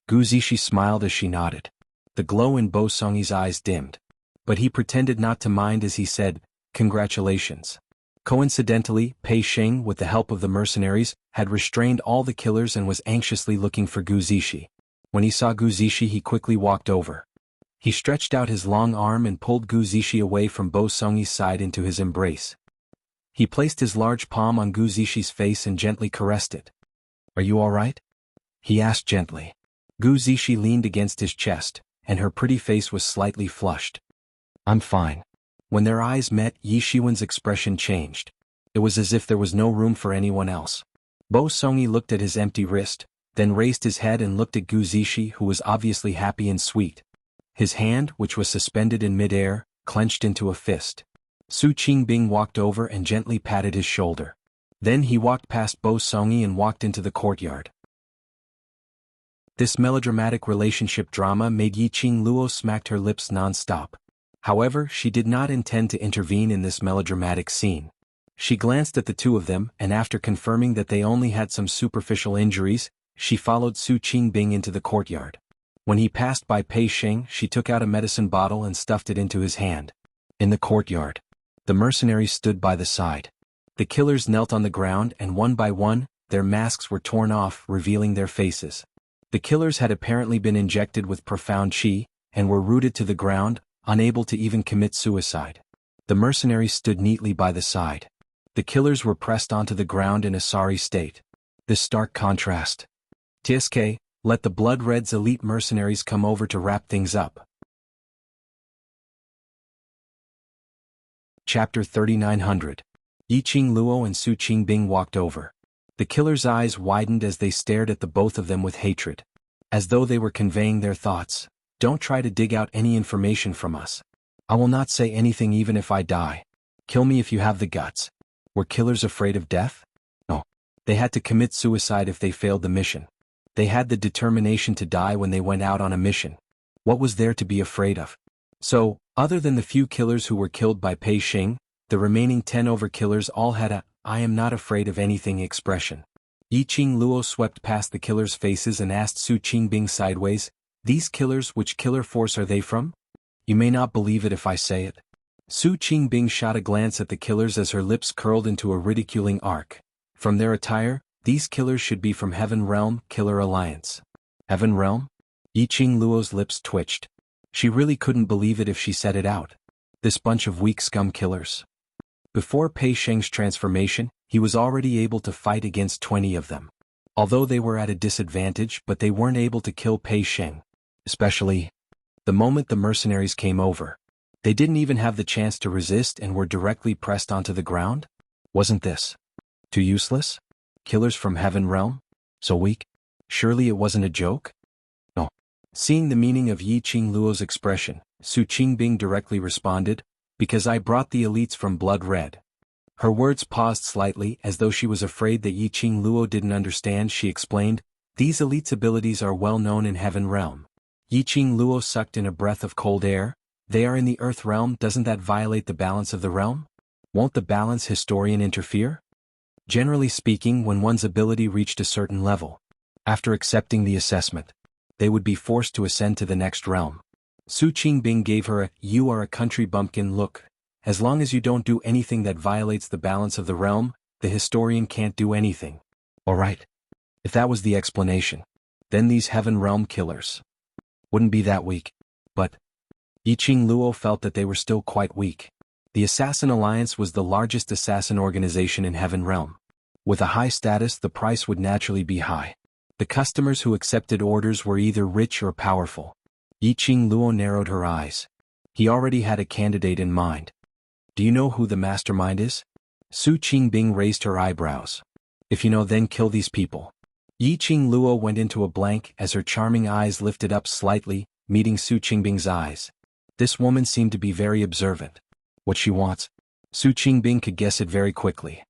Gu Zishi smiled as she nodded. The glow in Bo Songyi's eyes dimmed. But he pretended not to mind as he said, congratulations. Coincidentally, Pei Xing, with the help of the mercenaries, had restrained all the killers and was anxiously looking for Gu Zishi. When he saw Gu Zishi, he quickly walked over. He stretched out his long arm and pulled Gu Zishi away from Bo Songyi's side into his embrace. He placed his large palm on Gu Zishi's face and gently caressed it. Are you all right? He asked gently. Gu Zishi leaned against his chest, and her pretty face was slightly flushed. I'm fine. When their eyes met, Yi Shiwen's expression changed. It was as if there was no room for anyone else. Bo Songi looked at his empty wrist, then raised his head and looked at Gu Zishi, who was obviously happy and sweet. His hand, which was suspended in midair, clenched into a fist. Su Qingbing walked over and gently patted his shoulder. Then he walked past Bo Songi and walked into the courtyard. This melodramatic relationship drama made Yiqing Luo smacked her lips non-stop. However, she did not intend to intervene in this melodramatic scene. She glanced at the two of them, and after confirming that they only had some superficial injuries, she followed Su Qingbing into the courtyard. When he passed by Pei Sheng, she took out a medicine bottle and stuffed it into his hand. In the courtyard, the mercenaries stood by the side. The killers knelt on the ground and one by one, their masks were torn off, revealing their faces. The killers had apparently been injected with profound qi, and were rooted to the ground, unable to even commit suicide. The mercenaries stood neatly by the side. The killers were pressed onto the ground in a sorry state. This stark contrast. TSK, let the Blood Red's elite mercenaries come over to wrap things up. Chapter 3900. Yiqing Luo and Su Qingbing walked over. The killers' eyes widened as they stared at the both of them with hatred. As though they were conveying their thoughts. Don't try to dig out any information from us. I will not say anything even if I die. Kill me if you have the guts. Were killers afraid of death? No. They had to commit suicide if they failed the mission. They had the determination to die when they went out on a mission. What was there to be afraid of? So, other than the few killers who were killed by Pei Sheng, the remaining 10 overkillers all had a "I am not afraid of anything" expression. Yiqing Luo swept past the killers' faces and asked Su Qingbing sideways, "These killers, which killer force are they from? You may not believe it if I say it." Su Qingbing shot a glance at the killers as her lips curled into a ridiculing arc. From their attire, these killers should be from Heaven Realm Killer Alliance. Heaven Realm? Yiqing Luo's lips twitched. She really couldn't believe it if she said it out. This bunch of weak scum killers. Before Pei Sheng's transformation, he was already able to fight against 20 of them. Although they were at a disadvantage, but they weren't able to kill Pei Sheng. Especially the moment the mercenaries came over. They didn't even have the chance to resist and were directly pressed onto the ground? Wasn't this too useless? Killers from Heaven Realm? So weak? Surely it wasn't a joke? No. Seeing the meaning of Yiqing Luo's expression, Su Qingbing directly responded, "Because I brought the elites from Blood Red." Her words paused slightly as though she was afraid that Yiqing Luo didn't understand. She explained, "These elites' abilities are well known in Heaven Realm." Yiqing Luo sucked in a breath of cold air. "They are in the Earth Realm. Doesn't that violate the balance of the realm? Won't the balance historian interfere?" Generally speaking, when one's ability reached a certain level, after accepting the assessment, they would be forced to ascend to the next realm. Su Qingbing gave her a "you are a country bumpkin" look. As long as you don't do anything that violates the balance of the realm, the historian can't do anything. Alright. If that was the explanation, then these Heaven Realm killers wouldn't be that weak. But Yiqing Luo felt that they were still quite weak. The Assassin Alliance was the largest assassin organization in Heaven Realm. With a high status, the price would naturally be high. The customers who accepted orders were either rich or powerful. Yiqing Luo narrowed her eyes. He already had a candidate in mind. "Do you know who the mastermind is?" Su Qingbing raised her eyebrows. "If you know, then kill these people." Yiqing Luo went into a blank as her charming eyes lifted up slightly, meeting Su Qingbing's eyes. This woman seemed to be very observant. What she wants? Su Qingbing could guess it very quickly.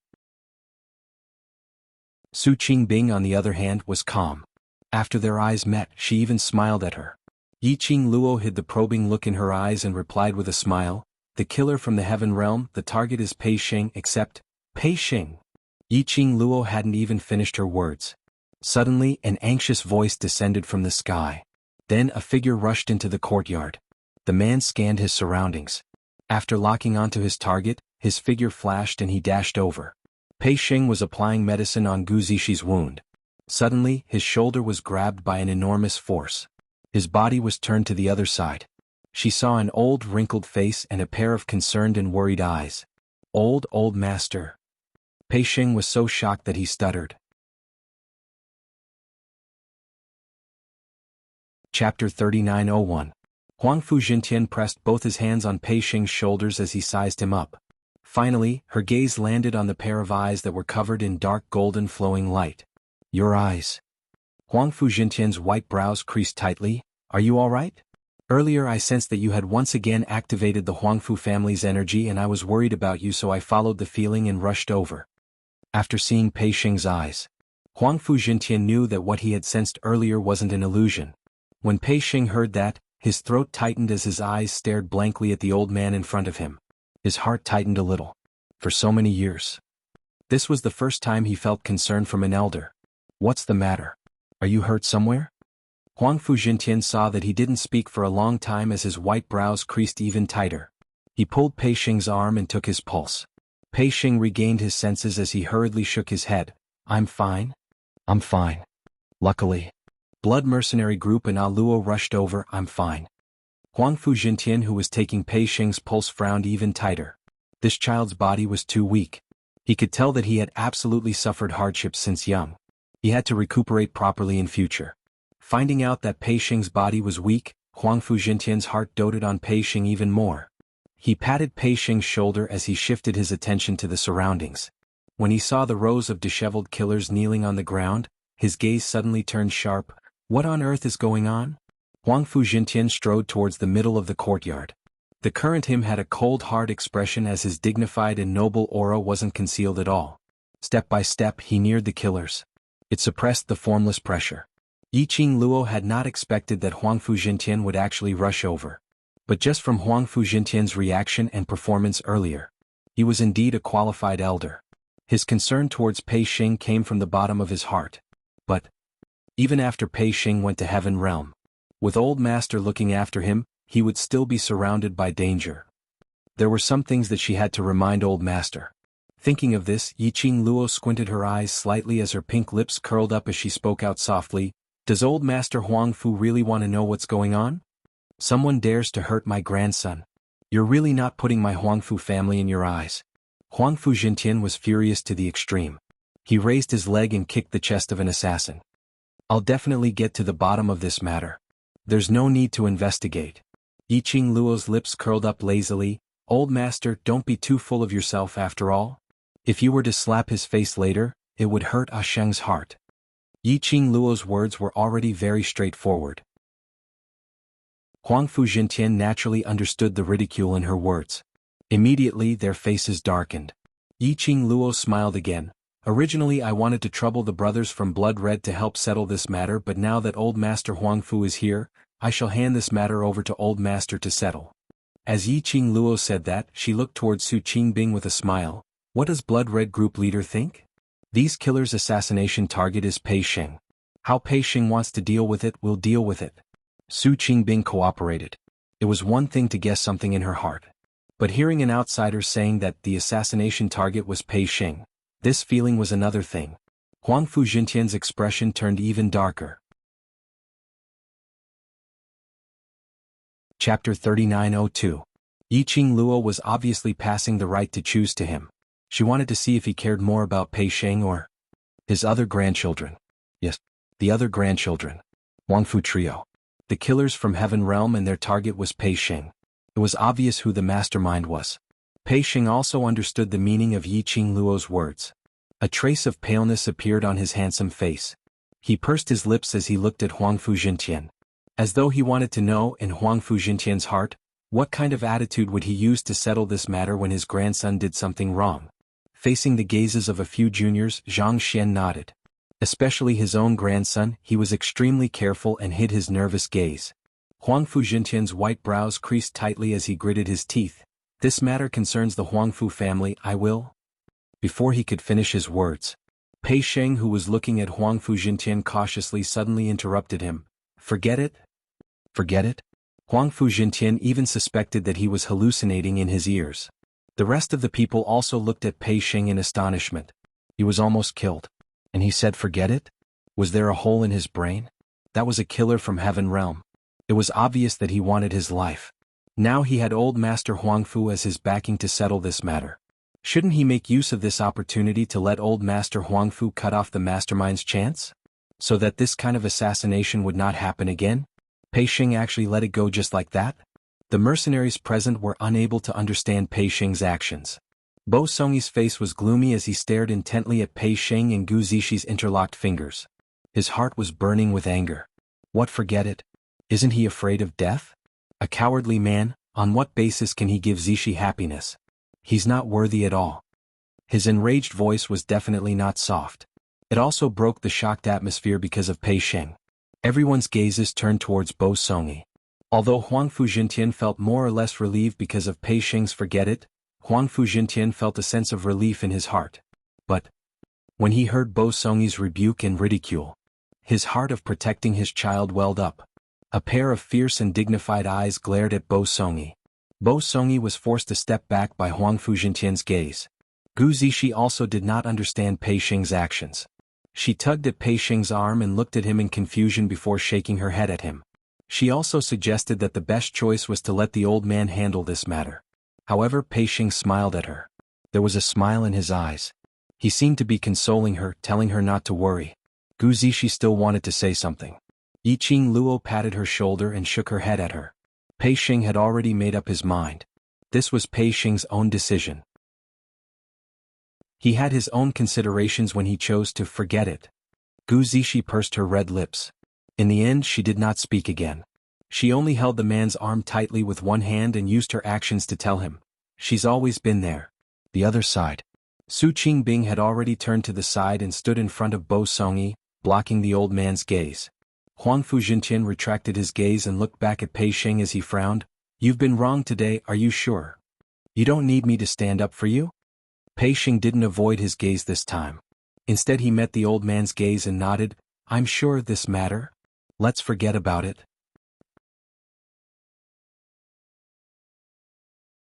Su Qingbing, on the other hand, was calm. After their eyes met, she even smiled at her. Yiqing Luo hid the probing look in her eyes and replied with a smile, "The killer from the Heaven Realm, the target is Pei Sheng, except Pei Sheng." Yiqing Luo hadn't even finished her words. Suddenly, an anxious voice descended from the sky. Then a figure rushed into the courtyard. The man scanned his surroundings. After locking onto his target, his figure flashed and he dashed over. Pei Sheng was applying medicine on Gu Zishi's wound. Suddenly, his shoulder was grabbed by an enormous force. His body was turned to the other side. She saw an old, wrinkled face and a pair of concerned and worried eyes. Old master." Pei Sheng was so shocked that he stuttered. Chapter 3901. Huangfu Jintian pressed both his hands on Pei Sheng's shoulders as he sized him up. Finally, her gaze landed on the pair of eyes that were covered in dark golden flowing light. Your eyes. Huangfu Jintian's white brows creased tightly. Are you all right? Earlier I sensed that you had once again activated the Huangfu family's energy and I was worried about you, so I followed the feeling and rushed over. After seeing Pei Xing's eyes, Huangfu Jintian knew that what he had sensed earlier wasn't an illusion. When Pei Xing heard that, his throat tightened as his eyes stared blankly at the old man in front of him. His heart tightened a little. For so many years. This was the first time he felt concern from an elder. What's the matter? Are you hurt somewhere? Huangfu Jintian saw that he didn't speak for a long time as his white brows creased even tighter. He pulled Pei Xing's arm and took his pulse. Pei Xing regained his senses as he hurriedly shook his head. I'm fine. I'm fine. Luckily. Blood mercenary group and Aluo rushed over. I'm fine. Huangfu Jintian, who was taking Pei Xing's pulse, frowned even tighter. This child's body was too weak. He could tell that he had absolutely suffered hardships since young. He had to recuperate properly in future. Finding out that Pei Xing's body was weak, Huangfu Jintian's heart doted on Pei Xing even more. He patted Pei Xing's shoulder as he shifted his attention to the surroundings. When he saw the rows of disheveled killers kneeling on the ground, his gaze suddenly turned sharp. What on earth is going on? Huangfu Jintian strode towards the middle of the courtyard. The current him had a cold hard expression as his dignified and noble aura wasn't concealed at all. Step by step he neared the killers. It suppressed the formless pressure. Yiqing Luo had not expected that Huangfu Jintian would actually rush over. But just from Huangfu Jintian's reaction and performance earlier, he was indeed a qualified elder. His concern towards Pei Xing came from the bottom of his heart. But even after Pei Xing went to Heaven Realm, with Old Master looking after him, he would still be surrounded by danger. There were some things that she had to remind Old Master. Thinking of this, Yiqing Luo squinted her eyes slightly as her pink lips curled up as she spoke out softly. Does Old Master Huangfu really want to know what's going on? Someone dares to hurt my grandson. You're really not putting my Huangfu family in your eyes. Huangfu Jintian was furious to the extreme. He raised his leg and kicked the chest of an assassin. I'll definitely get to the bottom of this matter. There's no need to investigate. Yiqing Luo's lips curled up lazily. Old Master, don't be too full of yourself after all. If you were to slap his face later, it would hurt Ah Sheng's heart. Yiqing Luo's words were already very straightforward. Huangfu Jintian naturally understood the ridicule in her words. Immediately their faces darkened. Yiqing Luo smiled again. Originally I wanted to trouble the brothers from Blood Red to help settle this matter, but now that Old Master Huangfu is here, I shall hand this matter over to Old Master to settle. As Yiqing Luo said that, she looked towards Su Qingbing with a smile. What does Blood Red Group leader think? These killers' assassination target is Pei Xing. How Pei Xing wants to deal with it, we'll deal with it. Su Qingbing cooperated. It was one thing to guess something in her heart. But hearing an outsider saying that the assassination target was Pei Xing, this feeling was another thing. Huangfu Jintian's expression turned even darker. Chapter 3902. Yiqing Luo was obviously passing the right to choose to him. She wanted to see if he cared more about Pei Xing or his other grandchildren. Yes, the other grandchildren. Huangfu Trio. The killers from Heaven Realm, and their target was Pei Xing. It was obvious who the mastermind was. Pei Xing also understood the meaning of Yiqing Luo's words. A trace of paleness appeared on his handsome face. He pursed his lips as he looked at Huangfu Jintian. As though he wanted to know, in Huangfu Jintian's heart, what kind of attitude would he use to settle this matter when his grandson did something wrong. Facing the gazes of a few juniors, Zhang Xian nodded. Especially his own grandson, he was extremely careful and hid his nervous gaze. Huangfu Jintian's white brows creased tightly as he gritted his teeth. This matter concerns the Huangfu family, I will. Before he could finish his words, Pei Xing, who was looking at Huangfu Jintian cautiously, suddenly interrupted him. Forget it? Forget it? Huangfu Jintian even suspected that he was hallucinating in his ears. The rest of the people also looked at Pei Xing in astonishment. He was almost killed. And he said forget it? Was there a hole in his brain? That was a killer from Heaven Realm. It was obvious that he wanted his life. Now he had Old Master Huangfu as his backing to settle this matter. Shouldn't he make use of this opportunity to let Old Master Huangfu cut off the mastermind's chance? So that this kind of assassination would not happen again? Pei Xing actually let it go just like that? The mercenaries present were unable to understand Pei Xing's actions. Bo Songyi's face was gloomy as he stared intently at Pei Sheng and Gu Zixi interlocked fingers. His heart was burning with anger. What, forget it? Isn't he afraid of death? A cowardly man, on what basis can he give Zixi happiness? He's not worthy at all. His enraged voice was definitely not soft. It also broke the shocked atmosphere because of Pei Sheng. Everyone's gazes turned towards Bo Songyi. Although Huangfu Jintian felt more or less relieved because of Pei Sheng's forget it, Huangfu Jintian felt a sense of relief in his heart. But when he heard Bo Songyi's rebuke and ridicule, his heart of protecting his child welled up. A pair of fierce and dignified eyes glared at Bo Songyi. Bo Songyi was forced to step back by Huangfu Jintian's gaze. Gu Zixi also did not understand Pei Sheng's actions. She tugged at Pei Sheng's arm and looked at him in confusion before shaking her head at him. She also suggested that the best choice was to let the old man handle this matter. However, Pei Sheng smiled at her. There was a smile in his eyes. He seemed to be consoling her, telling her not to worry. Gu Zixi still wanted to say something. Yiqing Luo patted her shoulder and shook her head at her. Pei Sheng had already made up his mind. This was Pei Sheng's own decision. He had his own considerations when he chose to forget it. Gu Zixi pursed her red lips. In the end, she did not speak again. She only held the man's arm tightly with one hand and used her actions to tell him, "She's always been there." The other side. Su Qingbing had already turned to the side and stood in front of Bo Songyi, blocking the old man's gaze. Huangfu Jintian retracted his gaze and looked back at Pei Sheng as he frowned. "You've been wrong today, are you sure? You don't need me to stand up for you?" Pei Sheng didn't avoid his gaze this time. Instead he met the old man's gaze and nodded. "I'm sure of this matter. Let's forget about it."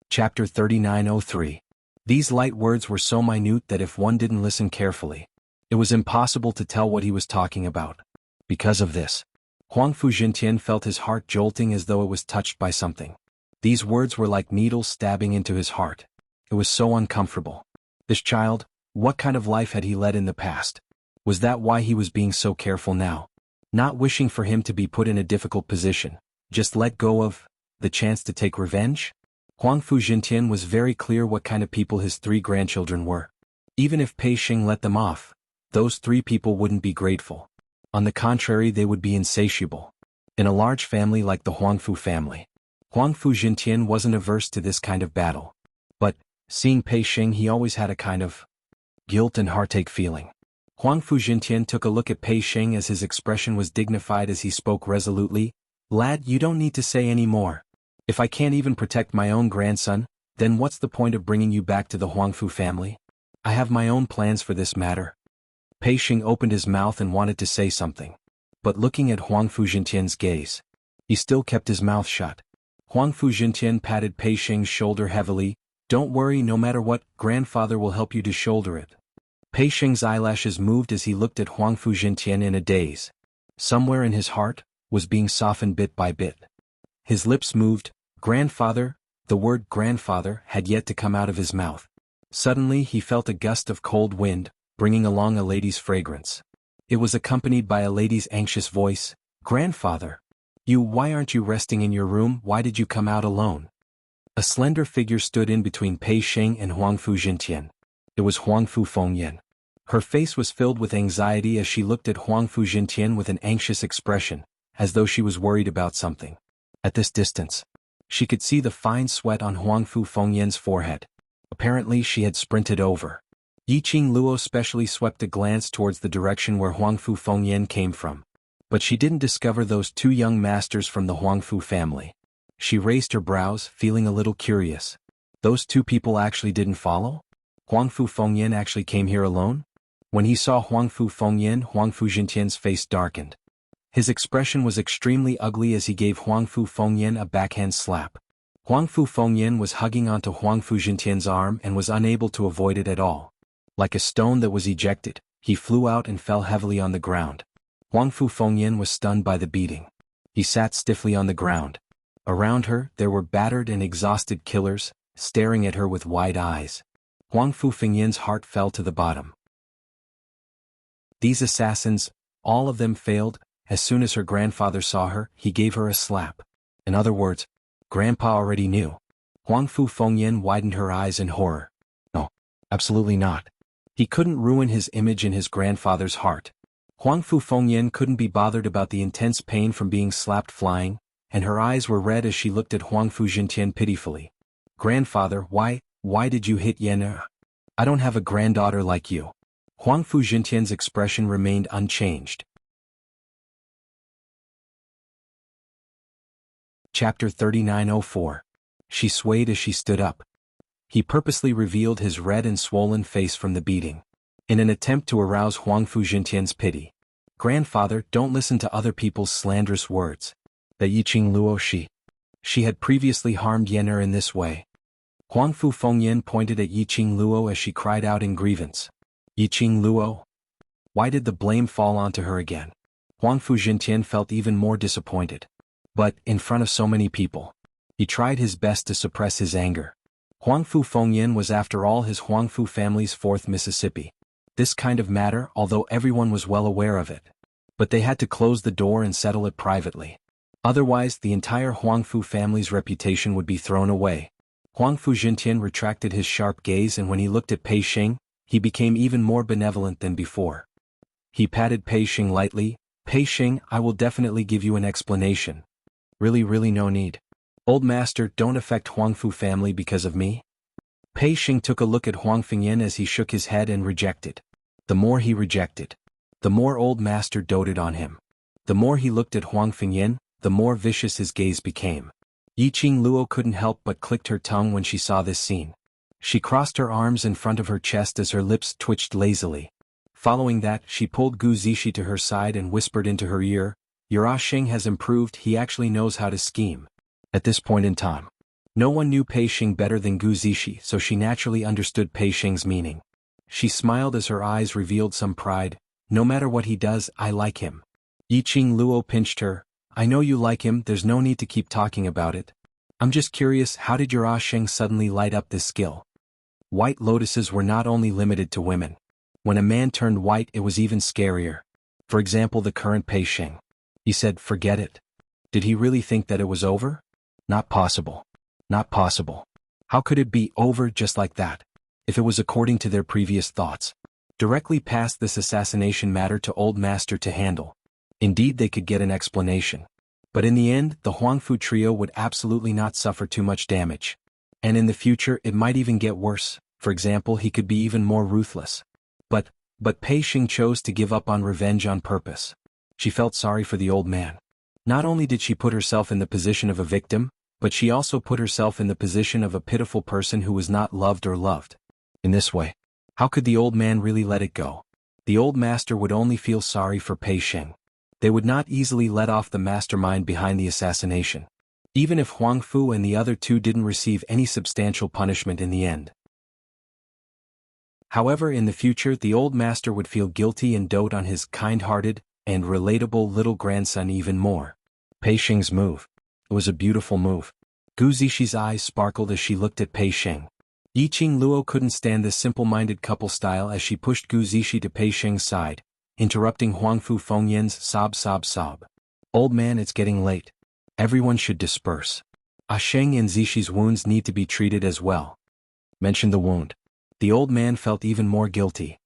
Chapter 3903. These light words were so minute that if one didn't listen carefully, it was impossible to tell what he was talking about. Because of this, Huangfu Jintian felt his heart jolting as though it was touched by something. These words were like needles stabbing into his heart. It was so uncomfortable. This child, what kind of life had he led in the past? Was that why he was being so careful now? Not wishing for him to be put in a difficult position, just let go of the chance to take revenge? Huangfu Jintian was very clear what kind of people his 3 grandchildren were. Even if Pei Sheng let them off, those 3 people wouldn't be grateful. On the contrary, they would be insatiable. In a large family like the Huangfu family, Huangfu Jintian wasn't averse to this kind of battle. But, seeing Pei Sheng, he always had a kind of guilt and heartache feeling. Huangfu Jintian took a look at Pei Sheng as his expression was dignified as he spoke resolutely. "Lad, you don't need to say any more. If I can't even protect my own grandson, then what's the point of bringing you back to the Huangfu family? I have my own plans for this matter." Pei Sheng opened his mouth and wanted to say something. But looking at Huangfu Jintian's gaze, he still kept his mouth shut. Huangfu Jintian patted Pei Sheng's shoulder heavily. "Don't worry, no matter what, grandfather will help you to shoulder it." Pei Sheng's eyelashes moved as he looked at Huangfu Jintian in a daze. Somewhere in his heart was being softened bit by bit. His lips moved. "Grandfather," the word grandfather had yet to come out of his mouth. Suddenly he felt a gust of cold wind, bringing along a lady's fragrance. It was accompanied by a lady's anxious voice. "Grandfather! Why aren't you resting in your room? Why did you come out alone?" A slender figure stood in between Pei Sheng and Huangfu Jintian. It was Huangfu Fengyan. Her face was filled with anxiety as she looked at Huangfu Jintian with an anxious expression, as though she was worried about something. At this distance, she could see the fine sweat on Huangfu Fengyan's forehead. Apparently she had sprinted over. Yiqing Luo specially swept a glance towards the direction where Huangfu Fengyan came from. But she didn't discover those 2 young masters from the Huangfu family. She raised her brows, feeling a little curious. Those 2 people actually didn't follow? Huangfu Fengyan actually came here alone? When he saw Huangfu Fengyan, Huangfu Jintian's face darkened. His expression was extremely ugly as he gave Huangfu Fengyan a backhand slap. Huangfu Fengyan was hugging onto Huangfu Jintian's arm and was unable to avoid it at all. Like a stone that was ejected, he flew out and fell heavily on the ground. Huangfu Fengyan was stunned by the beating. He sat stiffly on the ground. Around her, there were battered and exhausted killers, staring at her with wide eyes. Huangfu Fengyan's heart fell to the bottom. These assassins, all of them failed. As soon as her grandfather saw her, he gave her a slap. In other words, Grandpa already knew. Huangfu Fengyan widened her eyes in horror. "No. Absolutely not. He couldn't ruin his image in his grandfather's heart. Huangfu Fengyan couldn't be bothered about the intense pain from being slapped flying, and her eyes were red as she looked at Huangfu Jintian pitifully. Grandfather, why did you hit Yan? I don't have a granddaughter like you. Huangfu Jintian's expression remained unchanged. Chapter 3904. She swayed as she stood up. He purposely revealed his red and swollen face from the beating, in an attempt to arouse Huangfu Jintian's pity. Grandfather, don't listen to other people's slanderous words. The Yiqing Luo she had previously harmed Yener in this way. Huangfu Fengyan pointed at Yiqing Luo as she cried out in grievance. Yiqing Luo? Why did the blame fall onto her again? Huangfu Jintian felt even more disappointed. But, in front of so many people, he tried his best to suppress his anger. Huangfu Fengyan was after all his Huangfu family's fourth Mississippi. This kind of matter, although everyone was well aware of it. But they had to close the door and settle it privately. Otherwise, the entire Huangfu family's reputation would be thrown away. Huangfu Jintian retracted his sharp gaze, and when he looked at Pei Xing, he became even more benevolent than before. He patted Pei Xing lightly. Pei Xing, I will definitely give you an explanation. Really no need. Old master, don't affect Huangfu family because of me? Pei Xing took a look at Huang Fengyan as he shook his head and rejected. The more he rejected, the more old master doted on him. The more he looked at Huang Fengyan, the more vicious his gaze became. Yiqing Luo couldn't help but clicked her tongue when she saw this scene. She crossed her arms in front of her chest as her lips twitched lazily. Following that, she pulled Gu Zishi to her side and whispered into her ear, Your Sheng has improved, he actually knows how to scheme. At this point in time, no one knew Pei Xing better than Gu Zishi, so she naturally understood Pei Xing's meaning. She smiled as her eyes revealed some pride. No matter what he does, I like him. Yiqing Luo pinched her. I know you like him, there's no need to keep talking about it. I'm just curious, how did your Sheng suddenly light up this skill? White lotuses were not only limited to women. When a man turned white, it was even scarier. For example, the current Pei Xing. He said, forget it. Did he really think that it was over? Not possible. Not possible. How could it be over just like that? If it was according to their previous thoughts. Directly past this assassination matter to Old Master to handle. Indeed, they could get an explanation. But in the end, the Huangfu trio would absolutely not suffer too much damage. And in the future, it might even get worse. For example, he could be even more ruthless. But Pei Xing chose to give up on revenge on purpose. She felt sorry for the old man. Not only did she put herself in the position of a victim, but she also put herself in the position of a pitiful person who was not loved or loved. In this way, how could the old man really let it go? The old master would only feel sorry for Pei Xing. They would not easily let off the mastermind behind the assassination, even if Huangfu and the other two didn't receive any substantial punishment in the end. However, in the future, the old master would feel guilty and dote on his kind-hearted and relatable little grandson even more. Pei Xing's move. It was a beautiful move. Gu Zishi's eyes sparkled as she looked at Pei Xing. Yiqing Luo couldn't stand this simple-minded couple style as she pushed Gu Zishi to Pei Xing's side, interrupting Huangfu Fengyan's sob. Old man, it's getting late. Everyone should disperse. Sheng and Zishi's wounds need to be treated as well. Mention the wound. The old man felt even more guilty.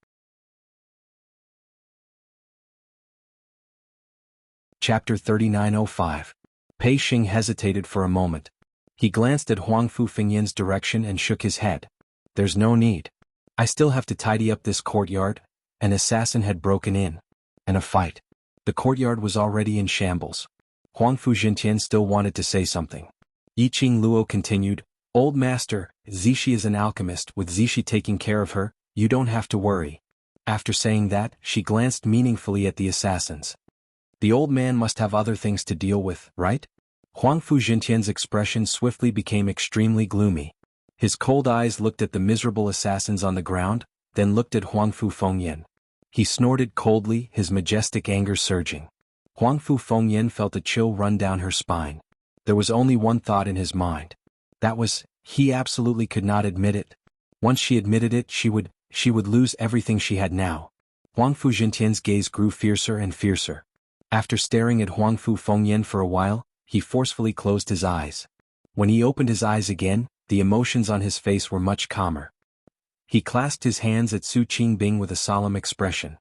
Chapter 3905. Pei Xing hesitated for a moment. He glanced at Huangfu Fengyan's direction and shook his head. There's no need. I still have to tidy up this courtyard. An assassin had broken in. And a fight. The courtyard was already in shambles. Huangfu Jintian still wanted to say something. Yiqing Luo continued, Old master, Zishi is an alchemist. With Zishi taking care of her, you don't have to worry. After saying that, she glanced meaningfully at the assassins. The old man must have other things to deal with, right? Huangfu Jintian's expression swiftly became extremely gloomy. His cold eyes looked at the miserable assassins on the ground, then looked at Huangfu Fengyan. He snorted coldly, his majestic anger surging. Huangfu Fengyan felt a chill run down her spine. There was only one thought in his mind. That was, he absolutely could not admit it. Once she admitted it, she would lose everything she had now. Huangfu Jintian's gaze grew fiercer and fiercer. After staring at Huangfu Fengyan for a while, he forcefully closed his eyes. When he opened his eyes again, the emotions on his face were much calmer. He clasped his hands at Su Qingbing with a solemn expression.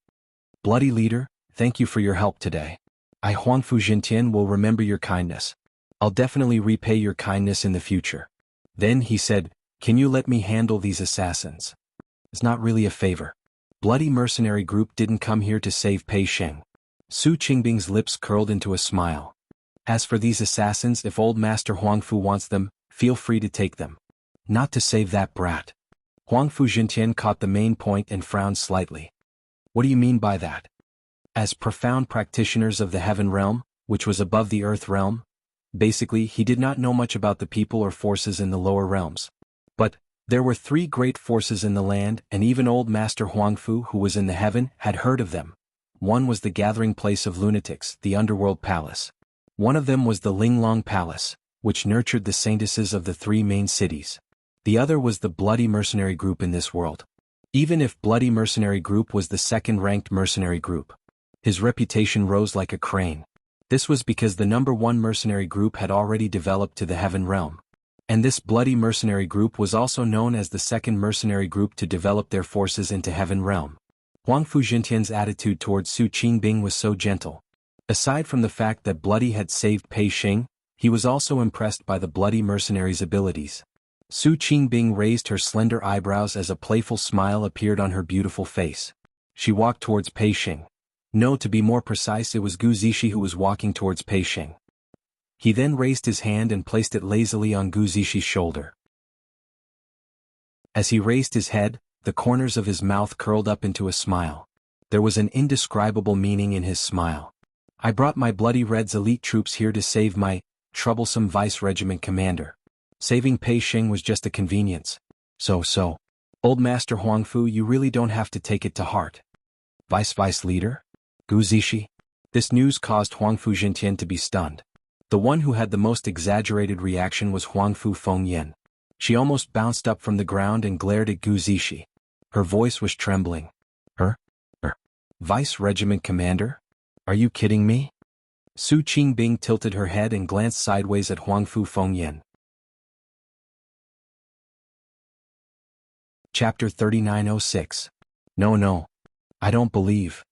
Bloody leader, thank you for your help today. I Huangfu Jintian will remember your kindness. I'll definitely repay your kindness in the future. Then he said, can you let me handle these assassins? It's not really a favor. Bloody mercenary group didn't come here to save Pei Sheng. Su Qingbing's lips curled into a smile. As for these assassins, if old Master Huangfu wants them, feel free to take them. Not to save that brat. Huangfu Jintian caught the main point and frowned slightly. What do you mean by that? As profound practitioners of the heaven realm, which was above the earth realm, basically he did not know much about the people or forces in the lower realms. But there were 3 great forces in the land, and even old Master Huangfu, who was in the heaven, had heard of them. One was the gathering place of lunatics, the underworld palace. One of them was the Linglong Palace, which nurtured the saintesses of the 3 main cities. The other was the bloody mercenary group in this world. Even if bloody mercenary group was the second-ranked mercenary group, his reputation rose like a crane. This was because the number 1 mercenary group had already developed to the heaven realm. And this bloody mercenary group was also known as the second mercenary group to develop their forces into heaven realm. Huangfu Jintian's attitude towards Su Qingbing was so gentle. Aside from the fact that Bloody had saved Pei Sheng, he was also impressed by the bloody mercenary's abilities. Su Qingbing raised her slender eyebrows as a playful smile appeared on her beautiful face. She walked towards Pei Sheng. No, to be more precise, it was Gu Zishi who was walking towards Pei Sheng. He then raised his hand and placed it lazily on Gu Zishi's shoulder. As he raised his head, the corners of his mouth curled up into a smile. There was an indescribable meaning in his smile. I brought my Bloody Red's elite troops here to save my troublesome vice regiment commander. Saving Pei Sheng was just a convenience. So, old Master Huangfu, you really don't have to take it to heart. Vice leader? Gu Zishi? This news caused Huangfu Jintian to be stunned. The one who had the most exaggerated reaction was Huangfu Fengyan. She almost bounced up from the ground and glared at Gu Zishi. Her voice was trembling. Her Vice Regiment Commander? Are you kidding me? Su Qingbing tilted her head and glanced sideways at Huangfu Fengyan. Chapter 3906. No. I don't believe.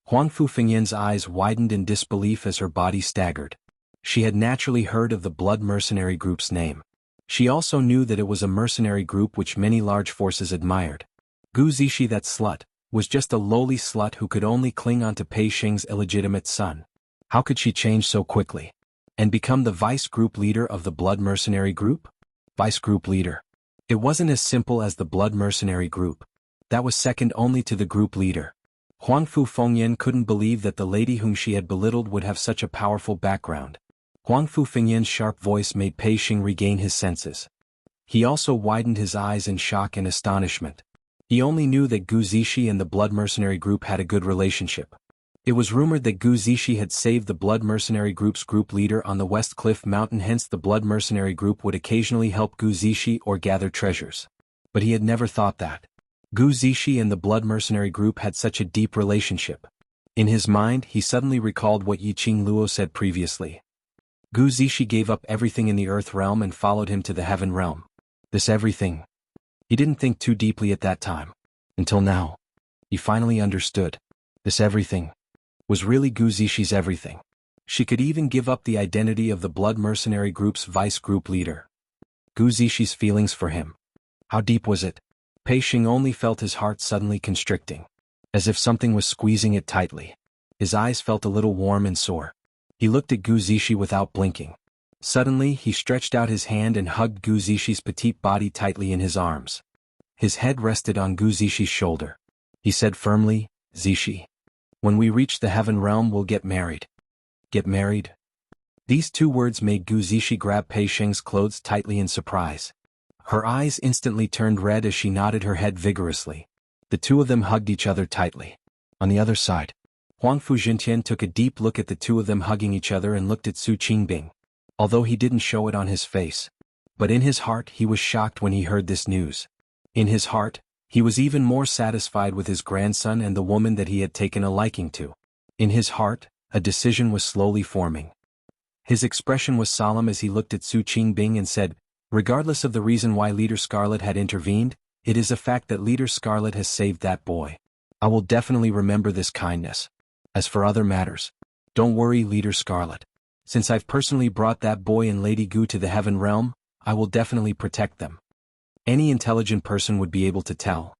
Huangfu Fengyan's eyes widened in disbelief as her body staggered. She had naturally heard of the Blood Mercenary Group's name. She also knew that it was a mercenary group which many large forces admired. Gu Zishi, that slut, was just a lowly slut who could only cling on to Pei Sheng's illegitimate son. How could she change so quickly? And become the vice group leader of the Blood Mercenary Group? Vice group leader. It wasn't as simple as the Blood Mercenary Group. That was second only to the group leader. Huangfu Fengyan couldn't believe that the lady whom she had belittled would have such a powerful background. Huangfu Fengyan's sharp voice made Pei Sheng regain his senses. He also widened his eyes in shock and astonishment. He only knew that Gu Zishi and the Blood Mercenary Group had a good relationship. It was rumored that Gu Zishi had saved the Blood Mercenary Group's group leader on the West Cliff Mountain, hence the Blood Mercenary Group would occasionally help Gu Zishi or gather treasures. But he had never thought that Gu Zishi and the Blood Mercenary Group had such a deep relationship. In his mind, he suddenly recalled what Yiqing Luo said previously. Gu Zishi gave up everything in the earth realm and followed him to the heaven realm. This everything. He didn't think too deeply at that time. Until now. He finally understood. This everything was really Gu Zishi's everything. She could even give up the identity of the Blood Mercenary Group's vice group leader. Gu Zishi's feelings for him. How deep was it? Pei Sheng only felt his heart suddenly constricting. As if something was squeezing it tightly. His eyes felt a little warm and sore. He looked at Gu Zishi without blinking. Suddenly, he stretched out his hand and hugged Gu Zishi's petite body tightly in his arms. His head rested on Gu Zishi's shoulder. He said firmly, Zishi. When we reach the heaven realm, we'll get married. Get married? These 2 words made Gu Zishi grab Pei Sheng's clothes tightly in surprise. Her eyes instantly turned red as she nodded her head vigorously. The 2 of them hugged each other tightly. On the other side, Huangfu Jintian took a deep look at the 2 of them hugging each other and looked at Su Qingbing. Although he didn't show it on his face. But in his heart he was shocked when he heard this news. In his heart, he was even more satisfied with his grandson and the woman that he had taken a liking to. In his heart, a decision was slowly forming. His expression was solemn as he looked at Su Qingbing and said, regardless of the reason why Leader Scarlet had intervened, It is a fact that Leader Scarlet has saved that boy. I will definitely remember this kindness. As for other matters, don't worry, Leader Scarlet. Since I've personally brought that boy and Lady Gu to the Heaven Realm, I will definitely protect them. Any intelligent person would be able to tell.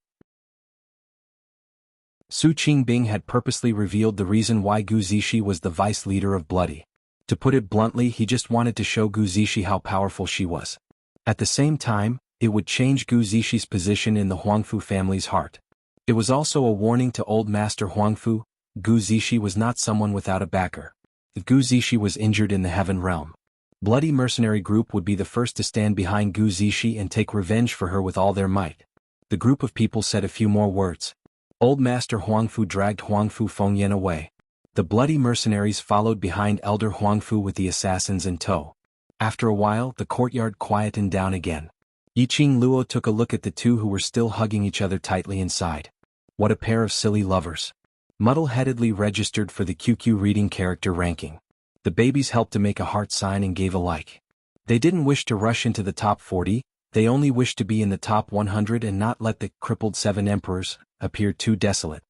Su Qingbing had purposely revealed the reason why Gu Zishi was the vice leader of Bloody. To put it bluntly, he just wanted to show Gu Zishi how powerful she was. At the same time, it would change Gu Zishi's position in the Huangfu family's heart. It was also a warning to Old Master Huangfu. Gu Zishi was not someone without a backer. If Gu Zishi was injured in the Heaven Realm, Bloody Mercenary Group would be the first to stand behind Gu Zishi and take revenge for her with all their might. The group of people said a few more words. Old Master Huangfu dragged Huangfu Fengyan away. The Bloody Mercenaries followed behind Elder Huangfu with the assassins in tow. After a while, the courtyard quietened down again. Yiqing Luo took a look at the two who were still hugging each other tightly inside. What a pair of silly lovers. Muddle-headedly registered for the QQ reading character ranking. The babies helped to make a heart sign and gave a like. They didn't wish to rush into the top 40, they only wished to be in the top 100 and not let the crippled 7 emperors appear too desolate.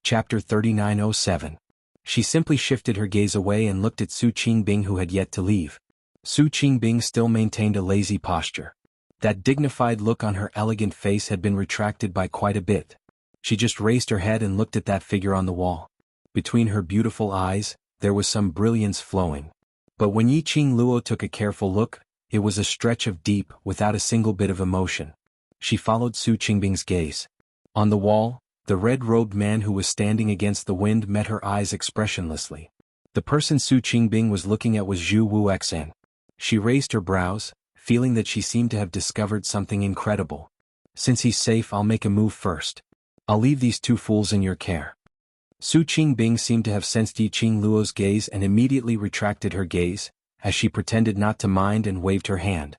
Chapter 3907. She simply shifted her gaze away and looked at Su Qingbing, who had yet to leave. Su Qingbing still maintained a lazy posture. That dignified look on her elegant face had been retracted by quite a bit. She just raised her head and looked at that figure on the wall. Between her beautiful eyes, there was some brilliance flowing. But when Yiqing Luo took a careful look, it was a stretch of deep, without a single bit of emotion. She followed Su Qingbing's gaze. On the wall, the red-robed man who was standing against the wind met her eyes expressionlessly. The person Su Qingbing was looking at was Zhu Wuxia. She raised her brows, feeling that she seemed to have discovered something incredible. Since he's safe, I'll make a move first. I'll leave these two fools in your care. Su Qingbing seemed to have sensed Yiqing Luo's gaze and immediately retracted her gaze, as she pretended not to mind and waved her hand.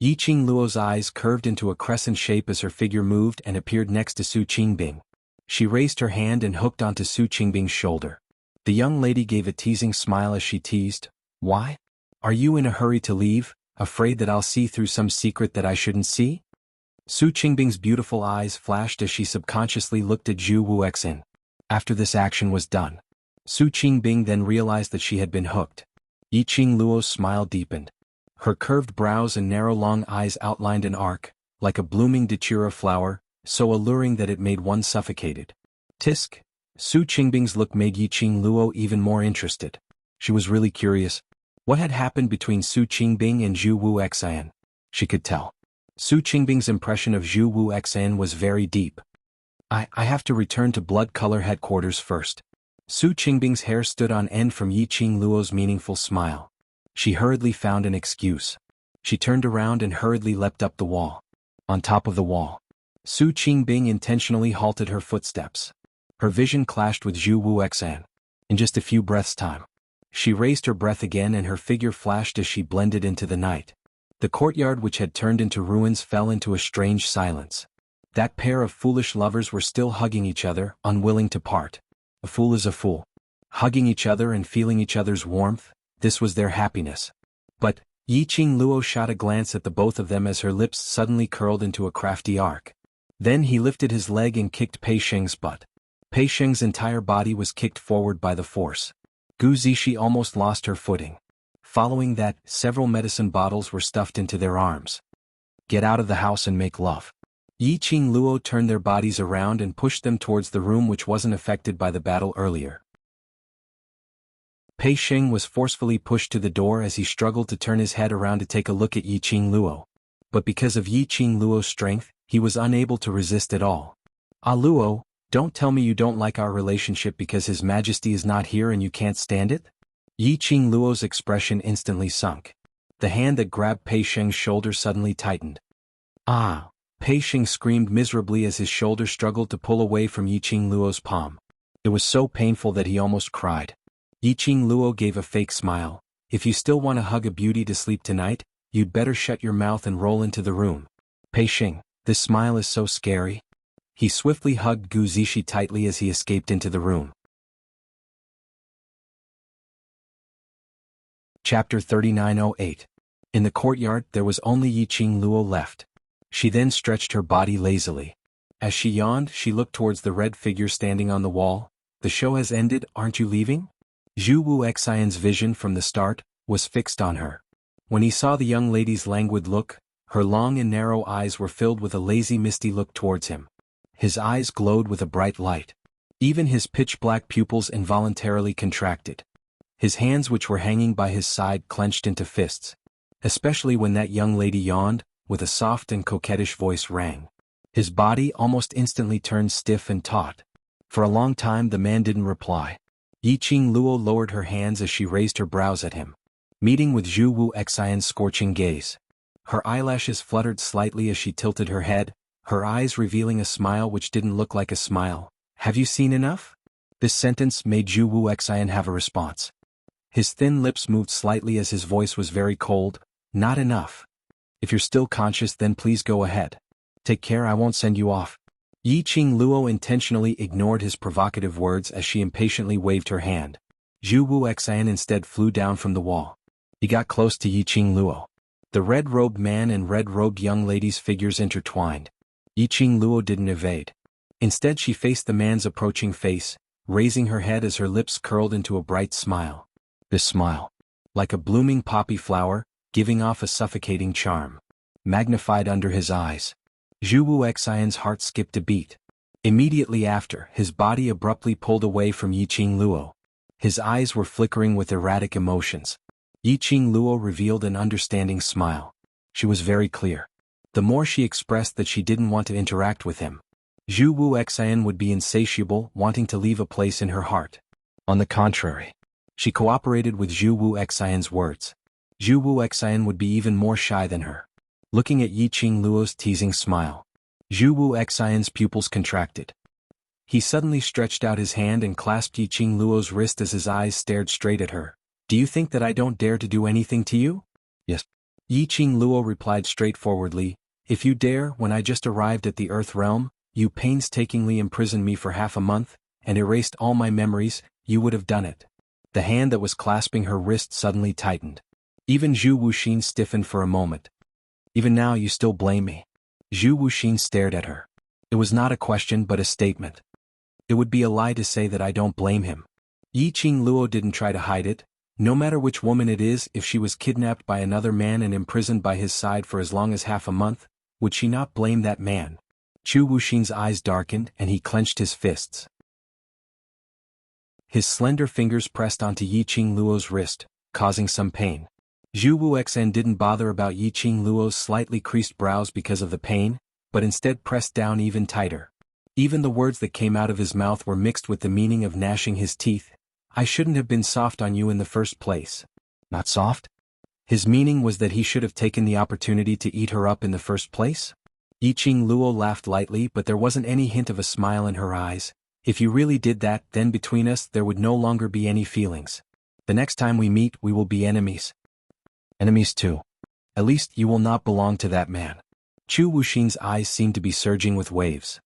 Yiqing Luo's eyes curved into a crescent shape as her figure moved and appeared next to Su Qingbing. She raised her hand and hooked onto Su Qingbing's shoulder. The young lady gave a teasing smile as she teased, "Why? Are you in a hurry to leave, afraid that I'll see through some secret that I shouldn't see?" Su Qingbing's beautiful eyes flashed as she subconsciously looked at Zhu Wuxia. After this action was done, Su Qingbing then realized that she had been hooked. Yiqing Luo's smile deepened. Her curved brows and narrow long eyes outlined an arc, like a blooming datura flower, so alluring that it made one suffocated. Tisk. Su Qingbing's look made Yiqing Luo even more interested. She was really curious. What had happened between Su Qingbing and Zhu Wuxia? She could tell. Su Qingbing's impression of Zhu Wuxia was very deep. I have to return to Blood Color headquarters first. Su Qingbing's hair stood on end from Yiqing Luo's meaningful smile. She hurriedly found an excuse. She turned around and hurriedly leapt up the wall. On top of the wall, Su Qingbing intentionally halted her footsteps. Her vision clashed with Zhu Wuxia. In just a few breaths' time, she raised her breath again and her figure flashed as she blended into the night. The courtyard, which had turned into ruins, fell into a strange silence. That pair of foolish lovers were still hugging each other, unwilling to part. A fool is a fool. Hugging each other and feeling each other's warmth, this was their happiness. But Yiqing Luo shot a glance at the both of them as her lips suddenly curled into a crafty arc. Then he lifted his leg and kicked Pei Sheng's butt. Pei Sheng's entire body was kicked forward by the force. Gu Zishi almost lost her footing. Following that, several medicine bottles were stuffed into their arms. Get out of the house and make love. Yiqing Luo turned their bodies around and pushed them towards the room which wasn't affected by the battle earlier. Pei Sheng was forcefully pushed to the door as he struggled to turn his head around to take a look at Yiqing Luo. But because of Yiqing Luo's strength, he was unable to resist at all. "Ah Luo, don't tell me you don't like our relationship because His Majesty is not here and you can't stand it?" Yiqing Luo's expression instantly sunk. The hand that grabbed Pei Sheng's shoulder suddenly tightened. "Ah!" Pei Sheng screamed miserably as his shoulder struggled to pull away from Yiqing Luo's palm. It was so painful that he almost cried. Yiqing Luo gave a fake smile. "If you still want to hug a beauty to sleep tonight, you'd better shut your mouth and roll into the room." "Pei Sheng, this smile is so scary." He swiftly hugged Gu Zishi tightly as he escaped into the room. Chapter 3908. In the courtyard there was only Yiqing Luo left. She then stretched her body lazily. As she yawned, she looked towards the red figure standing on the wall. The show has ended, aren't you leaving? Zhu Wuxian's vision from the start was fixed on her. When he saw the young lady's languid look, her long and narrow eyes were filled with a lazy misty look towards him. His eyes glowed with a bright light. Even his pitch-black pupils involuntarily contracted. His hands which were hanging by his side clenched into fists. Especially when that young lady yawned, with a soft and coquettish voice rang. His body almost instantly turned stiff and taut. For a long time the man didn't reply. Yiqing Luo lowered her hands as she raised her brows at him, meeting with Zhu Wuxian's scorching gaze. Her eyelashes fluttered slightly as she tilted her head, her eyes revealing a smile which didn't look like a smile. Have you seen enough? This sentence made Zhu Wuxian have a response. His thin lips moved slightly as his voice was very cold. Not enough. If you're still conscious, then please go ahead. Take care, I won't send you off. Yiqing Luo intentionally ignored his provocative words as she impatiently waved her hand. Zhu Wuxian instead flew down from the wall. He got close to Yiqing Luo. The red-robed man and red-robed young lady's figures intertwined. Yiqing Luo didn't evade. Instead she faced the man's approaching face, raising her head as her lips curled into a bright smile. This smile, like a blooming poppy flower, giving off a suffocating charm, magnified under his eyes. Zhu Wuxian's heart skipped a beat. Immediately after, his body abruptly pulled away from Yiqing Luo. His eyes were flickering with erratic emotions. Yiqing Luo revealed an understanding smile. She was very clear. The more she expressed that she didn't want to interact with him, Zhu Wuxian would be insatiable, wanting to leave a place in her heart. On the contrary, she cooperated with Zhu Wuxian's words. Zhu Wuxian would be even more shy than her. Looking at Yiqing Luo's teasing smile, Zhu Wuxian's pupils contracted. He suddenly stretched out his hand and clasped Yiqing Luo's wrist as his eyes stared straight at her. Do you think that I don't dare to do anything to you? Yes. Yiqing Luo replied straightforwardly. If you dare, when I just arrived at the Earth realm, you painstakingly imprisoned me for half a month, and erased all my memories, you would have done it. The hand that was clasping her wrist suddenly tightened. Even Zhu Wuxian stiffened for a moment. Even now you still blame me. Zhu Wuxian stared at her. It was not a question but a statement. It would be a lie to say that I don't blame him. Yiqing Luo didn't try to hide it. No matter which woman it is, if she was kidnapped by another man and imprisoned by his side for as long as half a month, would she not blame that man? Zhu Wuxian's eyes darkened and he clenched his fists. His slender fingers pressed onto Yiqing Luo's wrist, causing some pain. Zhu Wuxian didn't bother about Yiqing Luo's slightly creased brows because of the pain, but instead pressed down even tighter. Even the words that came out of his mouth were mixed with the meaning of gnashing his teeth. I shouldn't have been soft on you in the first place. Not soft? His meaning was that he should have taken the opportunity to eat her up in the first place? Yiqing Luo laughed lightly, but there wasn't any hint of a smile in her eyes. If you really did that, then between us there would no longer be any feelings. The next time we meet, we will be enemies. Enemies too. At least you will not belong to that man. Zhu Wuxian's eyes seemed to be surging with waves.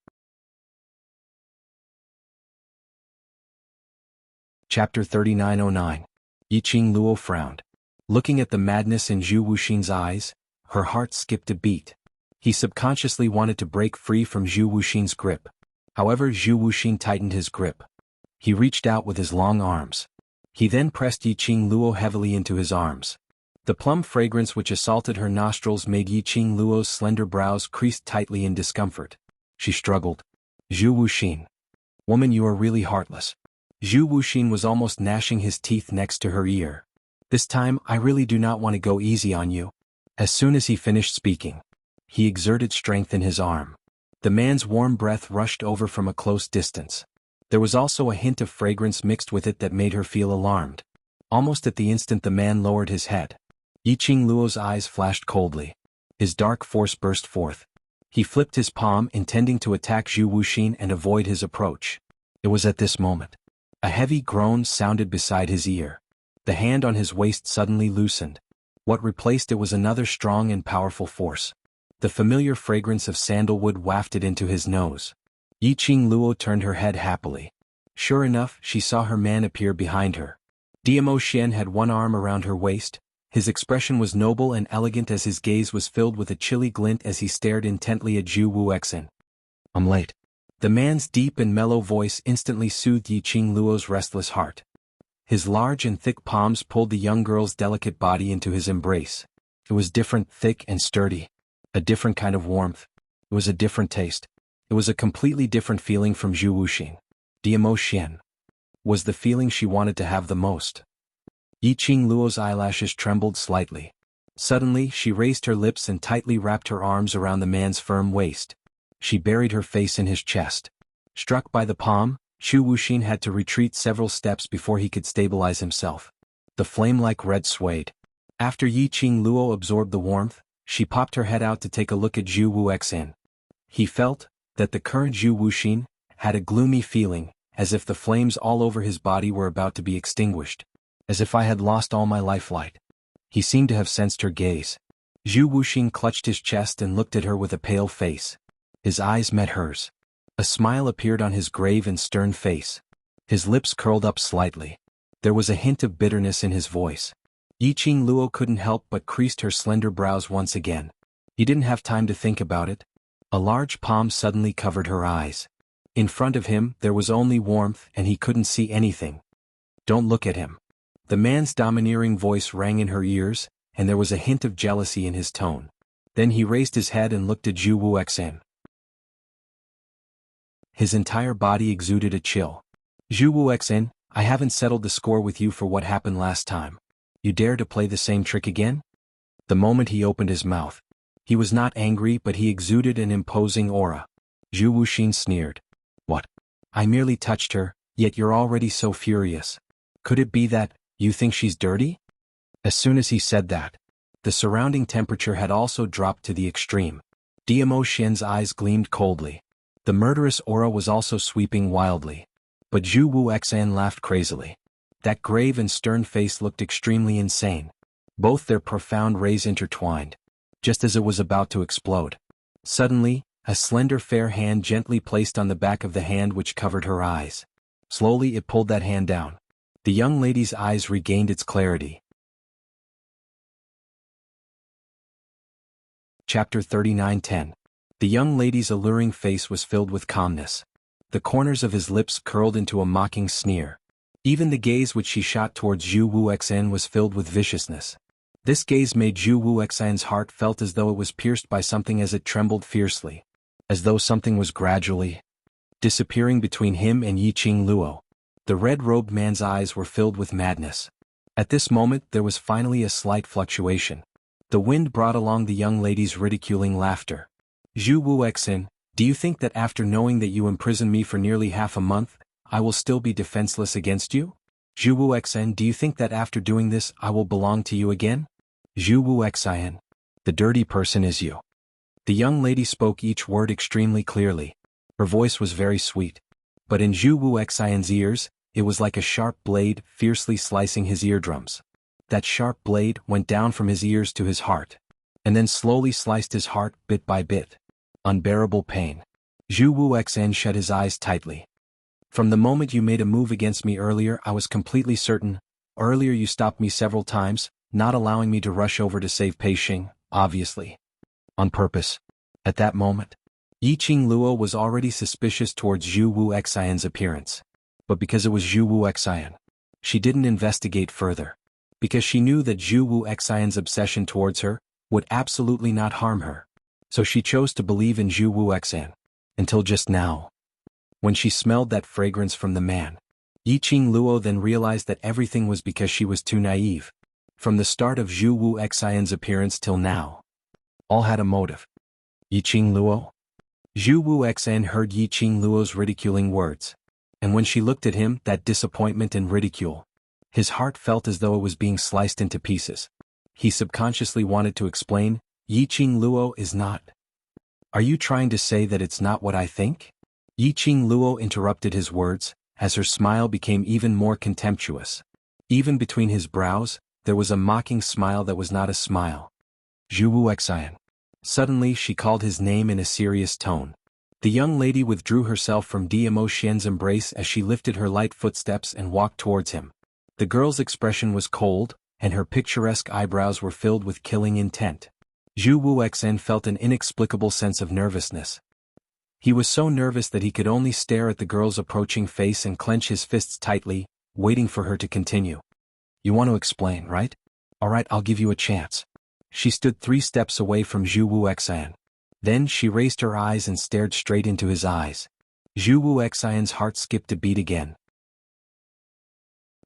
Chapter 3909. Yiqing Luo frowned. Looking at the madness in Zhu Wuxian's eyes, her heart skipped a beat. He subconsciously wanted to break free from Zhu Wuxian's grip. However, Zhu Wuxian tightened his grip. He reached out with his long arms. He then pressed Yiqing Luo heavily into his arms. The plum fragrance which assaulted her nostrils made Yiqing Luo's slender brows creased tightly in discomfort. She struggled. Zhu Wuxian. Woman, you are really heartless. Zhu Wuxian was almost gnashing his teeth next to her ear. This time, I really do not want to go easy on you. As soon as he finished speaking, he exerted strength in his arm. The man's warm breath rushed over from a close distance. There was also a hint of fragrance mixed with it that made her feel alarmed. Almost at the instant the man lowered his head. Yiqing Luo's eyes flashed coldly. His dark force burst forth. He flipped his palm, intending to attack Zhu Wuxian and avoid his approach. It was at this moment. A heavy groan sounded beside his ear. The hand on his waist suddenly loosened. What replaced it was another strong and powerful force. The familiar fragrance of sandalwood wafted into his nose. Yiqing Luo turned her head happily. Sure enough, she saw her man appear behind her. Diamo Xian had one arm around her waist, His expression was noble and elegant as his gaze was filled with a chilly glint as he stared intently at Zhu Wuxia. "I'm late." The man's deep and mellow voice instantly soothed Yiqing Luo's restless heart. His large and thick palms pulled the young girl's delicate body into his embrace. It was different, thick and sturdy. A different kind of warmth. It was a different taste. It was a completely different feeling from Zhu Wuxia. The emotion was the feeling she wanted to have the most. Yiqing Luo's eyelashes trembled slightly. Suddenly, she raised her lips and tightly wrapped her arms around the man's firm waist. She buried her face in his chest. Struck by the palm, Zhu Wuxia had to retreat several steps before he could stabilize himself. The flame-like red swayed. After Yiqing Luo absorbed the warmth, she popped her head out to take a look at Zhu Wuxia. He felt that the current Zhu Wuxia had a gloomy feeling, as if the flames all over his body were about to be extinguished. As if I had lost all my lifelight. He seemed to have sensed her gaze. Zhu Wuxia clutched his chest and looked at her with a pale face. His eyes met hers. A smile appeared on his grave and stern face. His lips curled up slightly. There was a hint of bitterness in his voice. Yiqing Luo couldn't help but creased her slender brows once again. He didn't have time to think about it. A large palm suddenly covered her eyes. In front of him, there was only warmth and he couldn't see anything. "Don't look at him." The man's domineering voice rang in her ears, and there was a hint of jealousy in his tone. Then he raised his head and looked at Zhu Wuxia. His entire body exuded a chill. "Zhu Wuxia, I haven't settled the score with you for what happened last time. You dare to play the same trick again?" The moment he opened his mouth. He was not angry, but he exuded an imposing aura. Zhu Wuxia sneered. "What? I merely touched her, yet you're already so furious. Could it be that you think she's dirty?" As soon as he said that, the surrounding temperature had also dropped to the extreme. Diamo Xian's eyes gleamed coldly. The murderous aura was also sweeping wildly. But Zhu Wuxia laughed crazily. That grave and stern face looked extremely insane. Both their profound rays intertwined. Just as it was about to explode. Suddenly, a slender fair hand gently placed on the back of the hand which covered her eyes. Slowly it pulled that hand down. The young lady's eyes regained its clarity. Chapter 39:10. The young lady's alluring face was filled with calmness. The corners of his lips curled into a mocking sneer. Even the gaze which she shot towards Zhu Wuxia was filled with viciousness. This gaze made Zhu Wuxia's heart felt as though it was pierced by something as it trembled fiercely. As though something was gradually disappearing between him and Yiqing Luo. The red-robed man's eyes were filled with madness. At this moment there was finally a slight fluctuation. The wind brought along the young lady's ridiculing laughter. "Zhu Wuxia, do you think that after knowing that you imprisoned me for nearly half a month, I will still be defenseless against you? Zhu Wuxia, do you think that after doing this I will belong to you again? Zhu Wuxia, the dirty person is you." The young lady spoke each word extremely clearly. Her voice was very sweet. But in Zhu Wuxia's ears, it was like a sharp blade fiercely slicing his eardrums. That sharp blade went down from his ears to his heart. And then slowly sliced his heart bit by bit. Unbearable pain. Zhu Wuxia shut his eyes tightly. "From the moment you made a move against me earlier I was completely certain. Earlier you stopped me several times, not allowing me to rush over to save Pei Xing, obviously. On purpose. At that moment, Yiqing Luo was already suspicious towards Zhu Wuxia's appearance. But because it was Zhu Wuxia, she didn't investigate further. Because she knew that Zhu Wuxia's obsession towards her would absolutely not harm her. So she chose to believe in Zhu Wuxia. Until just now. When she smelled that fragrance from the man. Yiqing Luo then realized that everything was because she was too naive. From the start of Zhu Wuxia's appearance till now. All had a motive. Yiqing Luo? Zhu Wuxia heard Yiqing Luo's ridiculing words. And when she looked at him, that disappointment and ridicule. His heart felt as though it was being sliced into pieces. He subconsciously wanted to explain, Yiqing Luo is not. Are you trying to say that it's not what I think? Yiqing Luo interrupted his words, as her smile became even more contemptuous. Even between his brows, there was a mocking smile that was not a smile. Zhu Wuxia. Suddenly she called his name in a serious tone. The young lady withdrew herself from Diamo Xian's embrace as she lifted her light footsteps and walked towards him. The girl's expression was cold, and her picturesque eyebrows were filled with killing intent. Zhu Wuxia felt an inexplicable sense of nervousness. He was so nervous that he could only stare at the girl's approaching face and clench his fists tightly, waiting for her to continue. "You want to explain, right? All right, I'll give you a chance." She stood 3 steps away from Zhu Wuxia. Then she raised her eyes and stared straight into his eyes. Zhu Wuxia's heart skipped a beat again.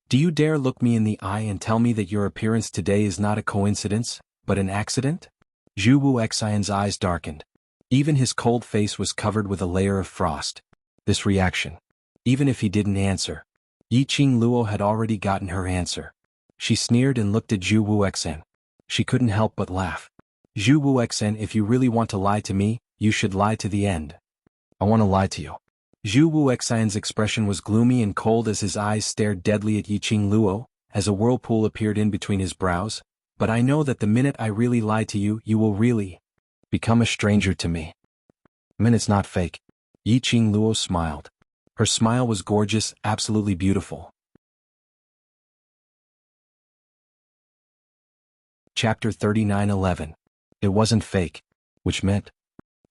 "Do you dare look me in the eye and tell me that your appearance today is not a coincidence, but an accident?" Zhu Wuxia's eyes darkened. Even his cold face was covered with a layer of frost. This reaction. Even if he didn't answer. Yiqing Luo had already gotten her answer. She sneered and looked at Zhu Wuxia. She couldn't help but laugh. "Zhu Wuxia, if you really want to lie to me, you should lie to the end." "I want to lie to you." Zhu Wuxia's expression was gloomy and cold as his eyes stared deadly at Yiqing Luo, as a whirlpool appeared in between his brows. "But I know that the minute I really lie to you, you will really become a stranger to me." "I mean, it's not fake." Yiqing Luo smiled. Her smile was gorgeous, absolutely beautiful. Chapter 39:11. It wasn't fake. Which meant,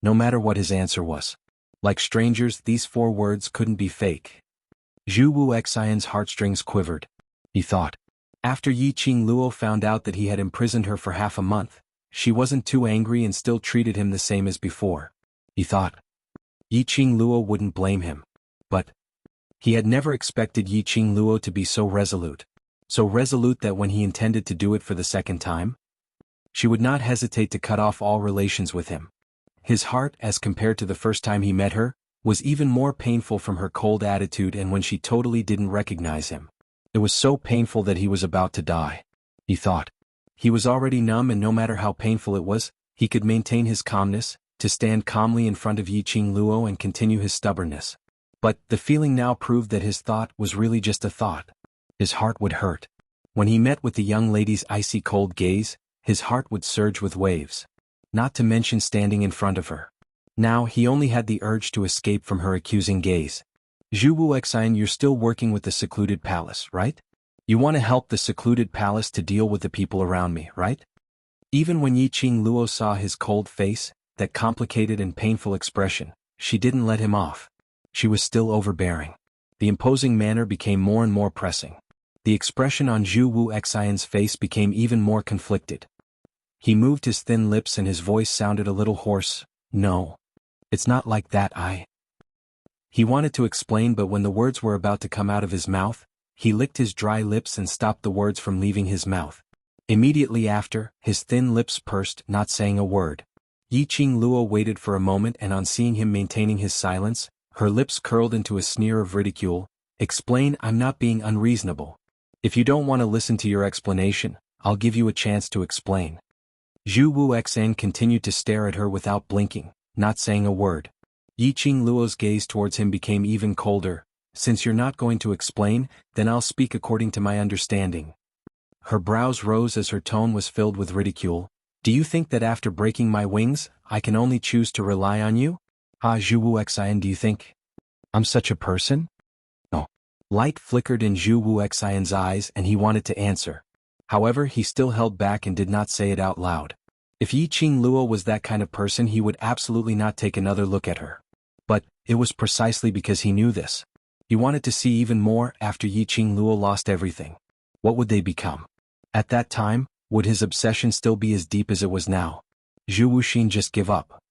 no matter what his answer was. Like strangers, these 4 words couldn't be fake. Zhu Wuxia's heartstrings quivered. He thought. After Yiqing Luo found out that he had imprisoned her for half a month, she wasn't too angry and still treated him the same as before. He thought. Yiqing Luo wouldn't blame him. But he had never expected Yiqing Luo to be so resolute. So resolute that when he intended to do it for the second time, she would not hesitate to cut off all relations with him. His heart, as compared to the first time he met her, was even more painful from her cold attitude and when she totally didn't recognize him. It was so painful that he was about to die. He thought. He was already numb and no matter how painful it was, he could maintain his calmness, to stand calmly in front of Yiqing Luo and continue his stubbornness. But the feeling now proved that his thought was really just a thought. His heart would hurt. When he met with the young lady's icy cold gaze, his heart would surge with waves. Not to mention standing in front of her. Now he only had the urge to escape from her accusing gaze. "Zhu Wuxia, you're still working with the secluded palace, right? You want to help the secluded palace to deal with the people around me, right?" Even when Yiqing Luo saw his cold face, that complicated and painful expression, she didn't let him off. She was still overbearing. The imposing manner became more and more pressing. The expression on Zhu Wuxia's face became even more conflicted. He moved his thin lips and his voice sounded a little hoarse. "No. It's not like that, He wanted to explain but when the words were about to come out of his mouth, he licked his dry lips and stopped the words from leaving his mouth. Immediately after, his thin lips pursed, not saying a word. Yiqing Luo waited for a moment and on seeing him maintaining his silence, her lips curled into a sneer of ridicule. "Explain, I'm not being unreasonable. If you don't want to listen to your explanation, I'll give you a chance to explain." Zhu Wuxia continued to stare at her without blinking, not saying a word. Yiqing Luo's gaze towards him became even colder. "Since you're not going to explain, then I'll speak according to my understanding." Her brows rose as her tone was filled with ridicule. "Do you think that after breaking my wings, I can only choose to rely on you? Zhu Wuxia, do you think I'm such a person?" No. Light flickered in Zhu Wuxia's eyes and he wanted to answer. However, he still held back and did not say it out loud. If Yiqing Luo was that kind of person he would absolutely not take another look at her. But it was precisely because he knew this. He wanted to see even more after Yiqing Luo lost everything. What would they become? At that time, would his obsession still be as deep as it was now? Zhu Wuxin just give up.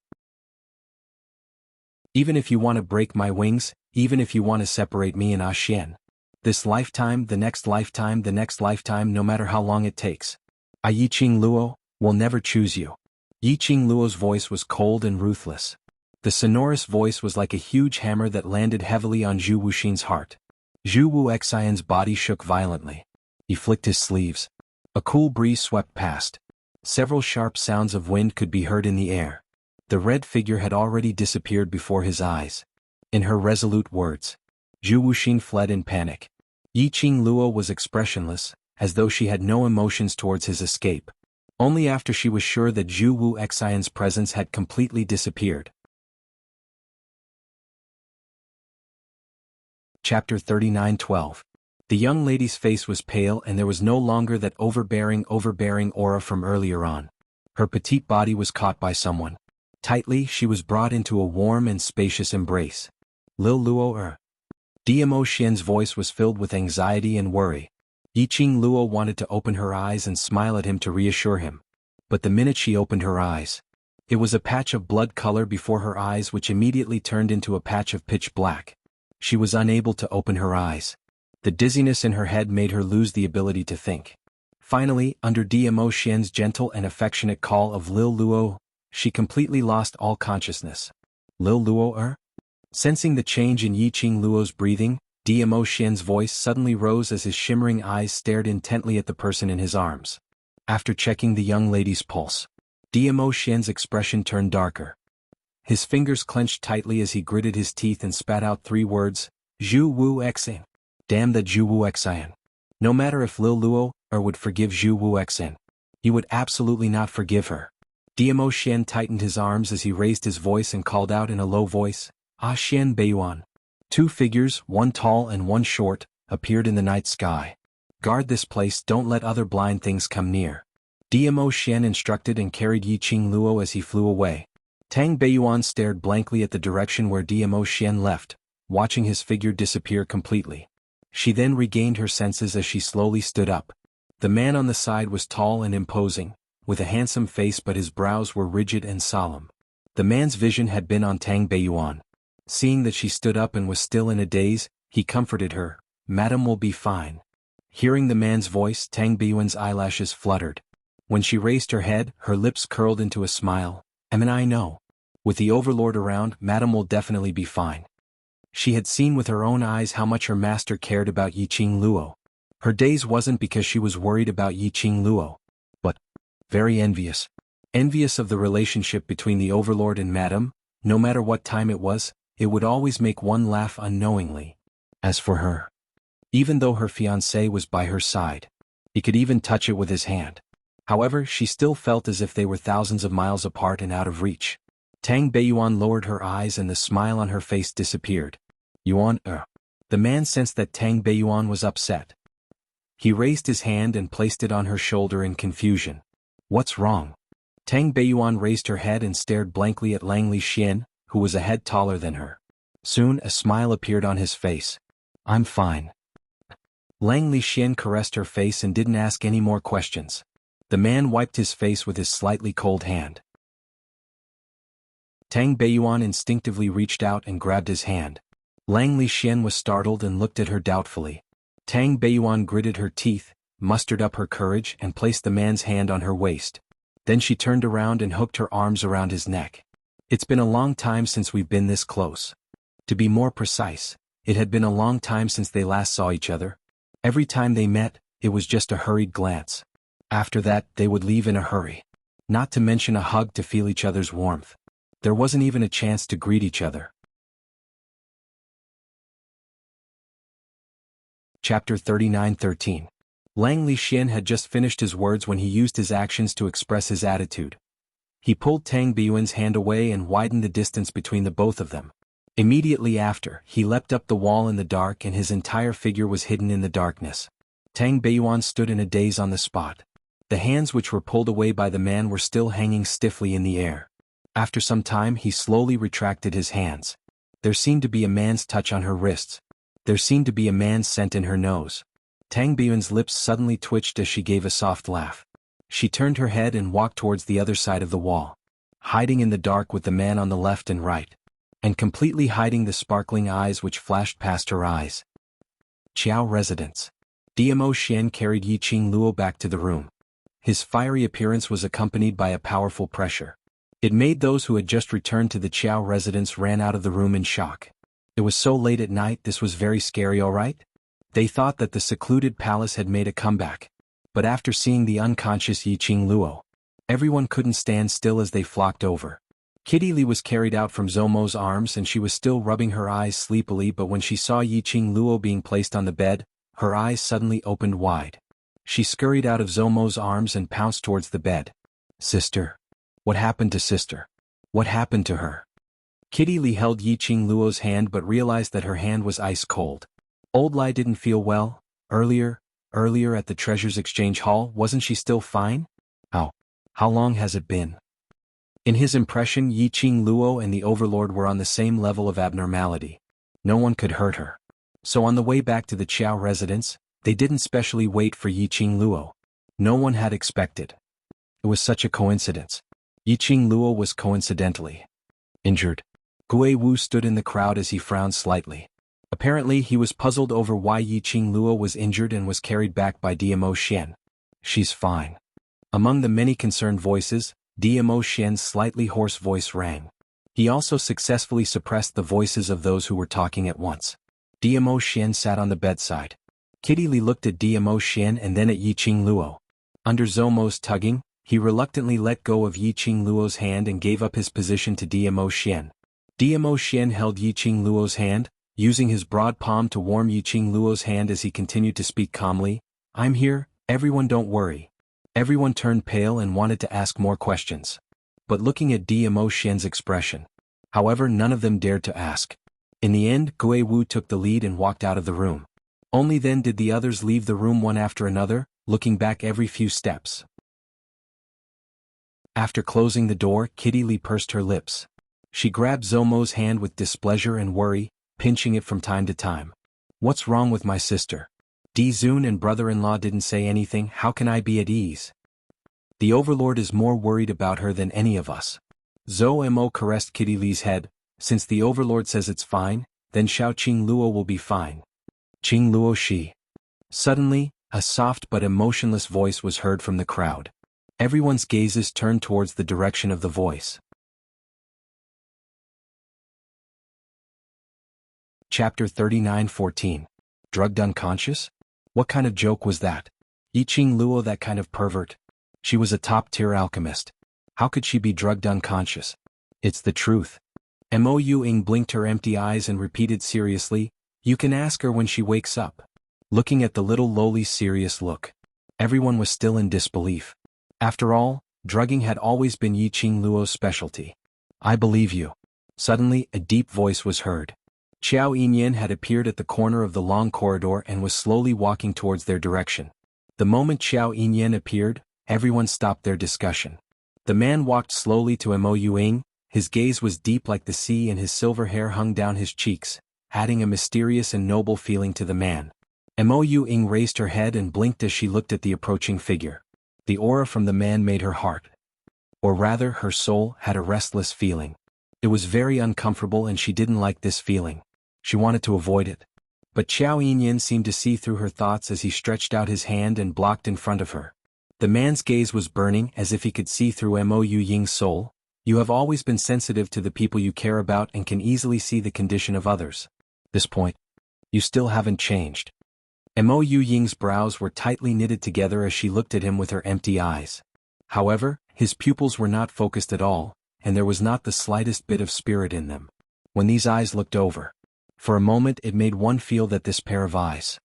"Even if you want to break my wings, even if you want to separate me and Xian. This lifetime, the next lifetime, the next lifetime, no matter how long it takes. I Yiqing Luo will never choose you." Yiqing Luo's voice was cold and ruthless. The sonorous voice was like a huge hammer that landed heavily on Zhu Wuxin's heart. Zhu Wuxian's body shook violently. He flicked his sleeves. A cool breeze swept past. Several sharp sounds of wind could be heard in the air. The red figure had already disappeared before his eyes. In her resolute words, Zhu Wuxin fled in panic. Yiqing Luo was expressionless, as though she had no emotions towards his escape. Only after she was sure that Zhu Wuxian's presence had completely disappeared. Chapter 39:12. The young lady's face was pale and there was no longer that overbearing aura from earlier on. Her petite body was caught by someone. Tightly, she was brought into a warm and spacious embrace. Lil Luo. Dmo Xian's voice was filled with anxiety and worry. Yiqing Luo wanted to open her eyes and smile at him to reassure him. But the minute she opened her eyes, it was a patch of blood color before her eyes which immediately turned into a patch of pitch black. She was unable to open her eyes. The dizziness in her head made her lose the ability to think. Finally, under Dmo Xian's gentle and affectionate call of Lil Luo, she completely lost all consciousness. Lil Luo. Sensing the change in Yiqing Luo's breathing, Dmo Xian's voice suddenly rose as his shimmering eyes stared intently at the person in his arms. After checking the young lady's pulse, Dmo Xian's expression turned darker. His fingers clenched tightly as he gritted his teeth and spat out 3 words, Zhu Wu Xin. Damn that Zhu Wu Xin. No matter if Lil Luo would forgive Zhu Wu Xin, he would absolutely not forgive her. Dmo Xian tightened his arms as he raised his voice and called out in a low voice, Ah Xian Beiyuan. 2 figures, one tall and one short, appeared in the night sky. Guard this place, don't let other blind things come near. Dmo Xian instructed and carried Yiqing Luo as he flew away. Tang Beiyuan stared blankly at the direction where Dmo Xian left, watching his figure disappear completely. She then regained her senses as she slowly stood up. The man on the side was tall and imposing, with a handsome face, but his brows were rigid and solemn. The man's vision had been on Tang Beiyuan. Seeing that she stood up and was still in a daze, he comforted her, Madam will be fine. Hearing the man's voice, Tang Beiyuan's eyelashes fluttered. When she raised her head, her lips curled into a smile, I know. With the overlord around, Madam will definitely be fine. She had seen with her own eyes how much her master cared about Yiqing Luo. Her daze wasn't because she was worried about Yiqing Luo, but very envious. Envious of the relationship between the overlord and Madam. No matter what time it was, it would always make one laugh unknowingly. As for her, even though her fiancé was by her side, he could even touch it with his hand. However, she still felt as if they were thousands of miles apart and out of reach. Tang Beiyuan lowered her eyes and the smile on her face disappeared. Yuan. The man sensed that Tang Beiyuan was upset. He raised his hand and placed it on her shoulder in confusion. What's wrong? Tang Beiyuan raised her head and stared blankly at Lang Li Xian, who was a head taller than her. Soon, a smile appeared on his face. I'm fine. Lang Li Xian caressed her face and didn't ask any more questions. The man wiped his face with his slightly cold hand. Tang Beiyuan instinctively reached out and grabbed his hand. Lang Li Xian was startled and looked at her doubtfully. Tang Beiyuan gritted her teeth, mustered up her courage and placed the man's hand on her waist. Then she turned around and hooked her arms around his neck. It's been a long time since we've been this close. To be more precise, it had been a long time since they last saw each other. Every time they met, it was just a hurried glance. After that, they would leave in a hurry. Not to mention a hug to feel each other's warmth. There wasn't even a chance to greet each other. Chapter 39:13. Lang Li Xian had just finished his words when he used his actions to express his attitude. He pulled Tang Beiyuan's hand away and widened the distance between the both of them. Immediately after, he leapt up the wall in the dark and his entire figure was hidden in the darkness. Tang Beiyuan stood in a daze on the spot. The hands which were pulled away by the man were still hanging stiffly in the air. After some time he slowly retracted his hands. There seemed to be a man's touch on her wrists. There seemed to be a man's scent in her nose. Tang Beiyuan's lips suddenly twitched as she gave a soft laugh. She turned her head and walked towards the other side of the wall, hiding in the dark with the man on the left and right, and completely hiding the sparkling eyes which flashed past her eyes. Qiao residence. Dmo Xian carried Yiqing Luo back to the room. His fiery appearance was accompanied by a powerful pressure. It made those who had just returned to the Qiao residence ran out of the room in shock. It was so late at night, this was very scary, alright? They thought that the secluded palace had made a comeback. But after seeing the unconscious Yiqing Luo, everyone couldn't stand still as they flocked over. Kitty Li was carried out from Zomo's arms and she was still rubbing her eyes sleepily, but when she saw Yiqing Luo being placed on the bed, her eyes suddenly opened wide. She scurried out of Zomo's arms and pounced towards the bed. Sister. What happened to sister? What happened to her? Kitty Li held Yiqing Luo's hand but realized that her hand was ice cold. Old Lai didn't feel well, Earlier at the Treasures Exchange Hall, wasn't she still fine? How long has it been? In his impression, Yi Qing Luo and the Overlord were on the same level of abnormality. No one could hurt her. So on the way back to the Qiao residence, they didn't specially wait for Yi Qing Luo. No one had expected. It was such a coincidence. Yi Qing Luo was coincidentally injured. Gui Wu stood in the crowd as he frowned slightly. Apparently he was puzzled over why Yi Qing Luo was injured and was carried back by DMO Xian. She's fine. Among the many concerned voices, DMO Xian's slightly hoarse voice rang. He also successfully suppressed the voices of those who were talking at once. DMO Xian sat on the bedside. Kitty Li looked at DMO Xian and then at Yi Qing Luo. Under Zomo's tugging, he reluctantly let go of Yi Qing Luo's hand and gave up his position to DMO Xian. DMO Xian held Yi Qing Luo's hand, using his broad palm to warm Yi Qing Luo's hand as he continued to speak calmly. "I'm here, everyone, don't worry." Everyone turned pale and wanted to ask more questions. But looking at DMO Xian's expression, however, none of them dared to ask. In the end, Gui Wu took the lead and walked out of the room. Only then did the others leave the room one after another, looking back every few steps. After closing the door, Kitty Li pursed her lips. She grabbed Zomo's hand with displeasure and worry, pinching it from time to time. "What's wrong with my sister? Di Zun and brother-in-law didn't say anything, how can I be at ease? The Overlord is more worried about her than any of us." Mo caressed Kitty Li's head. "Since the Overlord says it's fine, then Xiao Qing Luo will be fine. Qing Luo Shi." Suddenly, a soft but emotionless voice was heard from the crowd. Everyone's gazes turned towards the direction of the voice. Chapter 39:14. Drugged unconscious? What kind of joke was that? Yi Qing Luo, that kind of pervert? She was a top-tier alchemist. How could she be drugged unconscious? It's the truth. Mo Ying blinked her empty eyes and repeated seriously, "You can ask her when she wakes up." Looking at the little lowly serious look, everyone was still in disbelief. After all, drugging had always been Yi Qing Luo's specialty. "I believe you." Suddenly, a deep voice was heard. Qiao Yinyan had appeared at the corner of the long corridor and was slowly walking towards their direction. The moment Qiao Yinyan appeared, everyone stopped their discussion. The man walked slowly to Mo Ying. His gaze was deep like the sea and his silver hair hung down his cheeks, adding a mysterious and noble feeling to the man. Mo Ying raised her head and blinked as she looked at the approaching figure. The aura from the man made her heart, or rather her soul, had a restless feeling. It was very uncomfortable and she didn't like this feeling. She wanted to avoid it. But Qiao Yinyan seemed to see through her thoughts as he stretched out his hand and blocked in front of her. The man's gaze was burning as if he could see through Mo Ying's soul. "You have always been sensitive to the people you care about and can easily see the condition of others. This point, you still haven't changed." Mo Ying's brows were tightly knitted together as she looked at him with her empty eyes. However, his pupils were not focused at all, and there was not the slightest bit of spirit in them. When these eyes looked over, for a moment it made one feel that this pair of eyes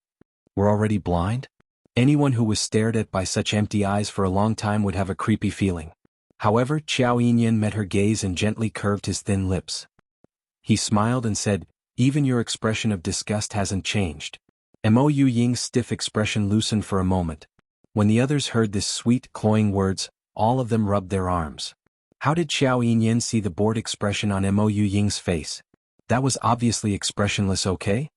were already blind. Anyone who was stared at by such empty eyes for a long time would have a creepy feeling. However, Qiao Yinyan met her gaze and gently curved his thin lips. He smiled and said, "Even your expression of disgust hasn't changed." Mo Ying's stiff expression loosened for a moment. When the others heard this sweet, cloying words, all of them rubbed their arms. How did Xiao Yinyan see the bored expression on Mo Ying's face? That was obviously expressionless, okay?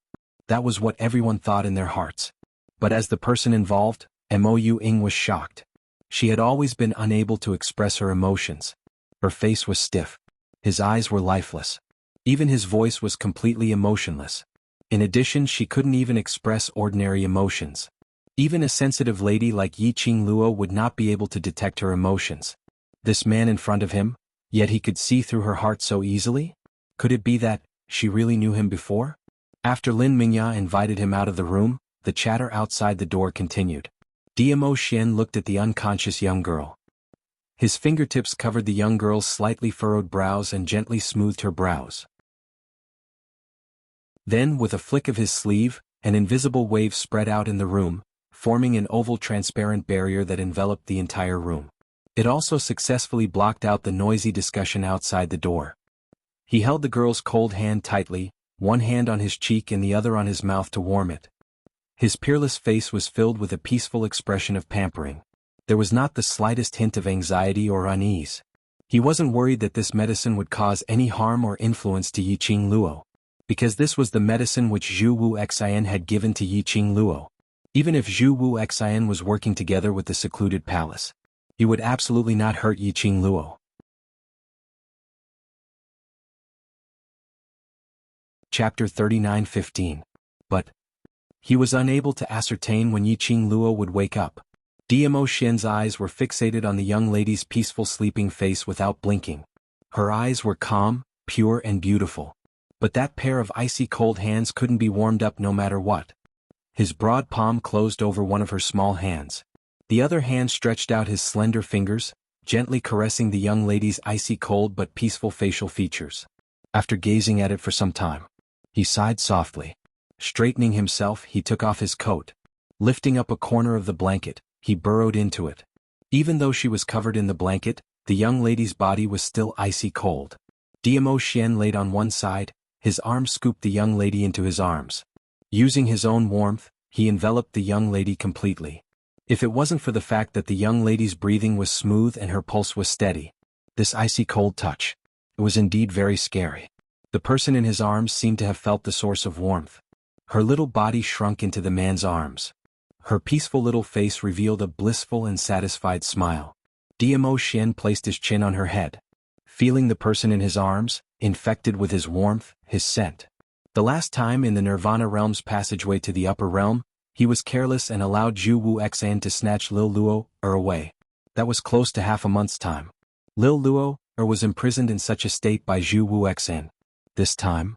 That was what everyone thought in their hearts. But as the person involved, Mo Ying was shocked. She had always been unable to express her emotions. Her face was stiff. His eyes were lifeless. Even his voice was completely emotionless. In addition, she couldn't even express ordinary emotions. Even a sensitive lady like Yi Qing Luo would not be able to detect her emotions. This man in front of him, yet he could see through her heart so easily? Could it be that she really knew him before? After Lin Mingya invited him out of the room, the chatter outside the door continued. Mo Xian looked at the unconscious young girl. His fingertips covered the young girl's slightly furrowed brows and gently smoothed her brows. Then, with a flick of his sleeve, an invisible wave spread out in the room, forming an oval transparent barrier that enveloped the entire room. It also successfully blocked out the noisy discussion outside the door. He held the girl's cold hand tightly, one hand on his cheek and the other on his mouth to warm it. His peerless face was filled with a peaceful expression of pampering. There was not the slightest hint of anxiety or unease. He wasn't worried that this medicine would cause any harm or influence to Yiqing Luo, because this was the medicine which Zhu Wu Xian had given to Yiqing Luo. Even if Zhu Wu Xian was working together with the secluded palace, he would absolutely not hurt Yiqing Luo. Chapter 39:15. But he was unable to ascertain when Yiqing Luo would wake up. Dmo Xian's eyes were fixated on the young lady's peaceful sleeping face without blinking. Her eyes were calm, pure and beautiful. But that pair of icy cold hands couldn't be warmed up no matter what. His broad palm closed over one of her small hands. The other hand stretched out his slender fingers, gently caressing the young lady's icy cold but peaceful facial features. After gazing at it for some time, he sighed softly. Straightening himself, he took off his coat. Lifting up a corner of the blanket, he burrowed into it. Even though she was covered in the blanket, the young lady's body was still icy cold. Dmo Xian laid on one side, his arms scooped the young lady into his arms. Using his own warmth, he enveloped the young lady completely. If it wasn't for the fact that the young lady's breathing was smooth and her pulse was steady, this icy cold touch, it was indeed very scary. The person in his arms seemed to have felt the source of warmth. Her little body shrunk into the man's arms. Her peaceful little face revealed a blissful and satisfied smile. Dmo Xian placed his chin on her head. Feeling the person in his arms, infected with his warmth, his scent. The last time in the Nirvana Realm's passageway to the upper realm, he was careless and allowed Zhu Wu Xian to snatch Lil Luo away. That was close to half a month's time. Lil Luo was imprisoned in such a state by Zhu Wu Xian. This time?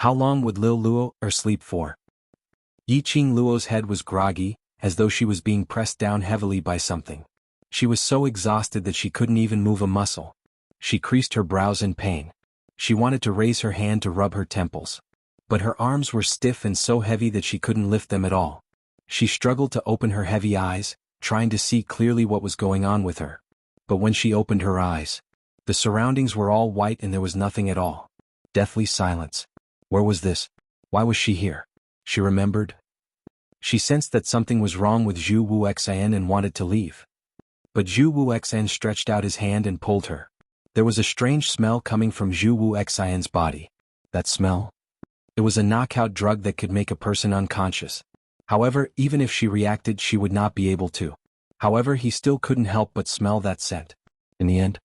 How long would Lil Luo sleep for? Yiqing Luo's head was groggy, as though she was being pressed down heavily by something. She was so exhausted that she couldn't even move a muscle. She creased her brows in pain. She wanted to raise her hand to rub her temples. But her arms were stiff and so heavy that she couldn't lift them at all. She struggled to open her heavy eyes, trying to see clearly what was going on with her. But when she opened her eyes, the surroundings were all white and there was nothing at all. Deathly silence. Where was this? Why was she here? She remembered. She sensed that something was wrong with Zhu Wu Xian and wanted to leave. But Zhu Wu Xian stretched out his hand and pulled her. There was a strange smell coming from Zhu Wu Xian's body. That smell? It was a knockout drug that could make a person unconscious. However, even if she reacted, she would not be able to. However, he still couldn't help but smell that scent. In the end,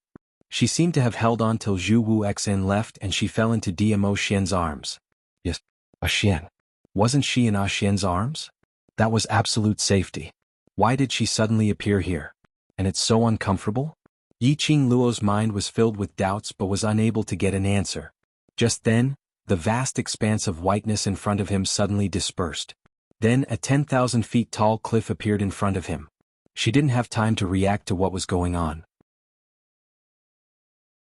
she seemed to have held on till Zhu Wu Xian left and she fell into Dmo Xian's arms. Yes, Xian. Wasn't she in Xian's arms? That was absolute safety. Why did she suddenly appear here? And it's so uncomfortable? Yiqing Luo's mind was filled with doubts but was unable to get an answer. Just then, the vast expanse of whiteness in front of him suddenly dispersed. Then a 10,000 feet tall cliff appeared in front of him. She didn't have time to react to what was going on.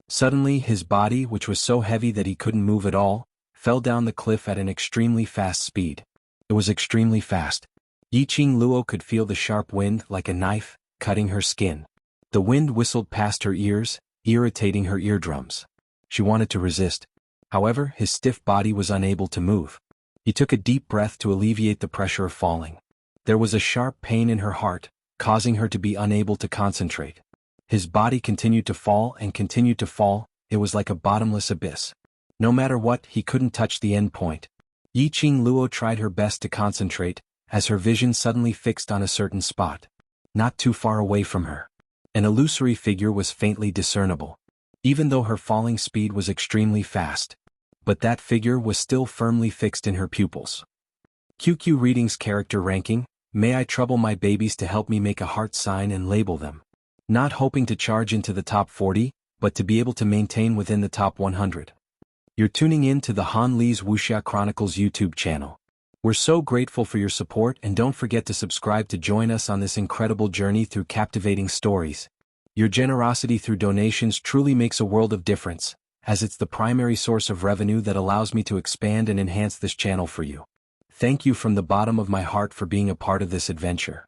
Suddenly his body, which was so heavy that he couldn't move at all, fell down the cliff at an extremely fast speed. It was extremely fast. Yiqing Luo could feel the sharp wind like a knife, cutting her skin. The wind whistled past her ears, irritating her eardrums. She wanted to resist. However, his stiff body was unable to move. He took a deep breath to alleviate the pressure of falling. There was a sharp pain in her heart, causing her to be unable to concentrate. His body continued to fall and continued to fall. It was like a bottomless abyss. No matter what, he couldn't touch the end point. Yiqing Luo tried her best to concentrate, as her vision suddenly fixed on a certain spot. Not too far away from her. An illusory figure was faintly discernible. Even though her falling speed was extremely fast. But that figure was still firmly fixed in her pupils. QQ Readings Character Ranking. May I trouble my babies to help me make a heart sign and label them. Not hoping to charge into the top 40, but to be able to maintain within the top 100. You're tuning in to the Han Li's Wuxia Chronicles YouTube channel. We're so grateful for your support and don't forget to subscribe to join us on this incredible journey through captivating stories. Your generosity through donations truly makes a world of difference, as it's the primary source of revenue that allows me to expand and enhance this channel for you. Thank you from the bottom of my heart for being a part of this adventure.